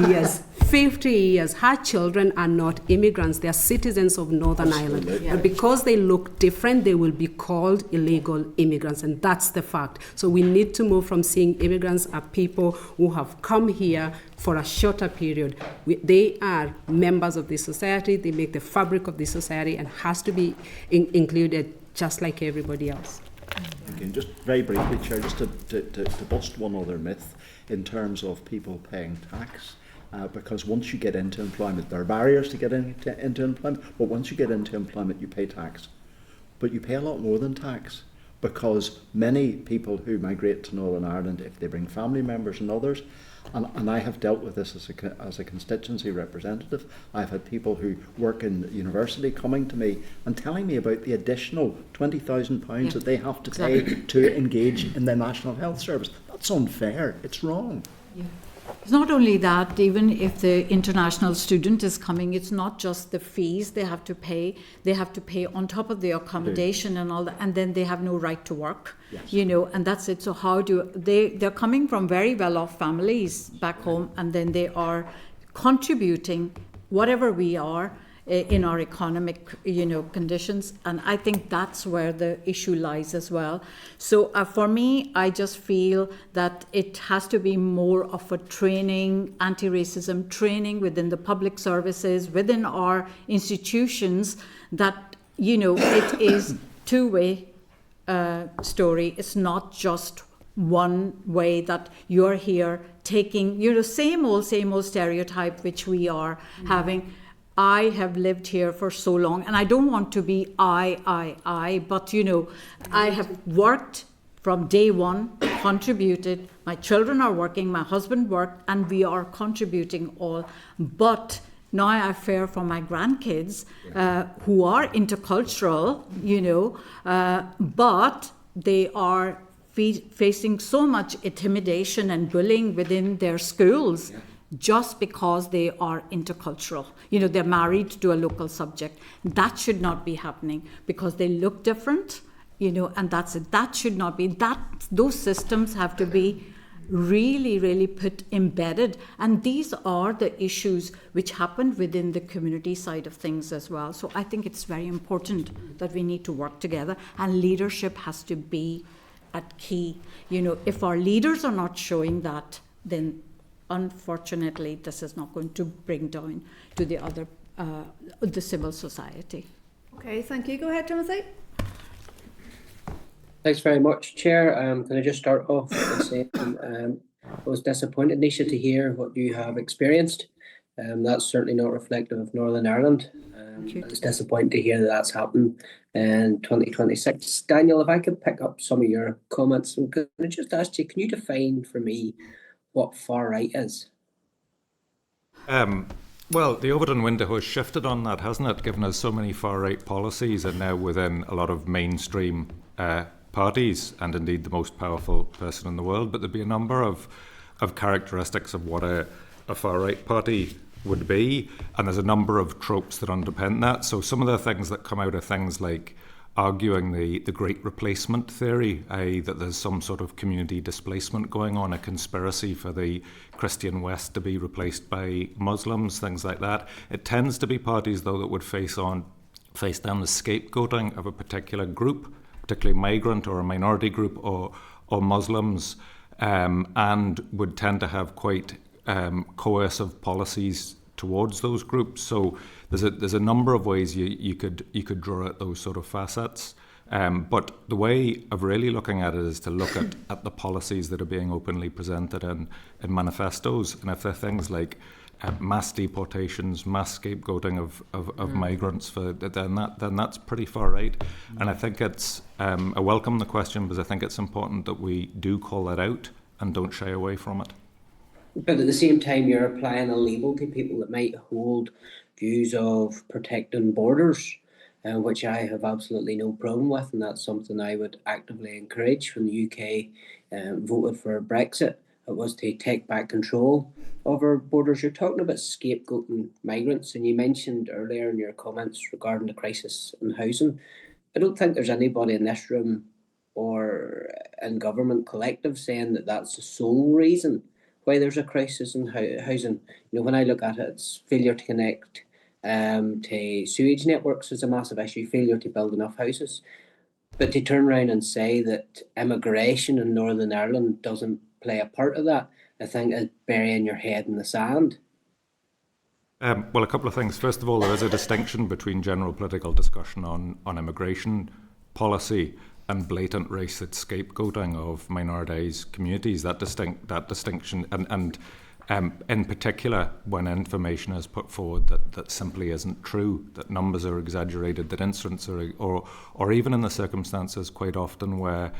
years. 50 years. Her children are not immigrants. They are citizens of Northern Ireland. Yeah. But because they look different, they will be called illegal immigrants. And that's the fact. So we need to move from seeing immigrants as people who have come here for a shorter period. They are members of this society. They make the fabric of this society and has to be included just like everybody else. Again, just very briefly, Chair, just to bust one other myth in terms of people paying tax, because once you get into employment, there are barriers to get into employment, but once you get into employment, you pay tax. But you pay a lot more than tax, because many people who migrate to Northern Ireland, if they bring family members and others, and I have dealt with this as a constituency representative. I've had people who work in the university coming to me and telling me about the additional £20,000 that they have to pay to engage in the National Health Service. That's unfair. It's wrong. Yeah. It's not only that, even if the international student is coming, it's not just the fees they have to pay. They have to pay on top of the accommodation and all that, and then they have no right to work. Yes. You know, and that's it. So how do they're coming from very well-off families back home, and then they are contributing whatever we are in our economic, conditions. And I think that's where the issue lies as well. So for me, I just feel that it has to be more of a training, anti-racism training within the public services, within our institutions, that, it is two-way story. It's not just one way that you're here taking, same old stereotype which we are having. I have lived here for so long, and I don't want to be I, but I have worked from day one, contributed. My children are working, my husband worked, and we are contributing all. But now I fear for my grandkids who are intercultural, but they are facing so much intimidation and bullying within their schools. Just because they are intercultural. They're married to a local subject. That should not be happening because they look different, and that's it. That should not be. Those systems have to be really, really embedded. And these are the issues which happen within the community side of things as well. So I think it's very important that we need to work together, and leadership has to be at key. If our leaders are not showing that, then unfortunately, this is not going to bring down to the other, the civil society. Okay, thank you. Go ahead, Timothy. Thanks very much, Chair. Can I just start off by saying I was disappointed, Nisha, to hear what you have experienced. That's certainly not reflective of Northern Ireland. It's disappointing to hear that that's happened in 2026. Daniel, if I could pick up some of your comments, can I just ask you, can you define for me what far right is? Well, the Overton window has shifted on that, hasn't it? Given us so many far right policies and now within a lot of mainstream parties, and indeed the most powerful person in the world. But there'd be a number of characteristics of what a far right party would be, and there's a number of tropes that underpin that. So some of the things that come out are things like arguing the great replacement theory, i.e. that there's some sort of community displacement going on, a conspiracy for the Christian West to be replaced by Muslims, things like that. It tends to be parties, though, that would face down the scapegoating of a particular group, particularly migrant or a minority group or Muslims, and would tend to have quite coercive policies towards those groups. So there's a number of ways you could draw out those sort of facets. But the way of really looking at it is to look at the policies that are being openly presented in manifestos. And if they're things like mass deportations, mass scapegoating of migrants, then that's pretty far right. And I think it's, I welcome the question because I think it's important that we do call that out and don't shy away from it. But at the same time, you're applying a label to people that might hold views of protecting borders, which I have absolutely no problem with, and that's something I would actively encourage. When the UK voted for Brexit, it was to take back control of our borders. You're talking about scapegoating migrants, and you mentioned earlier in your comments regarding the crisis in housing. I don't think there's anybody in this room or in government collective saying that that's the sole reason why there's a crisis in housing. You know, when I look at it, it's failure to connect to sewage networks is a massive issue, failure to build enough houses. But to turn around and say that immigration in Northern Ireland doesn't play a part of that, I think is burying your head in the sand. Well, a couple of things. First of all, there is a distinction between general political discussion on immigration policy and blatant racist scapegoating of minoritized communities. That distinction, and in particular, when information is put forward that simply isn't true, that numbers are exaggerated, that incidents are, or even in the circumstances quite often where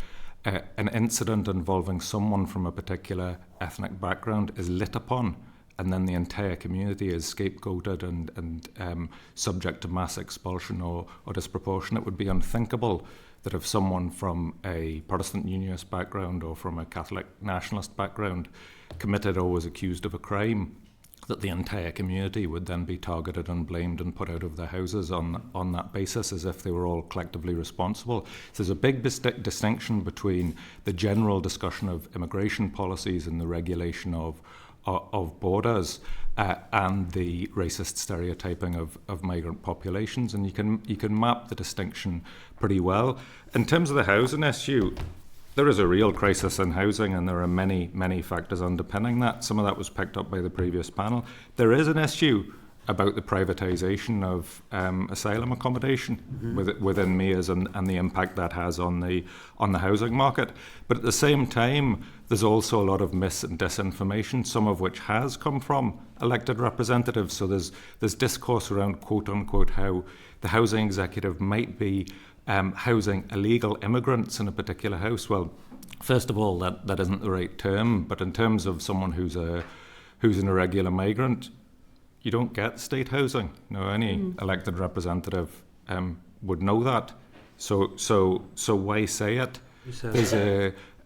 an incident involving someone from a particular ethnic background is lit upon, and then the entire community is scapegoated and subject to mass expulsion or disproportion. It would be unthinkable that if someone from a Protestant Unionist background or from a Catholic nationalist background committed or was accused of a crime, that the entire community would then be targeted and blamed and put out of their houses on that basis, as if they were all collectively responsible. So there's a big distinction between the general discussion of immigration policies and the regulation of borders and the racist stereotyping of migrant populations, and you can map the distinction pretty well. In terms of the housing issue, there is a real crisis in housing, and there are many factors underpinning that. Some of that was picked up by the previous panel. There is an issue about the privatisation of asylum accommodation within MEAS and the impact that has on the housing market. But at the same time, there's also a lot of mis and disinformation, some of which has come from elected representatives. So there's discourse around, quote unquote, how the housing executive might be housing illegal immigrants in a particular house. Well, first of all, that isn't the right term. But in terms of someone who's an irregular migrant, you don't get state housing. Any elected representative would know that. So why say it?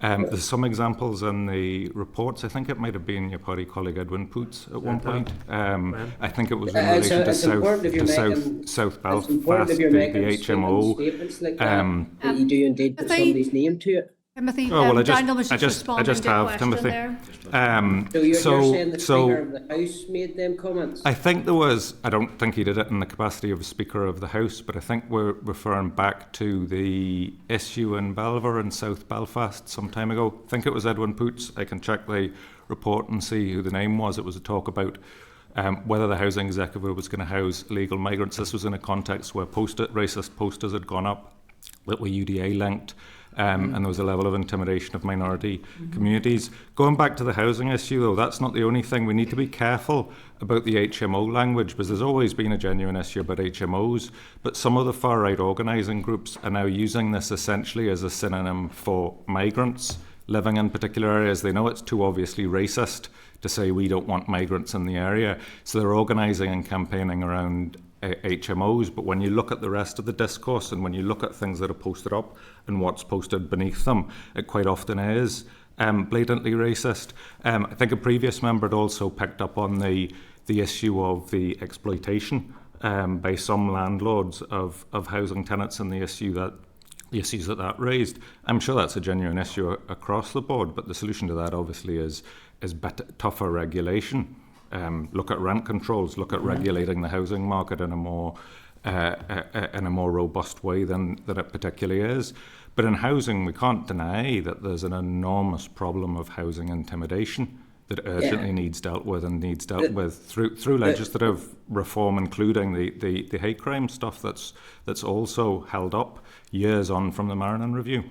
There's some examples in the reports. I think it might have been your party colleague Edwin Poots at one point. I think it was in relation to South Belfast, the HMO. That you do indeed put somebody's name to it. Timothy, I Daniel was just responding just to a have question Timothy. there. So you're saying the Speaker of the House made them comments? I think there was. I don't think he did it in the capacity of Speaker of the House, but I think we're referring back to the issue in Belver in South Belfast some time ago. I think it was Edwin Poots. I can check the report and see who the name was. It was a talk about whether the housing executive was going to house illegal migrants. This was in a context where racist posters had gone up that were UDA linked. And there was a level of intimidation of minority communities. Going back to the housing issue, though, that's not the only thing. We need to be careful about the HMO language, because there's always been a genuine issue about HMOs, but some of the far-right organising groups are now using this essentially as a synonym for migrants living in particular areas. They know it's too obviously racist to say we don't want migrants in the area, so they're organising and campaigning around HMOs. But when you look at the rest of the discourse and when you look at things that are posted up and what's posted beneath them, it quite often is blatantly racist. I think a previous member had also picked up on the issue of the exploitation by some landlords of housing tenants and the issues that raised. I'm sure that's a genuine issue across the board, but the solution to that obviously is better, tougher regulation. Look at rent controls, look at regulating the housing market in a more robust way than it particularly is. But in housing, we can't deny that there's an enormous problem of housing intimidation that urgently needs dealt with and needs dealt with through legislative reform, including the hate crime stuff that's also held up years on from the Marinin Review.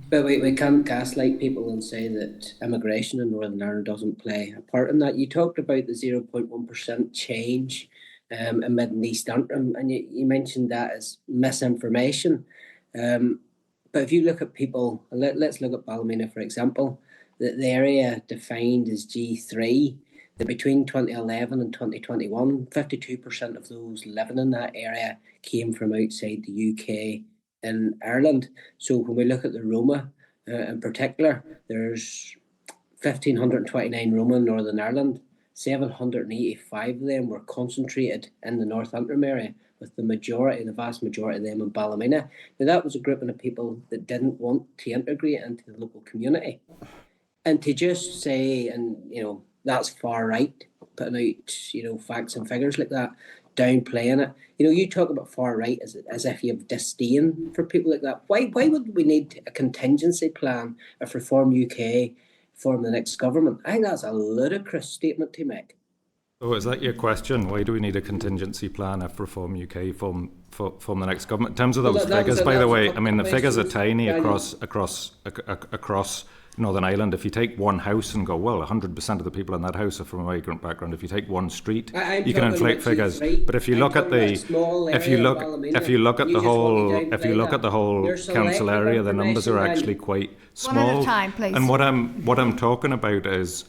But we can't gaslight people and say that immigration in Northern Ireland doesn't play a part in that. You talked about the 0.1% change in Mid and East Antrim, and you mentioned that as misinformation. But if you look at people, let's look at Ballymena, for example, the area defined as G3, that between 2011 and 2021, 52% of those living in that area came from outside the UK in Ireland. So when we look at the Roma in particular, there's 1,529 Roma in Northern Ireland. 785 of them were concentrated in the North Antrim area, with the vast majority of them in Ballymena. Now that was a group of people that didn't want to integrate into the local community. And to just say, and that's far right, putting out, facts and figures like that, downplaying it. You talk about far right as if you have disdain for people like that. Why would we need a contingency plan if Reform UK form the next government? I think that's a ludicrous statement to make. So is that your question? Why do we need a contingency plan if Reform UK form the next government? In terms of those figures, by the way, I mean the figures are tiny across Northern Ireland. If you take one house and go, well, 100% of the people in that house are from a migrant background. If you take one street, you can inflate figures. But if you look at the whole council area, the numbers are actually quite small. One at a time, please. And what I'm talking about is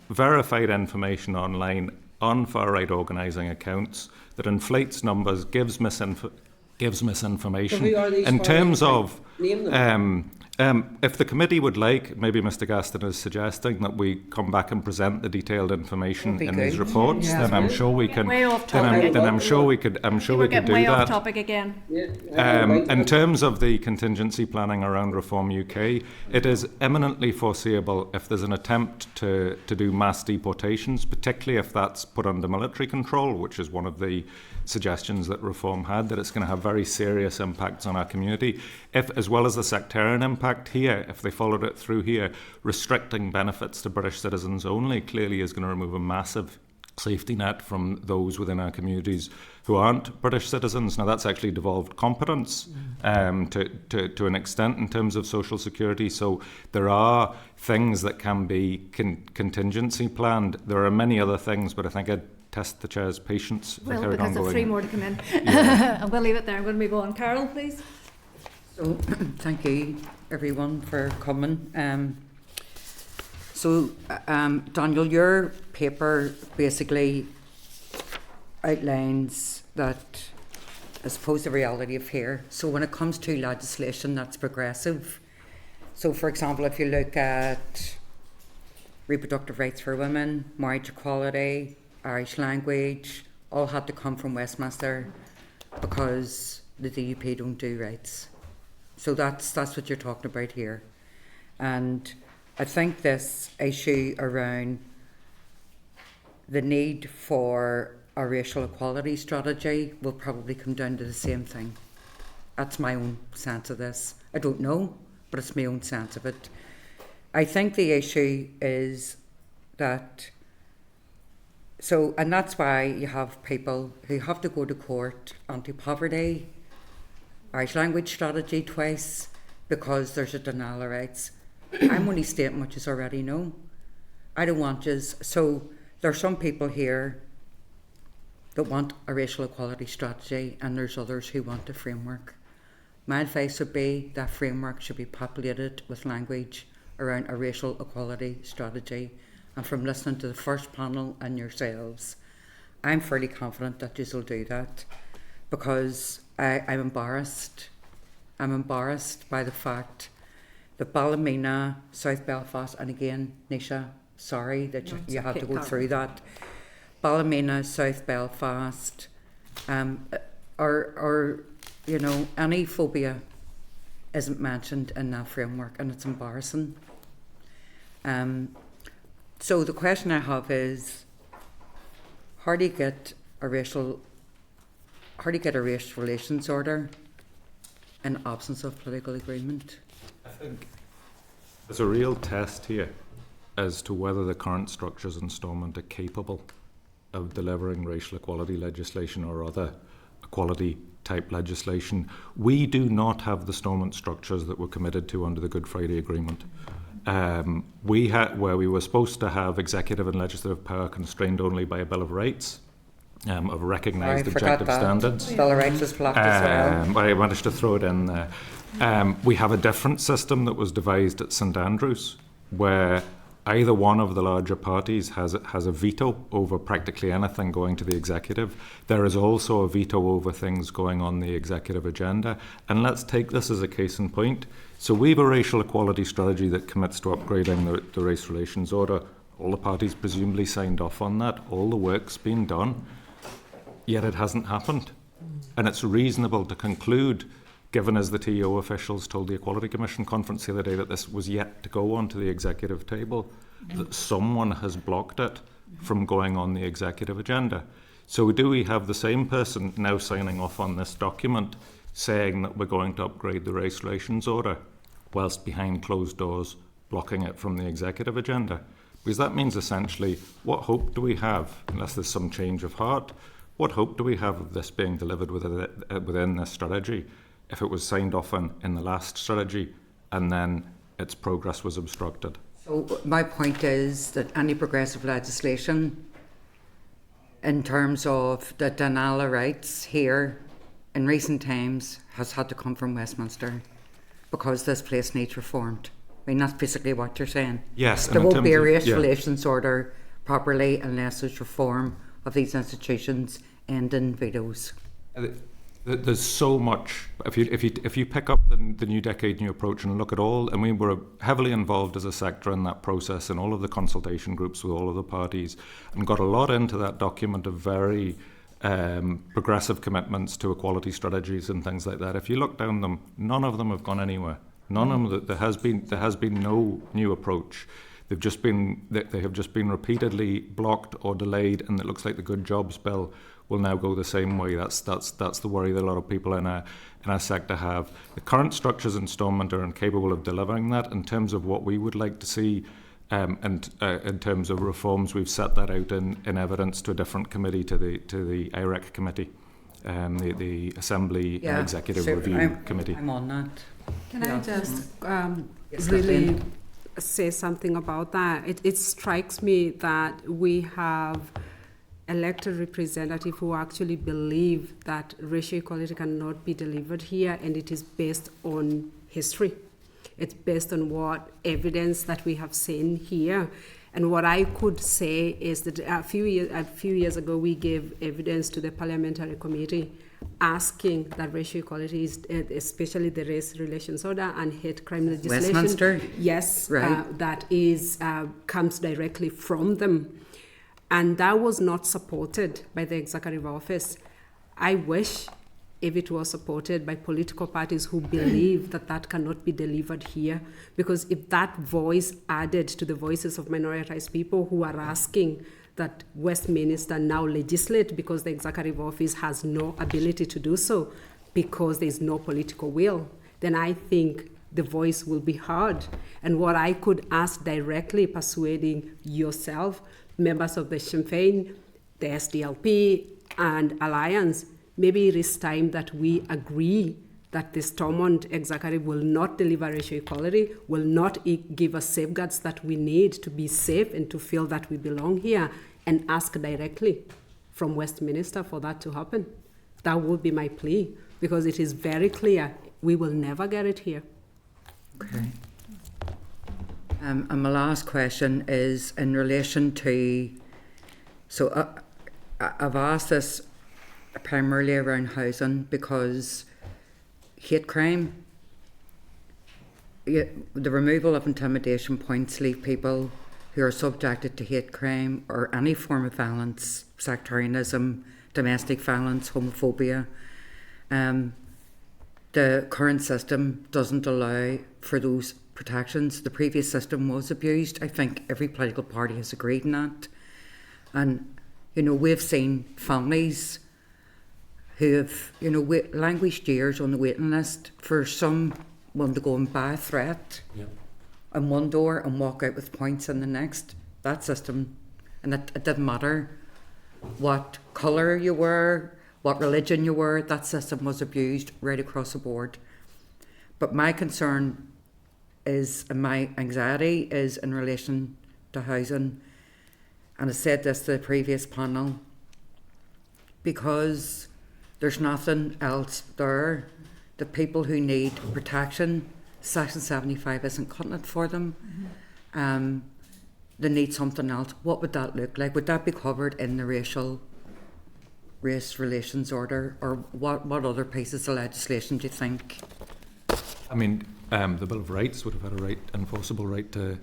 verified information online on far right organising accounts that inflates numbers, gives misinformation. So who are these in terms far right? of Name them. if the committee would like, maybe Mr. Gaston is suggesting that we come back and present the detailed information in these reports, then I'm sure we can. Way off topic. Then I'm sure we could. I'm sure we could do way that. Off topic again. In terms of the contingency planning around Reform UK, it is eminently foreseeable if there's an attempt to do mass deportations, particularly if that's put under military control, which is one of the suggestions that Reform had, that it's going to have very serious impacts on our community, if, as well as the sectarian impact here, if they followed it through here, restricting benefits to British citizens only clearly is going to remove a massive safety net from those within our communities who aren't British citizens. Now that's actually devolved competence to an extent in terms of social security, so there are things that can be contingency planned. There are many other things, but I think I'd test the chair's patience. Well, because there's 3 more to come in. And we'll leave it there. I'm going to move on. Carol, please. So, thank you everyone for coming. Daniel, your paper basically outlines that, I suppose, the reality of here. So when it comes to legislation that's progressive, so for example, if you look at reproductive rights for women, marriage equality, Irish language, all had to come from Westminster because the DUP don't do rights. So that's what you're talking about here. And I think this issue around the need for a racial equality strategy will probably come down to the same thing. That's my own sense of this. I don't know, but it's my own sense of it. I think the issue is that, and that's why you have people who have to go to court, anti-poverty, Irish language strategy twice, because there's a denial of rights. I'm only stating what you already know. I don't want so there are some people here that want a racial equality strategy, and there's others who want a framework. My advice would be that framework should be populated with language around a racial equality strategy. And from listening to the first panel and yourselves, I'm fairly confident that you will do that, because I'm embarrassed. I'm embarrassed by the fact that Ballymena, South Belfast, and again, Nisha, sorry that you had to go through that. Ballymena, South Belfast, or any phobia isn't mentioned in that framework, and it's embarrassing. So the question I have is, how do you get a race relations order in absence of political agreement? I think there's a real test here as to whether the current structures in Stormont are capable of delivering racial equality legislation or other equality type legislation. We do not have the Stormont structures that were committed to under the Good Friday Agreement. We had, where we were supposed to have executive and legislative power constrained only by a Bill of Rights, of recognised objective standards. Bill of Rights was blocked as well. I managed to throw it in there. We have a different system that was devised at St Andrews, where either one of the larger parties has a veto over practically anything going to the executive. There is also a veto over things going on the executive agenda. And let's take this as a case in point. So we have a racial equality strategy that commits to upgrading the race relations order. All the parties presumably signed off on that. All the work's been done. Yet it hasn't happened. And it's reasonable to conclude, given as the TO officials told the Equality Commission conference the other day that this was yet to go onto the executive table, that someone has blocked it from going on the executive agenda. So do we have the same person now signing off on this document saying that we're going to upgrade the race relations order whilst behind closed doors blocking it from the executive agenda? Because that means essentially, what hope do we have, unless there's some change of heart, what hope do we have of this being delivered within this strategy if it was signed off on in the last strategy and then its progress was obstructed? So my point is that any progressive legislation in terms of the denial of rights here in recent times has had to come from Westminster because this place needs reformed. I mean, that's basically what you're saying. Yes. There won't be a race relations order properly unless there's reform of these institutions and in vetoes. There's so much. If you pick up the New Decade New Approach and look at all, and we were heavily involved as a sector in that process in all of the consultation groups with all of the parties, and got a lot into that document of very progressive commitments to equality strategies and things like that. If you look down them, none of them have gone anywhere. None of them. There has been no new approach. They have just been repeatedly blocked or delayed, and it looks like the Good Jobs Bill will now go the same way. That's the worry that a lot of people in our sector have. The current structures in Stormont are incapable of delivering that. In terms of what we would like to see, and in terms of reforms, we've set that out in evidence to a different committee, to the IREC committee, the Assembly and Executive Review Committee. I'm on that. Can I just really say something about that? It strikes me that we have elected representatives who actually believe that racial equality cannot be delivered here, and it is based on history. It's based on what evidence that we have seen here. And what I could say is that a few years ago, we gave evidence to the Parliamentary Committee asking that racial equality, especially the race relations order and hate crime legislation, Westminster? Yes, right. That comes directly from them. And that was not supported by the Executive Office. I wish if it was supported by political parties who believe that cannot be delivered here, because if that voice added to the voices of minoritized people who are asking that Westminster now legislate because the Executive Office has no ability to do so because there's no political will, then I think the voice will be heard. And what I could ask directly, persuading yourself, members of the Sinn Féin, the SDLP and Alliance, maybe it is time that we agree that the Stormont Executive will not deliver racial equality, will not give us safeguards that we need to be safe and to feel that we belong here, and ask directly from Westminster for that to happen. That would be my plea, because it is very clear we will never get it here. Okay. And my last question is in relation to, so I've asked this primarily around housing because hate crime, the removal of intimidation points leave people who are subjected to hate crime or any form of violence, sectarianism, domestic violence, homophobia. The current system doesn't allow for those protections. The previous system was abused. I think every political party has agreed on that. And, we've seen families who have, languished years on the waiting list for someone to go and buy a threat in one door and walk out with points in the next. That system, and it didn't matter what colour you were, what religion you were, that system was abused right across the board. But my concern is, and my anxiety is in relation to housing, and I said this to the previous panel, because there's nothing else there. The people who need protection, Section 75 isn't cutting it for them. They need something else. What would that look like? Would that be covered in the race relations order, or what other pieces of legislation do you think? I mean, the Bill of Rights would have had a right, enforceable right to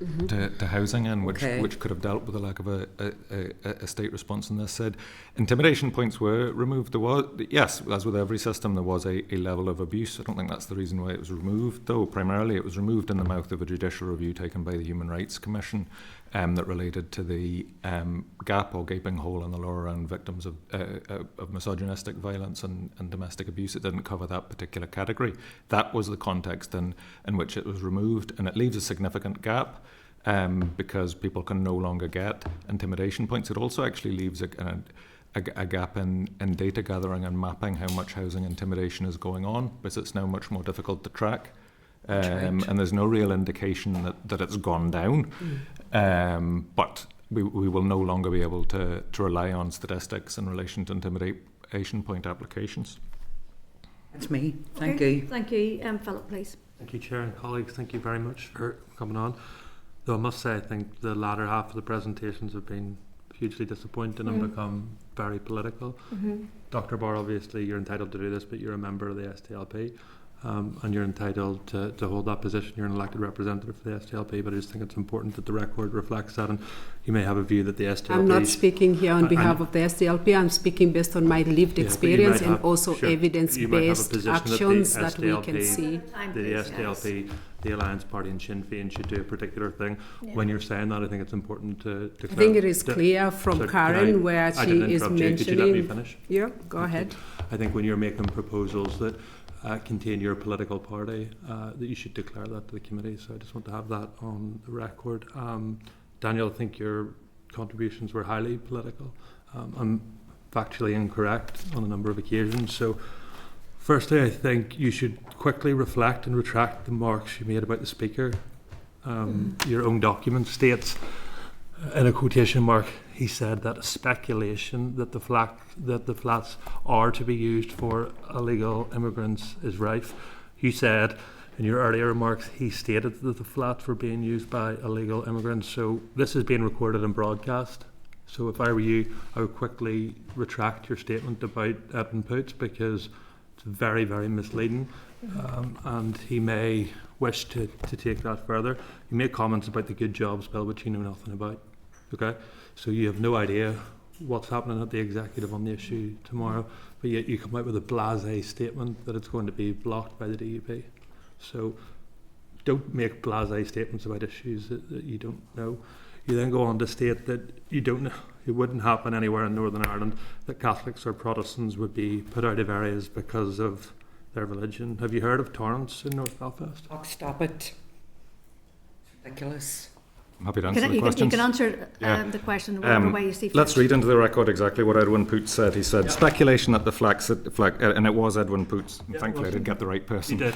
housing, and which could have dealt with the lack of a state response. And this said, intimidation points were removed. There was, yes, as with every system, there was a level of abuse. I don't think that's the reason why it was removed, though. Primarily, it was removed in the mouth of a judicial review taken by the Human Rights Commission that related to the gap or gaping hole in the law around victims of misogynistic violence and domestic abuse. It didn't cover that particular category. That was the context in which it was removed, and it leaves a significant gap because people can no longer get intimidation points. It also actually leaves a gap in data gathering and mapping how much housing intimidation is going on, because it's now much more difficult to track. And there's no real indication that it's gone down. But we will no longer be able to rely on statistics in relation to intimidation point applications. That's me. Thank Okay, you. Thank you. Philip, please. Thank you, Chair and colleagues. Thank you very much for coming on. Though I must say, I think the latter half of the presentations have been hugely disappointing and become very political. Dr. Barr, obviously you're entitled to do this, but you're a member of the SDLP. And you're entitled to hold that position. You're an elected representative for the SDLP, but I just think it's important that the record reflects that. And you may have a view that the SDLP... I'm not speaking here on behalf of the SDLP. I'm speaking based on my lived experience and also evidence-based actions that we can see. The SDLP, the Alliance Party and Sinn Féin should do a particular thing. When you're saying that, I think it's important to I think it is clear from Karen where she is mentioning... Could you let me finish? Yeah, go ahead. I think when you're making proposals that contain your political party, that you should declare that to the committee. So I just want to have that on the record. Daniel, I think your contributions were highly political. I'm factually incorrect on a number of occasions. So firstly, I think you should quickly reflect and retract the remarks you made about the Speaker. Your own document states, in a quotation mark, he said that a speculation that the flats are to be used for illegal immigrants is rife. You said in your earlier remarks he stated that the flats were being used by illegal immigrants. So this is being recorded and broadcast. So if I were you, I would quickly retract your statement about Edwin Poots, because it's very, very misleading. And he may wish to take that further. You make comments about the Good Jobs Bill, which you know nothing about. Okay, so you have no idea what's happening at the executive on the issue tomorrow, but yet you come out with a blasé statement that it's going to be blocked by the DUP. So don't make blasé statements about issues that you don't know. You then go on to state that you don't know, it wouldn't happen anywhere in Northern Ireland that Catholics or Protestants would be put out of areas because of their religion. Have you heard of Torrance in North Belfast? Oh, stop it. Ridiculous. I'm happy to answer the questions. You can answer the question whatever way you see fit. Let's read into the record exactly what Edwin Poots said. He said, speculation that the flag, and it was Edwin Poots. Thankfully, I did get the right person. You did.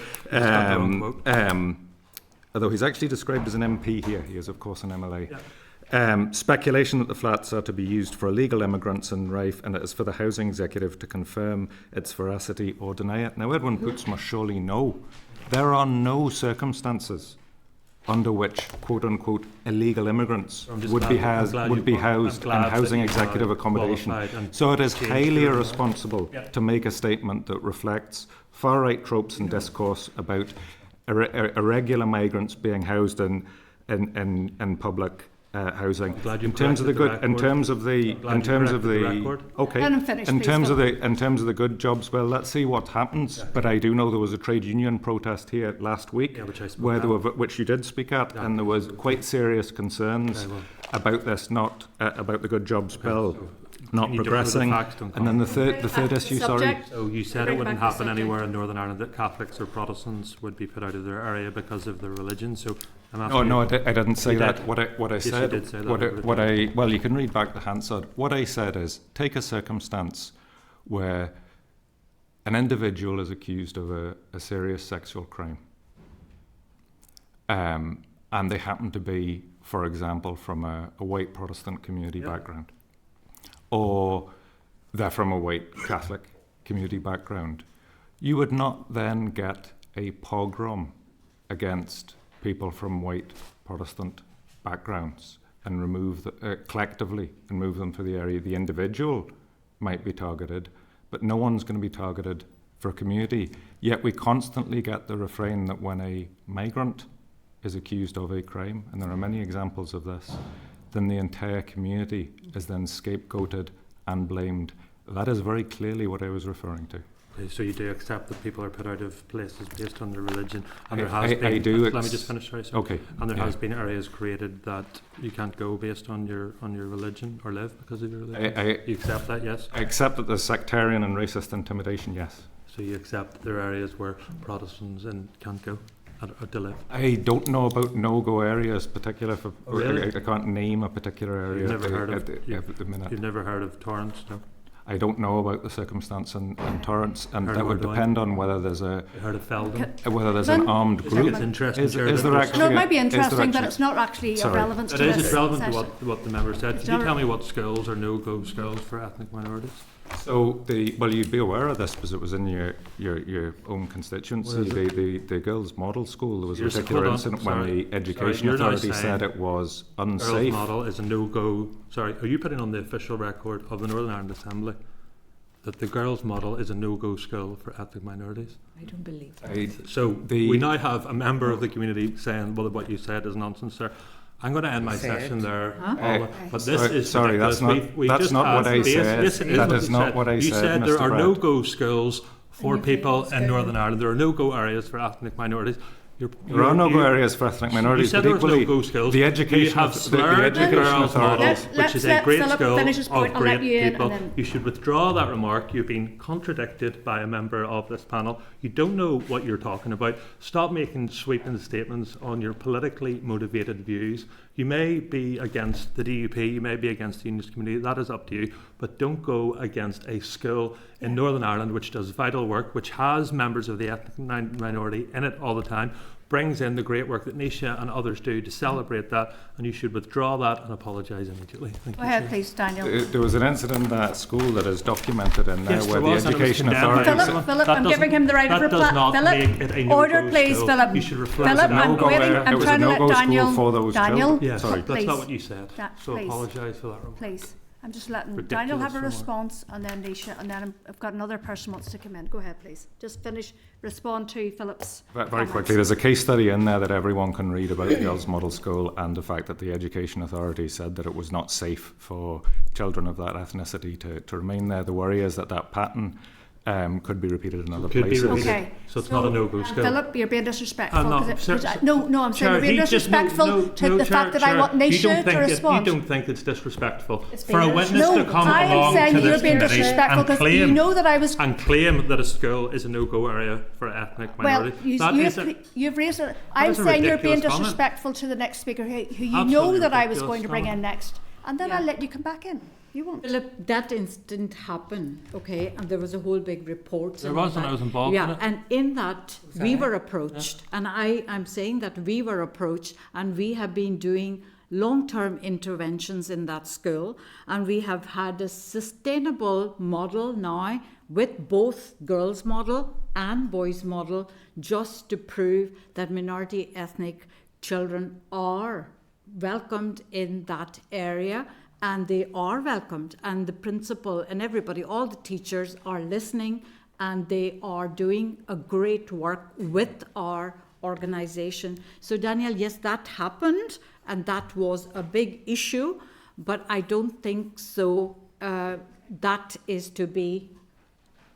Although he's actually described as an MP here. He is, of course, an MLA. Speculation that the flats are to be used for illegal immigrants and rife, and it is for the Housing Executive to confirm its veracity or deny it. Now, Edwin Poots must surely know there are no circumstances under which, quote-unquote, illegal immigrants would be housed in housing executive accommodation. So it is highly irresponsible to make a statement that reflects far-right tropes and discourse about irregular migrants being housed in public housing. In terms of the Good Jobs Bill, let's see what happens. But I do know there was a trade union protest here last week, which you did speak at, and there was quite serious concerns about this, not about the Good Jobs Bill. not You don't know the progressing. facts, don't And then the comment. third issue, sorry. Subject. So you said it Bring wouldn't back the happen subject. anywhere in Northern Ireland that Catholics or Protestants would be put out of their area because of their religion. So I'm asking Oh no, you- I didn't say You that. did. What I Yes, you said, did say that. well, you can read back the Hansard. What I said is, take a circumstance where an individual is accused of a serious sexual crime, and they happen to be, for example, from a white Protestant community background, or they're from a white Catholic community background. You would not then get a pogrom against people from white Protestant backgrounds and remove collectively and move them to the area. The individual might be targeted, but no one's going to be targeted for a community. Yet we constantly get the refrain that when a migrant is accused of a crime, and there are many examples of this, then the entire community is then scapegoated and blamed. That is very clearly what I was referring to. Okay, so you do accept that people are put out of places based on their religion, and I- there has I- been. I do Let me ex- just finish. Sorry. Okay, And there yeah. has been areas created that you can't go based on your religion or live because of your religion. You accept that, yes? I accept that there's sectarian and racist intimidation, yes. So you accept that there are areas where Protestants can't go or to live. I don't know about no-go areas, particular for. Oh, really? I can't name a particular area You've never heard at of the minute. You've never heard of Torrance, no? I don't know about the circumstance in Torrance, and Heard that of would Ardoyne? depend on whether there's You heard of Feldon? whether there's Then- an armed I think group. it's interesting. Is Jared, there that actually? No, it might be is there interesting, but actually- it's not actually Sorry. relevant It to is. this It's relevant to session. what the member said. It's Can you not- tell me what schools are no-go schools for ethnic minorities? So you'd be aware of this because it was in your own constituency. Where is The girls' model school. There was a You're s- particular hold on, incident sorry. when the Sorry, education you're now authority said saying it was Earl's unsafe. model is a no-go. Sorry, are you putting on the official record of the Northern Ireland Assembly that the girls' model is a no-go school for ethnic minorities? I don't believe that. So we now have a member of the community saying, "Well, what you said is nonsense, sir." I'm going to end my session there. Huh? But this is sorry, ridiculous. that's We not just what had I base- said. Yes, it is That what is you not said. what I You said, said there Mr. are Brett. no-go schools for And you people think in it's Northern Ireland. There are no-go areas for ethnic minorities. There are no-go areas for ethnic minorities, You said but there was equally no-go schools. the You education have of- the slurred the education girls' model, authorities. which is a Let great Philip school finish his point. of I'll let great you in, people. and then- You should withdraw that remark. You've been contradicted by a member of this panel. You don't know what you're talking about. Stop making sweeping statements on your politically motivated views. You may be against the DUP, you may be against the Unionist community, that is up to you, but don't go against a school in Northern Ireland which does vital work, which has members of the ethnic minority in it all the time, brings in the great work that Nisha and others do to celebrate that, and you should withdraw that and apologise immediately. Thank Go you, ahead, Chair. please, Daniel. There was an incident at school that is documented in there Yes, where there was, the and it was education condemned by authority. everyone. Philip, That I'm doesn't- giving him the right of that does reply. not Philip, make it a no-go order, please, school. Philip. You should reflect Philip, that. I'm no-go waiting. area. I'm It was a trying to no-go let school Daniel. for those Daniel, children. Yes, Sorry. that's please. not what you said. So Please. apologise for that remark. Please. I'm just letting Ridiculous Daniel have a remark. response, and then Nisha, and then I've got another person wants to come in. Go ahead, please. Just finish. Respond to Philip's. Very comments. quickly, there's a case study in there that everyone can read about the girls' model school and the fact that the education authority said that it was not safe for children of that ethnicity to remain there. The worry is that that pattern could be repeated in other Could be places. repeated. Okay. So it's not a no-go school. Philip, you're being disrespectful. I'm not. 'cause it- Sir, 'cause no, I'm saying Chair, you're being he just- disrespectful to the fact that I want you Nisha don't to think respond. You don't think it's disrespectful It's for a being witness No, to come I am along saying to you're this being committee disrespectful and because claim, you know that I was. and claim that a school is a no-go area for ethnic Well, minorities. That is a- you've raised it. I'm is a saying you're being ridiculous comment. disrespectful to the next speaker who you Absolutely know that I was ridiculous going to bring in comment. next. And then Yeah. I'll let you come back in. You won't. Philip, that incident happened, okay, and there was a whole big report. There and all was, and that. I was involved yeah, in it. and in that we were approached, and I'm saying that we were approached, and we have been doing long-term interventions in that school, and we have had a sustainable model now with both girls' model and boys' model, just to prove that minority ethnic children are welcomed in that area, and they are welcomed, and the principal and everybody, all the teachers are listening, and they are doing a great work with our organization. So Daniel, yes, that happened, and that was a big issue, but I don't think so that is to be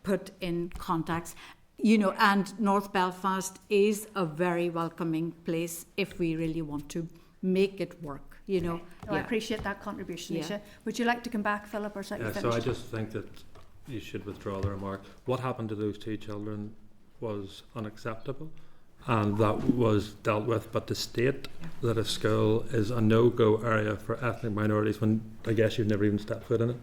put in context. You know, and North Belfast is a very welcoming place if we really want to make it work. you know. No, I appreciate that contribution, Yeah. Isha. Would you like to come back, Philip, or is that you So finished? I just think that you should withdraw the remark. What happened to those 2 children was unacceptable, and that was dealt with. But to state that a school is a no-go area for ethnic minorities when I guess you've never even stepped foot in it.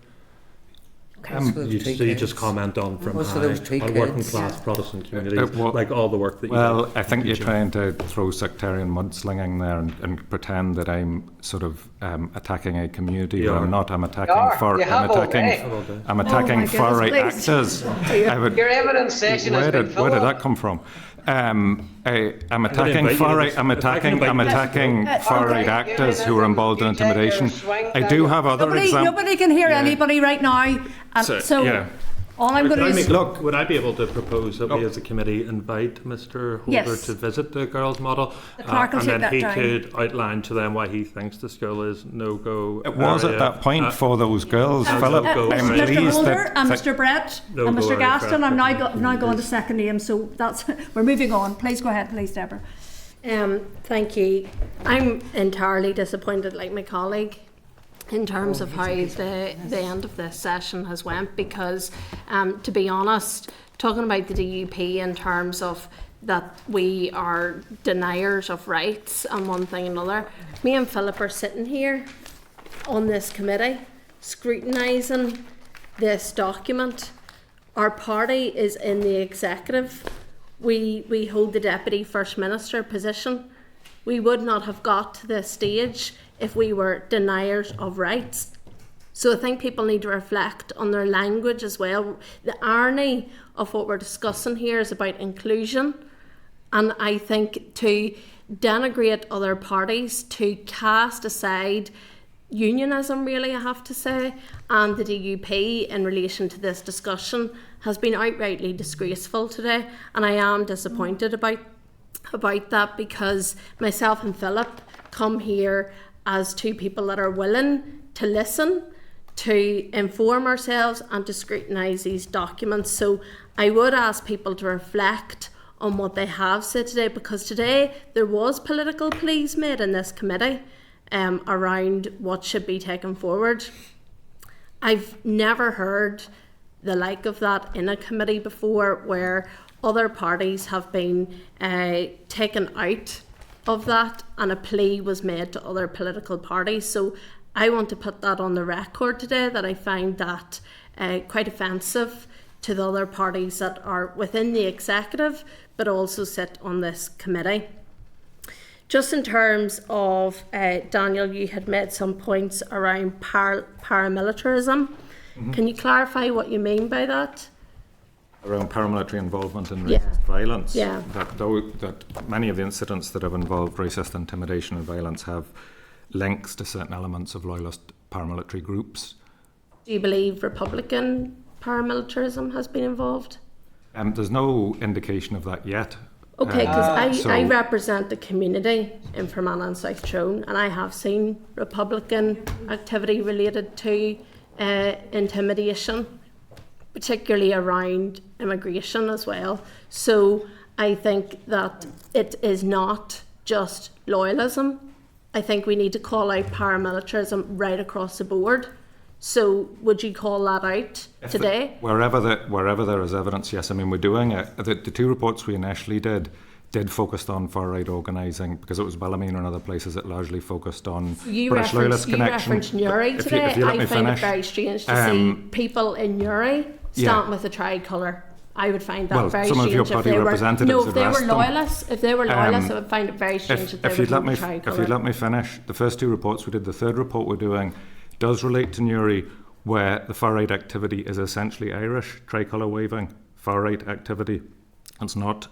You just comment on from high, on working class Protestant communities, like all the work that you do. Well, I think you're trying to throw sectarian mudslinging there and pretend that I'm sort of attacking a community. You But are. I'm not. I'm attacking You are. far. You have I'm all attacking. day. I'm attacking my far-right goodness, actors. please. Your evidence session has been full Where did of- that come from? I'm I attacking invite you to far-right. this- I'm if I can attacking. I'm invite you to attacking this- far-right actors who are involved in intimidation. I do have other examples. Nobody can hear anybody right now. And so yeah. all I'm going to do is... Look, would I be able to propose that we as a committee invite Mr. Holder Yes. to visit the girls' model? The clerk will and take then that he down. could outline to them why he thinks the school is no-go. It was at that point for those girls, Philip. I'm Mr. pleased Holder that. and Mr. Brett No, and go Mr. ahead, Gaston, Brett. I'm now going to second name, so that's we're moving on. Please go ahead, please, Deborah. Thank you. I'm entirely disappointed, like my colleague, in terms of how the end of this session has went, because to be honest, talking about the DUP in terms of that we are deniers of rights and one thing and another, me and Philip are sitting here on this committee scrutinising this document. Our party is in the executive. We hold the Deputy First Minister position. We would not have got to this stage if we were deniers of rights. So I think people need to reflect on their language as well. The irony of what we're discussing here is about inclusion, and I think to denigrate other parties, to cast aside unionism, really, I have to say, and the DUP in relation to this discussion has been outrightly disgraceful today, and I am disappointed about that, because myself and Philip come here as 2 people that are willing to listen, to inform ourselves and to scrutinise these documents. So I would ask people to reflect on what they have said today, because today there was political pleas made in this committee around what should be taken forward. I've never heard the like of that in a committee before, where other parties have been taken out of that and a plea was made to other political parties. So I want to put that on the record today, that I find that quite offensive to the other parties that are within the executive but also sit on this committee. Just in terms of, Daniel, you had made some points around paramilitarism. Mhm. Can you clarify what you mean by that? Around paramilitary involvement in Yeah. racist violence. Yeah. That many of the incidents that have involved racist intimidation and violence have links to certain elements of loyalist paramilitary groups. Do you believe Republican paramilitarism has been involved? There's no indication of that yet. Okay, because So- I represent the community in Fermanagh and South Tyrone, and I have seen Republican activity related to intimidation, particularly around immigration as well. So I think that it is not just loyalism. I think we need to call out paramilitarism right across the board. So would you call that out today? Wherever there is evidence, yes. I mean, we're doing it. The 2 reports we initially did focus on far-right organising, because it was Ballymena and other places that largely focused on You British Loyalist Connection. referenced Newry If today. you let I me find finish. it very strange to see people in Newry Yeah. stand with a tricolour. I would find that Well, very some of strange. your if party they were, representatives no, if they were addressed them. loyalists, I would find it very strange if they If were you'd let me, holding if you'd let me finish, the first 2 reports we did, the 3rd report we're doing does relate to Newry, where the far-right activity is essentially Irish tricolour waving far-right activity. It's not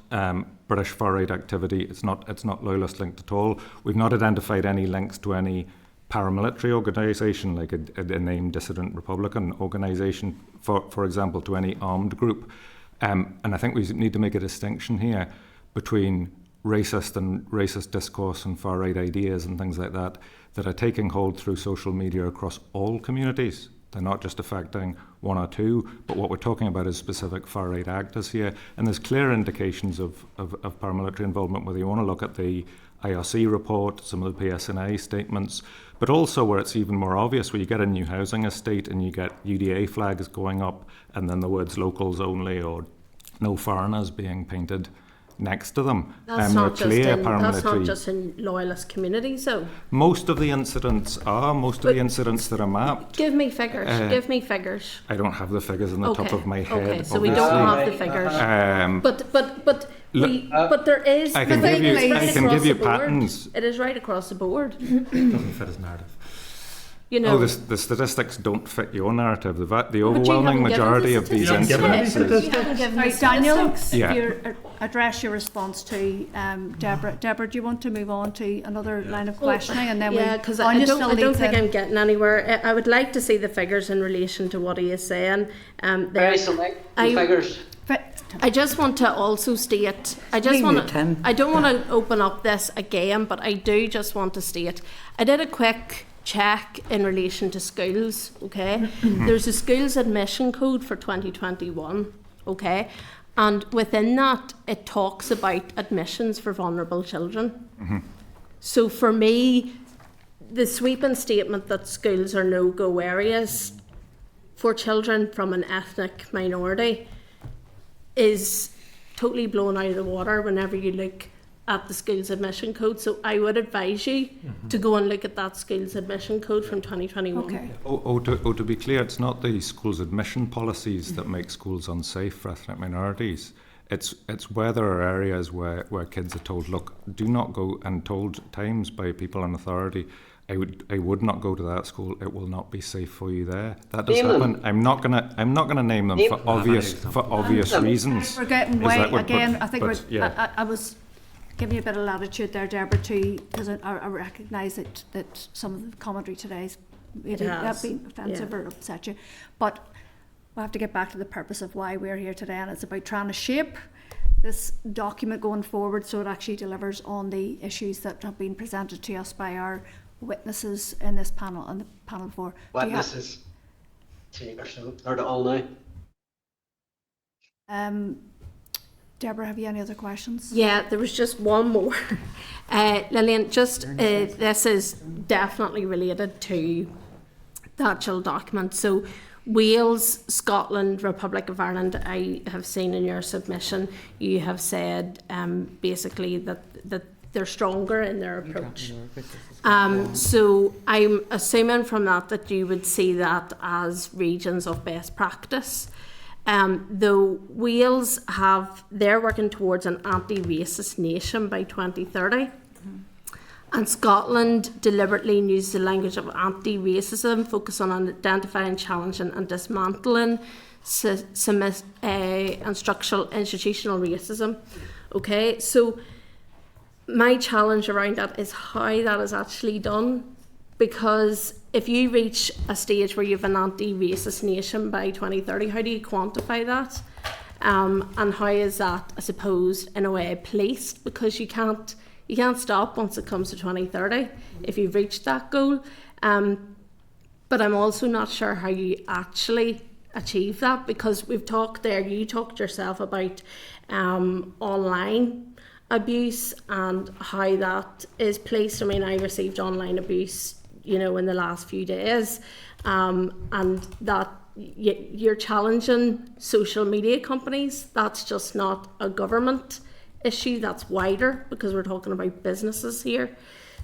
British far-right activity. It's not loyalist linked at all. We've not identified any links to any paramilitary organisation, like a named dissident Republican organisation, for example, to any armed group. And I think we need to make a distinction here between racist discourse and far-right ideas and things like that are taking hold through social media across all communities. They're not just affecting one or two, but what we're talking about is specific far-right actors here. And there's clear indications of paramilitary involvement, whether you want to look at the IRC report, some of the PSNA statements, but also where it's even more obvious, where you get a new housing estate and you get UDA flags going up and then the words locals only or no foreigners being painted next to them. That's not just in loyalist communities, though. Most of the incidents that are mapped. Give me figures. I don't have the figures on the top of my head. Okay, so we don't have the figures. But there is. I can give you patterns. It is right across the board. Doesn't fit his narrative. You know, the statistics don't fit your narrative. The overwhelming majority of these incidents. Daniel, yeah. you address your response to Deborah. Deborah, do you want to move on to another line of questioning, and then because I don't think I'm getting anywhere. I would like to see the figures in relation to what he is saying. Very select figures. I just want to also state. I don't want to open up this again, but I do just want to state. I did a quick check in relation to schools, okay? There's a schools admission code for 2021, okay? And within that, it talks about admissions for vulnerable children. So for me, the sweeping statement that schools are no-go areas for children from an ethnic minority is totally blown out of the water whenever you look at the schools admission code. So I would advise you to go and look at that schools admission code from 2021. Okay. To be clear, it's not the schools admission policies that make schools unsafe for ethnic minorities. It's where there are areas where kids are told, look, do not go, and told times by people in authority, I would not go to that school. It will not be safe for you there. That does happen. I'm not gonna name them for obvious reasons. We're getting way again. I think I was giving you a bit of latitude there, Deborah, too, because I recognise that some of the commentary today has maybe been offensive or upset you, but we have to get back to the purpose of why we're here today, and it's about trying to shape this document going forward so it actually delivers on the issues that have been presented to us by our witnesses in this panel and the panel before. Witnesses, or the all now. Deborah, have you any other questions? Yeah, there was just one more. Lillian, this is definitely related to the actual document. So Wales, Scotland, Republic of Ireland, I have seen in your submission, you have said basically that they're stronger in their approach. So I'm assuming from that you would see that as regions of best practice. Though Wales they're working towards an anti-racist nation by 2030. And Scotland deliberately used the language of anti-racism, focus on identifying, challenging and dismantling and structural institutional racism. Okay, so my challenge around that is how that is actually done, because if you reach a stage where you have an anti-racist nation by 2030, how do you quantify that? And how is that, I suppose, in a way policed? Because you can't stop once it comes to 2030 if you've reached that goal. But I'm also not sure how you actually achieve that, because we've talked there, you talked yourself about online abuse and how that is placed. I mean, I received online abuse, in the last few days, and that you're challenging social media companies. That's just not a government issue, that's wider, because we're talking about businesses here.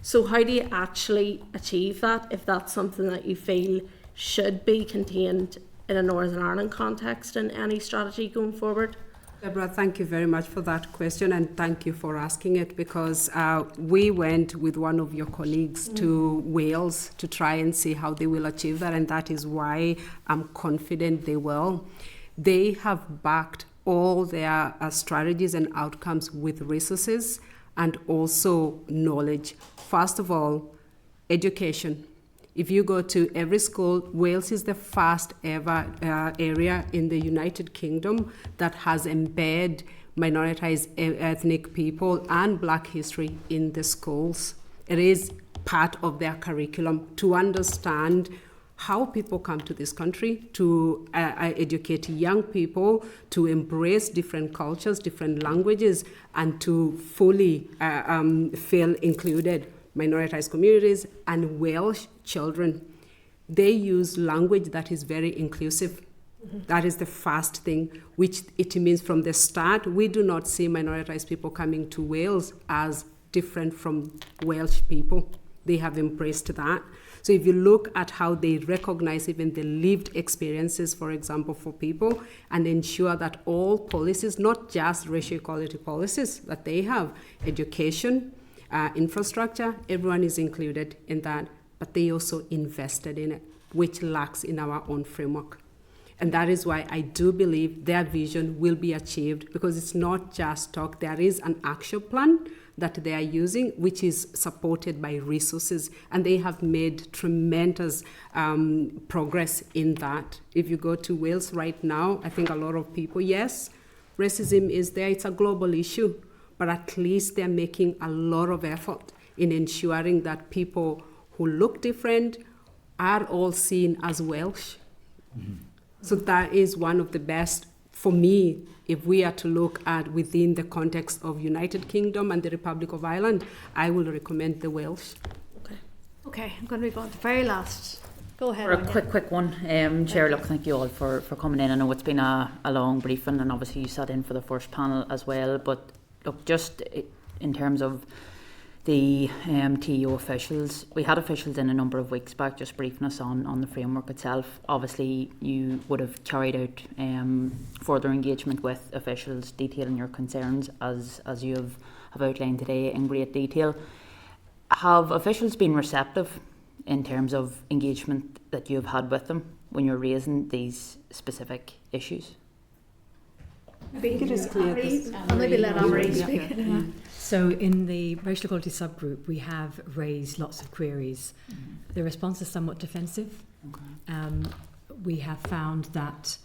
So how do you actually achieve that, if that's something that you feel should be contained in a Northern Ireland context in any strategy going forward? Deborah, thank you very much for that question, and thank you for asking it, because we went with one of your colleagues to Wales to try and see how they will achieve that, and that is why I'm confident they will. They have backed all their strategies and outcomes with resources and also knowledge. First of all, education. If you go to every school, Wales is the first ever area in the United Kingdom that has embedded minoritized ethnic people and Black history in the schools. It is part of their curriculum to understand how people come to this country, to educate young people, to embrace different cultures, different languages, and to fully feel included. Minoritized communities and Welsh children, they use language that is very inclusive. That is the first thing, which it means from the start, we do not see minoritized people coming to Wales as different from Welsh people. They have embraced that. So if you look at how they recognize even the lived experiences, for example, for people, and ensure that all policies, not just racial equality policies that they have, education, infrastructure, everyone is included in that, but they also invested in it, which lacks in our own framework. And that is why I do believe their vision will be achieved, because it's not just talk. There is an action plan that they are using, which is supported by resources, and they have made tremendous progress in that. If you go to Wales right now, I think a lot of people, yes, racism is there, it's a global issue, but at least they're making a lot of effort in ensuring that people who look different are all seen as Welsh. Mm-hmm. So that is one of the best, for me, if we are to look at within the context of United Kingdom and the Republic of Ireland, I will recommend the Welsh. Okay, I'm going to move on to the very last. Go ahead. For a quick one. Chair, look, thank you all for coming in. I know it's been a long briefing, and obviously you sat in for the first panel as well, but look, just in terms of the TEO officials, we had officials in a number of weeks back just briefing us on the framework itself. Obviously you would have carried out further engagement with officials, detailing your concerns as you have outlined today in great detail. Have officials been receptive in terms of engagement that you have had with them when you're raising these specific issues? Maybe let Anne-Marie speak. So in the racial equality subgroup, we have raised lots of queries. Mm-hmm. The response is somewhat defensive. Okay. We have found that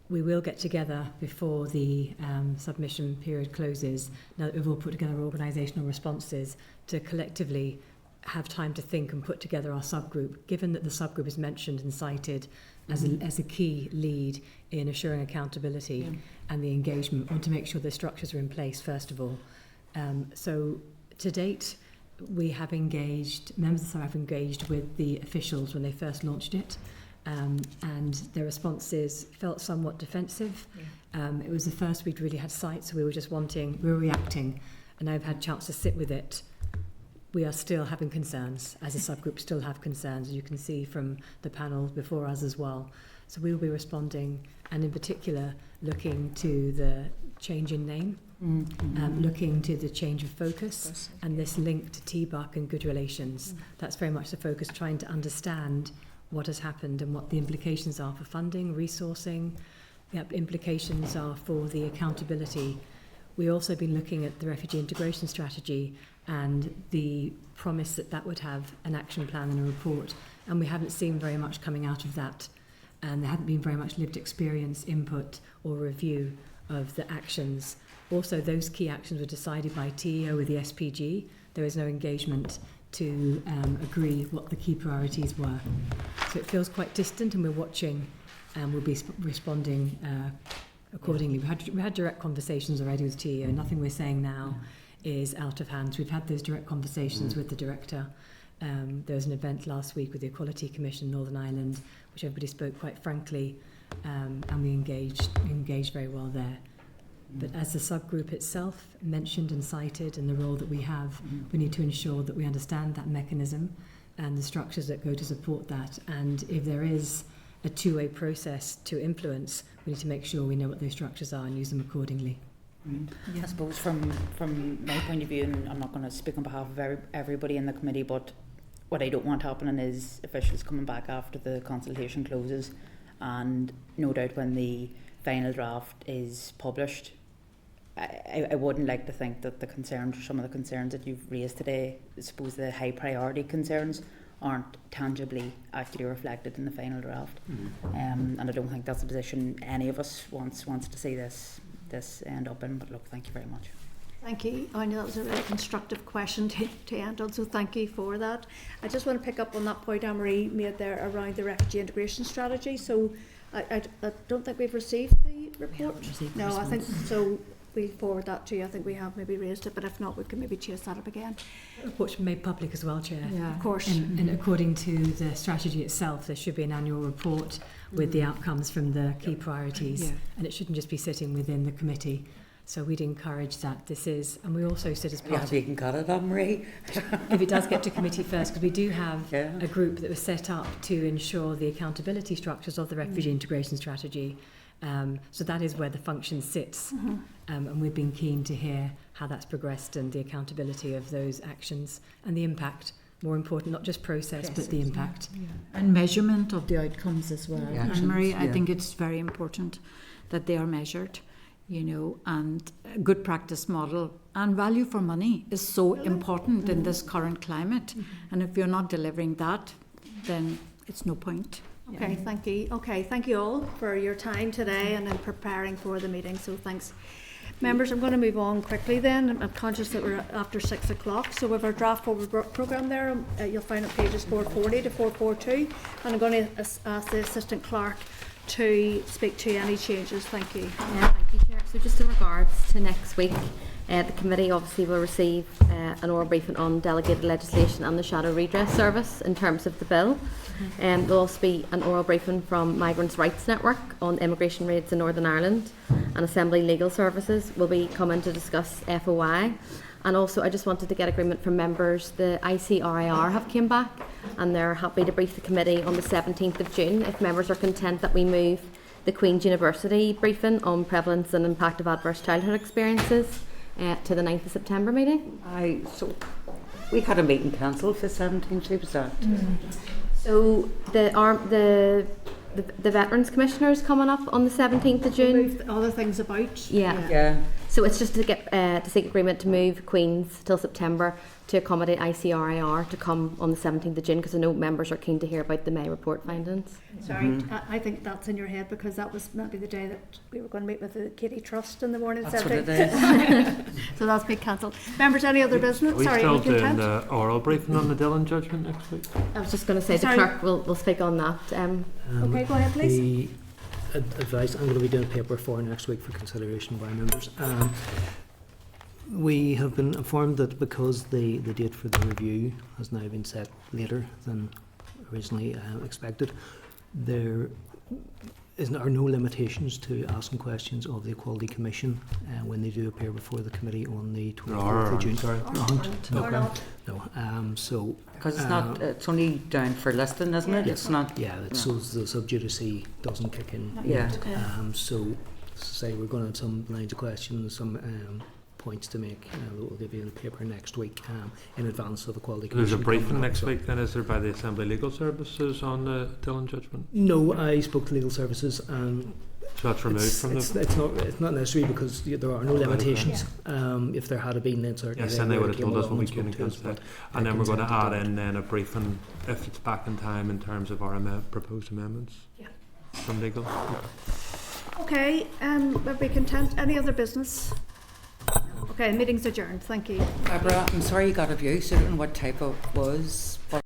we will get together before the submission period closes, now that we've all put together organisational responses, to collectively have time to think and put together our subgroup, given that the subgroup is mentioned and cited as a key lead in assuring accountability and the engagement. We want to make sure the structures are in place, first of all. So to date, we have engaged, members of the have engaged with the officials when they first launched it, and their responses felt somewhat defensive. It was the first we'd really had sight, so we were reacting, and I've had a chance to sit with it. We are still having concerns, as a subgroup still have concerns, as you can see from the panel before us as well. So we will be responding, and in particular looking to the change in name, looking to the change of focus, and this link to TBUC and good relations. That's very much the focus, trying to understand what has happened and what the implications are for funding, resourcing, the implications are for the accountability. We've also been looking at the refugee integration strategy and the promise that would have an action plan and a report, and we haven't seen very much coming out of that, and there hadn't been very much lived experience input or review of the actions. Also, those key actions were decided by TEO with the SPG. There is no engagement to agree what the key priorities were. So it feels quite distant, and we're watching, and we'll be responding accordingly. We had direct conversations already with TEO. Nothing we're saying now is out of hand. We've had those direct conversations with the director. There was an event last week with the Equality Commission Northern Ireland, which everybody spoke quite frankly, and we engaged very well there. But as the subgroup itself mentioned and cited, and the role that we have, we need to ensure that we understand that mechanism and the structures that go to support that. And if there is a two-way process to influence, we need to make sure we know what those structures are and use them accordingly. I suppose from my point of view, and I'm not going to speak on behalf of everybody in the committee, but what I don't want happening is officials coming back after the consultation closes, and no doubt when the final draft is published, I wouldn't like to think that the concerns, or some of the concerns that you've raised today, I suppose the high priority concerns, aren't tangibly actually reflected in the final draft. And I don't think that's the position any of us wants to see this end up in. But look, thank you very much. Thank you. I know that was a really constructive question to end on, so thank you for that. I just want to pick up on that point Anne-Marie made there around the refugee integration strategy. So I don't think we've received the report. No, I think so. We forward that to you. I think we have maybe raised it, but if not, we can maybe chase that up again. The report's been made public as well, Chair. Yeah, of course. And according to the strategy itself, there should be an annual report with the outcomes from the key priorities, and it shouldn't just be sitting within the committee. So we'd encourage that this is, and we also sit as part of... you can cut it, Anne-Marie. If it does get to committee first, because we do have a group that was set up to ensure the accountability structures of the refugee integration strategy. So that is where the function sits, and we've been keen to hear how that's progressed and the accountability of those actions and the impact. More important, not just process, but the impact. And measurement of the outcomes as well. Anne-Marie, I yeah. think it's very important that they are measured, you know, and a good practice model and value for money is so important in this current climate. And if you're not delivering that, then it's no point. Okay, thank you. Okay, thank you all for your time today and in preparing for the meeting. So thanks. Members, I'm going to move on quickly then. I'm conscious that we're after 6 o'clock. So with our draft forward programme there, you'll find it pages 440 to 442. And I'm going to ask the Assistant Clerk to speak to any changes. Thank you. Yeah, thank you, Chair. So just in regards to next week, the committee obviously will receive an oral briefing on delegated legislation and the shadow redress service in terms of the bill. There'll also be an oral briefing from Migrants' Rights Network on immigration raids in Northern Ireland, and Assembly Legal Services will be coming to discuss FOI. And also I just wanted to get agreement from members. The ICRIR have came back and they're happy to brief the committee on the 17th of June if members are content that we move the Queen's University briefing on prevalence and impact of adverse childhood experiences to the 9th of September meeting. So we had a meeting cancelled for 17th, who was that? So the Veterans Commissioner is coming up on the 17th of June. Move all the things about. Yeah. So it's just to get to seek agreement to move Queen's till September to accommodate ICRIR to come on the 17th of June, because I know members are keen to hear about the May report findings. Sorry, I think that's in your head because that was maybe the day that we were going to meet with the Katie Trust in the morning. That's what it is. So that's been cancelled. Members, any other business? Are we Sorry, still you content? doing the oral briefing on the Dillon judgment next week? I was just going to say Sorry. the clerk will speak on that. Okay, go ahead, please. The advice I'm going to be doing a paper for next week for consideration by members. We have been informed that because the date for the review has now been set later than originally expected, there are no limitations to asking questions of the Equality Commission when they do appear before the committee on the 24th of June. Sorry, no. So because it's not, it's only down for listing, isn't it? Yes. It's not. Yeah, so the sub judice doesn't kick in. Yeah. So say we're going to have some lines of questions, some points to make. We'll give you in the paper next week in advance of the Quality Commission. There's a briefing next week then, is there, by the Assembly Legal Services on the Dillon judgment? No, I spoke to Legal Services and so that's removed from the... It's not necessary because there are no limitations. If there had been, then certainly... Yes, and they would have told us when we came against that. And then we're going to add in then a briefing, if it's back in time, in terms of our proposed amendments from legal. Okay, are we content? Any other business? Okay, meeting's adjourned. Thank you. Barbara, I'm sorry you got abused. I don't know what type it was. But